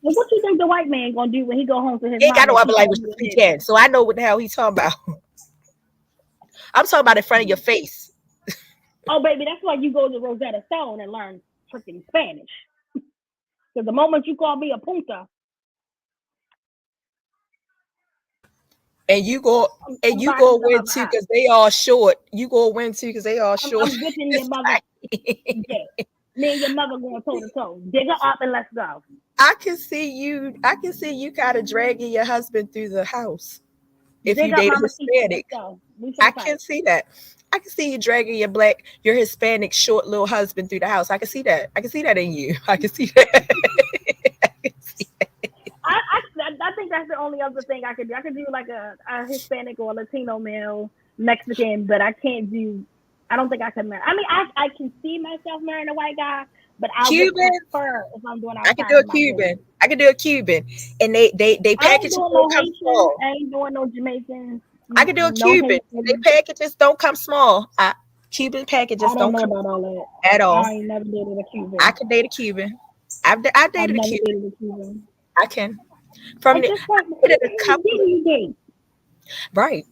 Speaker 4: What you think the white man gonna do when he go home to his?
Speaker 1: He ain't got no other language to speak in, so I know what the hell he's talking about. I'm talking about in front of your face.
Speaker 4: Oh, baby, that's why you go to Rosetta Stone and learn freaking Spanish. Because the moment you call me a punta,
Speaker 1: and you go win too because they all short. You go win too because they all short.
Speaker 4: I'm whipping your mother. Yeah. Me and your mother going toe to toe. Dig her up and let's go.
Speaker 1: I can see you kind of dragging your husband through the house if you date a Hispanic. I can see that. I can see you dragging your Hispanic short little husband through the house. I can see that. I can see that in you. I can see that.
Speaker 4: I think that's the only other thing I could do. I could do like a Hispanic or a Latino male, Mexican, but I don't think I can marry. I mean, I can see myself marrying a white guy, but I would prefer if I'm doing outside.
Speaker 1: I can do a Cuban. I can do a Cuban, and they packages don't come small.
Speaker 4: I ain't doing no Jamaicans.
Speaker 1: I can do a Cuban. They packages don't come small. Cuban packages don't come at all.
Speaker 4: I ain't never dated a Cuban.
Speaker 1: I can date a Cuban. I dated a Cuban. I can. From the a couple. Right.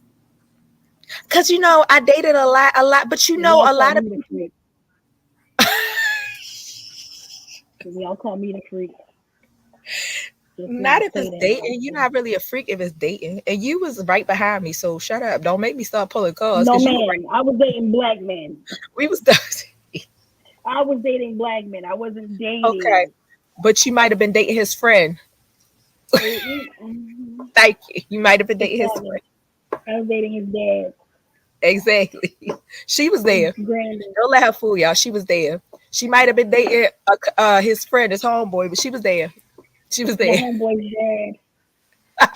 Speaker 1: Cause I dated a lot, but a
Speaker 4: Y'all call
Speaker 1: lot of
Speaker 4: me the freak. Y'all call me the freak. Just
Speaker 1: not if
Speaker 4: say
Speaker 1: it's
Speaker 4: that.
Speaker 1: dating. You're not really a freak if it's dating. And you was right behind me, so shut up. Don't make me start pulling cards.
Speaker 4: No,
Speaker 1: Cause
Speaker 4: man. I was dating black men.
Speaker 1: we was
Speaker 4: I was dating black men. I wasn't dating.
Speaker 1: okay, but you might have been dating his friend.
Speaker 4: Mm-hmm.
Speaker 1: Thank you. You might have been dating his
Speaker 4: Exactly.
Speaker 1: friend.
Speaker 4: I was dating his dad.
Speaker 1: Exactly. She was there.
Speaker 4: His granddad.
Speaker 1: Don't let her fool y'all. She was there. She might have been dating his friend, his homeboy, but she was there. She was
Speaker 4: The
Speaker 1: there.
Speaker 4: homeboy's dad.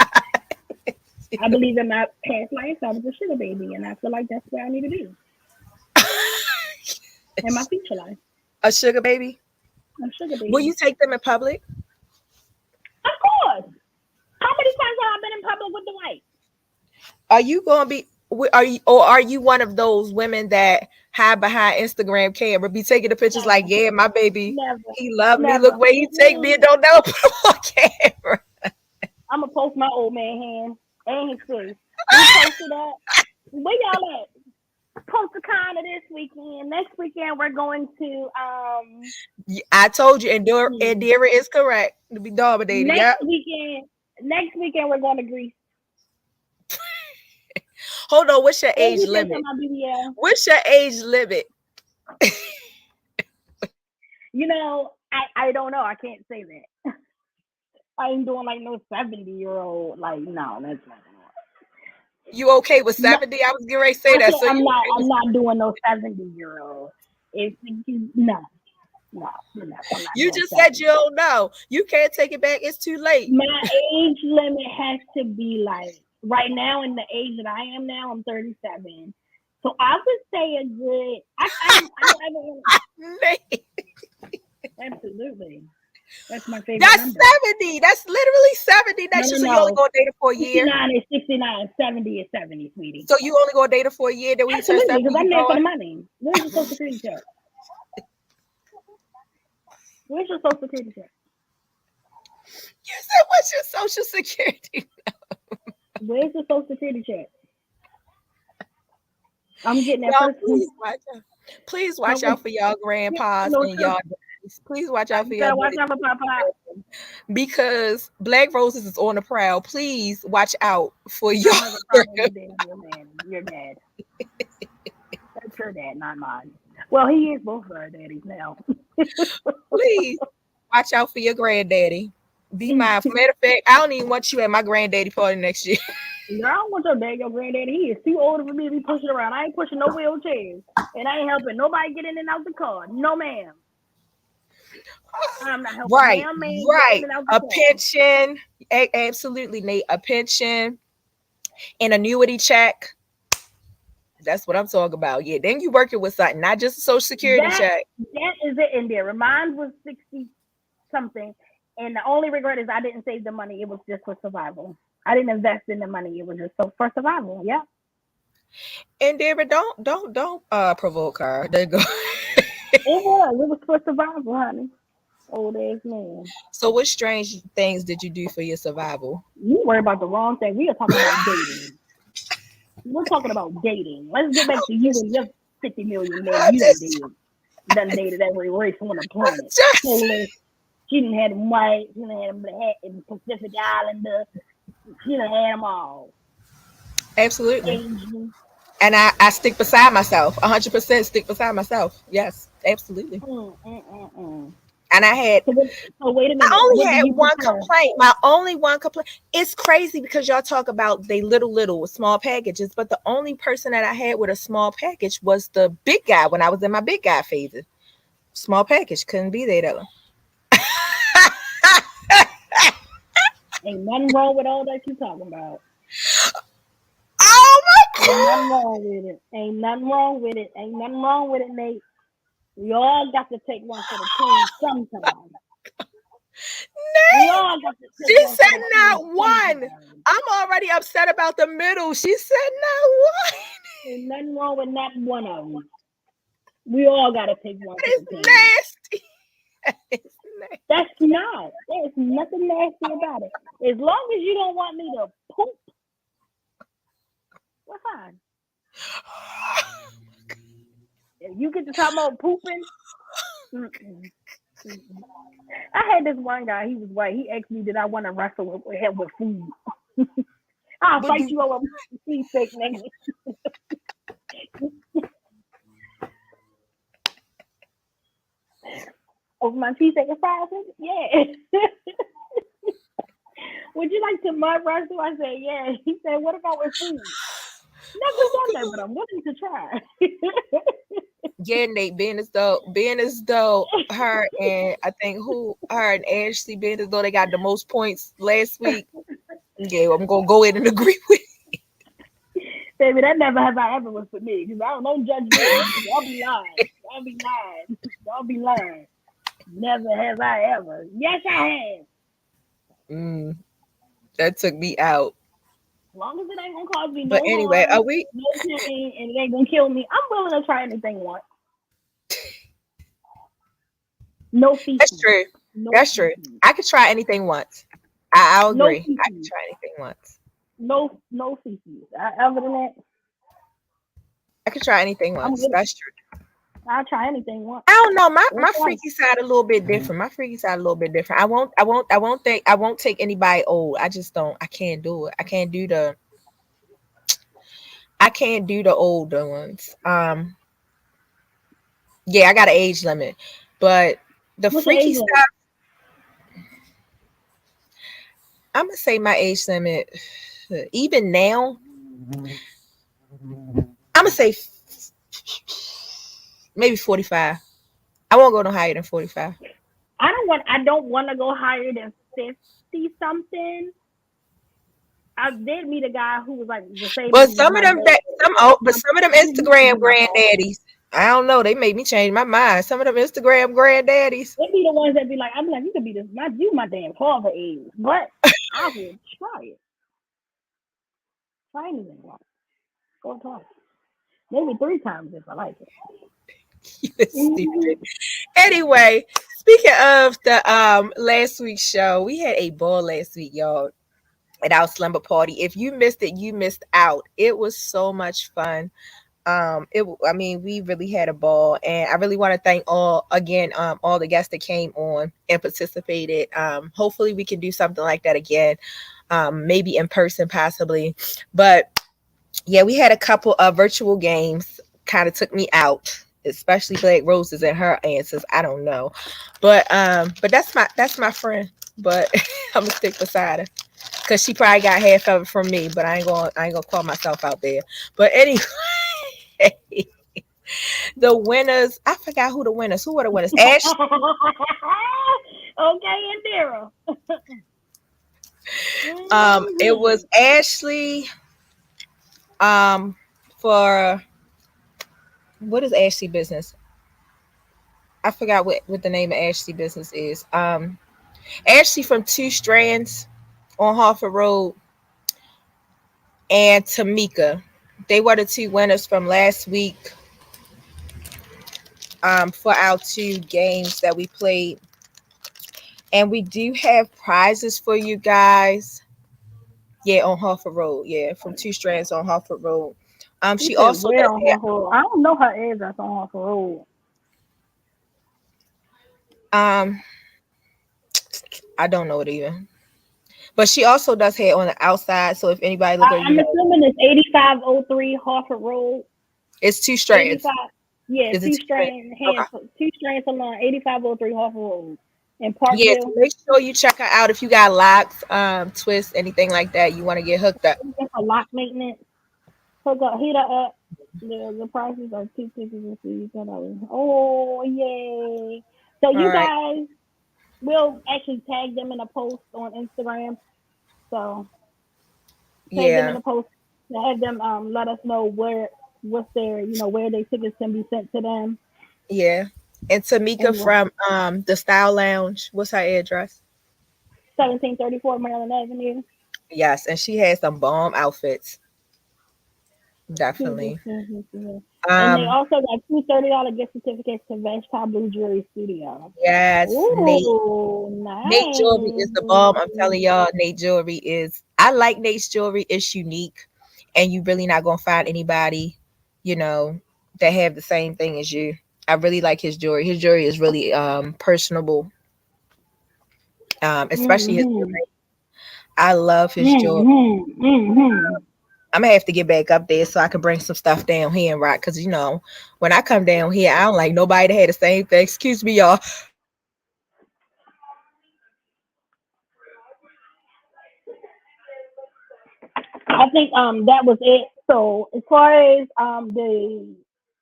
Speaker 4: I believe in my past life I was a sugar baby, and I feel like that's where I need to be in my future life.
Speaker 1: A sugar baby.
Speaker 4: A sugar baby.
Speaker 1: Will you take them in public?
Speaker 4: Of course. How many times have I been in public with the white?
Speaker 1: Are you going to be? Are you one of those women that hide behind Instagram camera, be taking the pictures like, yeah, my baby,
Speaker 4: Never.
Speaker 1: he loved me.
Speaker 4: Never.
Speaker 1: Look where he take me and don't never put him on camera.
Speaker 4: I'm gonna post my old man hand and his face. We posted up. Where y'all at? Post a con of this weekend. Next weekend we're going to
Speaker 1: I told you, Indira is correct to be dominated.
Speaker 4: Next weekend we're going to Greece.
Speaker 1: Hold on, what's your age limit? What's your age limit?
Speaker 4: I don't know. I can't say that. I ain't doing like no 70-year-old. Like, no, that's not gonna work.
Speaker 1: You okay with 70? I was getting ready to say that. So
Speaker 4: I'm not doing no 70-year-old. No.
Speaker 1: You just said you don't know. You can't take it back. It's too late.
Speaker 4: My age limit has to be like right now in the age that I am now. I'm 37, so I would say a good. Absolutely, that's my favorite.
Speaker 1: That's
Speaker 4: number.
Speaker 1: 70. That's literally 70. That's just so you only go date her for a year.
Speaker 4: 69 is 69. 70 is 70, sweetie.
Speaker 1: So you only go date her for a year. Then we turn 70.
Speaker 4: Because I'm there for the money. Where's your social security check? Where's your social security check?
Speaker 1: You said, what's your social security?
Speaker 4: Where's your social security check? I'm getting that
Speaker 1: y'all,
Speaker 4: first.
Speaker 1: Please watch out for y'all grandpas and y'all daddies. Please watch out for y'all.
Speaker 4: Watch out for Papa.
Speaker 1: Because BlackRoses is on the prowl. Please watch out for y'all.
Speaker 4: Your dad. That's her dad, not mine. Well, he is both of our daddies now.
Speaker 1: Please watch out for your granddaddy. Be mindful. Matter of fact, I don't even want you at my granddaddy party next year.
Speaker 4: I don't want your granddaddy. He is too old for me to be pushing around. I ain't pushing no wheelchairs. And I ain't helping nobody get in and out the car. No, ma'am. I'm not helping.
Speaker 1: Right. A
Speaker 4: car.
Speaker 1: pension. Absolutely, Nate. A pension. An annuity check. That's what I'm talking about. Yeah. Then you working with something, not just a social security check.
Speaker 4: That is it in there. Mine was 60 something. And the only regret is I didn't save the money. It was just for survival. I didn't invest in the money. It was just for survival. Yeah.
Speaker 1: And Deborah, don't provoke her. It
Speaker 4: was for survival, honey. Old ass man.
Speaker 1: So what strange things did you do for your survival?
Speaker 4: You worry about the wrong thing. We are talking about dating. We're talking about dating. Let's get back to you and your 50 million man. You done dated every race on the planet. She didn't have them white. She didn't have them black and Pacific Islander. She done had them all.
Speaker 1: Absolutely. Asian. And I stick beside myself. 100% stick beside myself. Yes, absolutely. And I had.
Speaker 4: So wait a minute.
Speaker 1: I only had one complaint. My only one complaint. It's crazy because y'all talk about they little small packages, but the only person that I had with a small package was the big guy when I was in my big guy phases. Small package couldn't be there though.
Speaker 4: Ain't nothing wrong with all that you talking about.
Speaker 1: Oh my God!
Speaker 4: Ain't nothing wrong with it. Ain't nothing wrong with it, Nate. We all got to take one for the team sometime.
Speaker 1: She said not one. I'm already upset about the middle. She said not one.
Speaker 4: Ain't nothing wrong with not one of them. We all got to take one for the team.
Speaker 1: Nasty.
Speaker 4: That's not. There's nothing nasty about it. As long as you don't want me to poop, we're fine. You get to talk about pooping. Mm-mm. Mm-mm. I had this one guy. He was white. He asked me, "Did I want to wrestle with him with food?" I'll
Speaker 1: What
Speaker 4: fight
Speaker 1: do
Speaker 4: you over cheesesteak, nigga. Over my cheesesteak and fries? Yeah. Would you like to mud wrestle? I said, yeah. He said, what about with food? Never done that, but I'm willing to try.
Speaker 1: Yeah, Nate, being as though her and I think who her and Ashley being as though they got the most points last week. Yeah, I'm gonna go in and agree with.
Speaker 4: Baby, that never have I ever was for me. Because I don't judge me. Y'all be lying. Y'all be lying. Y'all be lying. Never have I ever. Yes, I have.
Speaker 1: That took me out.
Speaker 4: As long as it ain't gonna cause me
Speaker 1: But
Speaker 4: no
Speaker 1: anyway, are
Speaker 4: harm,
Speaker 1: we?
Speaker 4: no pain, and it ain't gonna kill me, I'm willing to try anything once. No
Speaker 1: That's
Speaker 4: feces.
Speaker 1: true.
Speaker 4: No
Speaker 1: That's true.
Speaker 4: feces.
Speaker 1: I could try anything once. I'll
Speaker 4: No
Speaker 1: agree. I could
Speaker 4: feces.
Speaker 1: try anything once.
Speaker 4: No feces. Other than that,
Speaker 1: I could try anything
Speaker 4: I'm
Speaker 1: once.
Speaker 4: good.
Speaker 1: That's true.
Speaker 4: I'll try anything once.
Speaker 1: I don't know. My
Speaker 4: Or
Speaker 1: my
Speaker 4: twice.
Speaker 1: freaky side a little bit different. My freaky side a little bit different. I won't take anybody old. I just don't. I can't do it. I can't do the older ones. Yeah, I got an age limit. But the
Speaker 4: What's your
Speaker 1: freaky
Speaker 4: age limit?
Speaker 1: side, I'm gonna say my age limit even now, I'm gonna say maybe 45. I won't go no higher than 45.
Speaker 4: I don't want to go higher than 50 something. I did meet a guy who was like the same
Speaker 1: But
Speaker 4: age as
Speaker 1: some of
Speaker 4: my
Speaker 1: them
Speaker 4: dad.
Speaker 1: that some oh, but some of them
Speaker 4: I didn't used to
Speaker 1: Instagram
Speaker 4: be my father.
Speaker 1: granddaddies, I don't know. They made me change my mind. Some of them Instagram granddaddies.
Speaker 4: They be the ones that be like, I'm like, you could be this, not you, my damn father age, but I will try it. Try anything once. Go twice. Maybe 3 times if I like it.
Speaker 1: You're stupid. Anyway, speaking of the last week's show, we had a ball last week, y'all, at our slumber party. If you missed it, you missed out. It was so much fun. I mean, we really had a ball, and I really want to thank all the guests that came on and participated. Hopefully we can do something like that again, maybe in person possibly. But yeah, we had a couple of virtual games. Kind of took me out, especially BlackRoses and her answers. I don't know, but that's my friend. But I'm gonna stick beside her because she probably got half of it from me. But I ain't gonna call myself out there. But anyway, the winners. I forgot who the winners. Who were the winners? Ash.
Speaker 4: Okay, Indira.
Speaker 1: It was Ashley. For what is Ashley business? I forgot what the name of Ashley business is. Ashley from Two Strands on Harford Road and Tamika. They were the two winners from last week. For our two games that we played. And we do have prizes for you guys. Yeah, on Harford Road. Yeah, from Two Strands on Harford Road.
Speaker 4: She
Speaker 1: She
Speaker 4: said,
Speaker 1: also
Speaker 4: where
Speaker 1: does
Speaker 4: on Harford Road? I don't know her address on Harford Road.
Speaker 1: I don't know it either. But she also does hair on the outside. So if anybody look at
Speaker 4: I'm assuming it's 8503 Harford Road.
Speaker 1: it's Two Strands.
Speaker 4: 85. Yeah,
Speaker 1: Is it
Speaker 4: Two
Speaker 1: Two Strands?
Speaker 4: Strands
Speaker 1: Okay.
Speaker 4: Two Strands Salon, 8503 Harford Road in
Speaker 1: Yeah, so
Speaker 4: Parkville.
Speaker 1: make sure you check her out if you got locks, twists, anything like that. You want to get hooked up.
Speaker 4: It's a lock maintenance. Hook up, heat her up. The prices are $250. Oh yay! So
Speaker 1: All
Speaker 4: you
Speaker 1: right.
Speaker 4: guys will actually tag them in a post on Instagram. So tag them in
Speaker 1: Yeah.
Speaker 4: a post to have them let us know what's their where their tickets can be sent to them.
Speaker 1: Yeah. And Tamika
Speaker 4: And
Speaker 1: from the Style Lounge. What's her address?
Speaker 4: 1734 Maryland Avenue.
Speaker 1: Yes, and she has some bomb outfits. Definitely.
Speaker 4: And they also got two $30 gift certificates to Vegetable Blue Jewelry Studio.
Speaker 1: Yes, Nate.
Speaker 4: Ooh,
Speaker 1: Nate Jewelry is the bomb. I'm
Speaker 4: nice.
Speaker 1: telling y'all, Nate Jewelry is. I like Nate's jewelry. It's unique, and you really not gonna find anybody, you know, that have the same thing as you. I really like his jewelry. His jewelry is really personable. Especially his
Speaker 4: Mm-hmm.
Speaker 1: I love his jewelry.
Speaker 4: Mm-hmm. Mm-hmm.
Speaker 1: I'm gonna have to get back up there so I can bring some stuff down here and rock. Cause when I come down here, I don't like nobody to have the same thing. Excuse me, y'all.
Speaker 4: I think that was it. So as far as the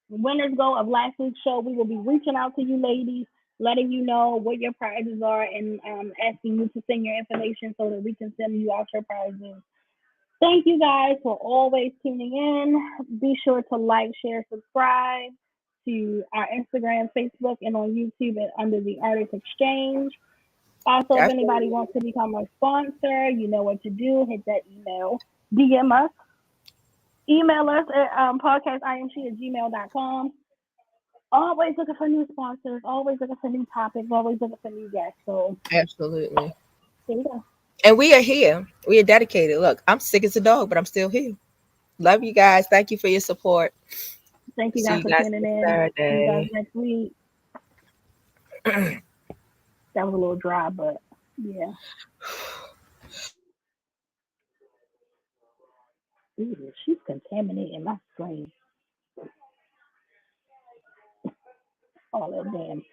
Speaker 4: winners go of last week's show, we will be reaching out to you ladies, letting you know what your prizes are, and asking you to send your information so that we can send you out your prizes. Thank you guys for always tuning in. Be sure to like, share, subscribe to our Instagram, Facebook, and on YouTube under the Artist Exchange. Also, if anybody
Speaker 1: Definitely.
Speaker 4: wants to become a sponsor, you know what to do. Hit that email. DM us. Email us at PodcastIAmShe at gmail.com. Always looking for new sponsors. Always looking for new topics. Always looking for new guests. So,
Speaker 1: Absolutely.
Speaker 4: there you go.
Speaker 1: And we are here. We are dedicated. Look, I'm sick as a dog, but I'm still here. Love you guys. Thank you for your support.
Speaker 4: Thank you
Speaker 1: See
Speaker 4: guys
Speaker 1: you
Speaker 4: for
Speaker 1: guys
Speaker 4: tuning
Speaker 1: next
Speaker 4: in. See you guys
Speaker 1: Saturday.
Speaker 4: next week. That was a little dry, but yeah. Ooh, she's contaminating my screen. All that damn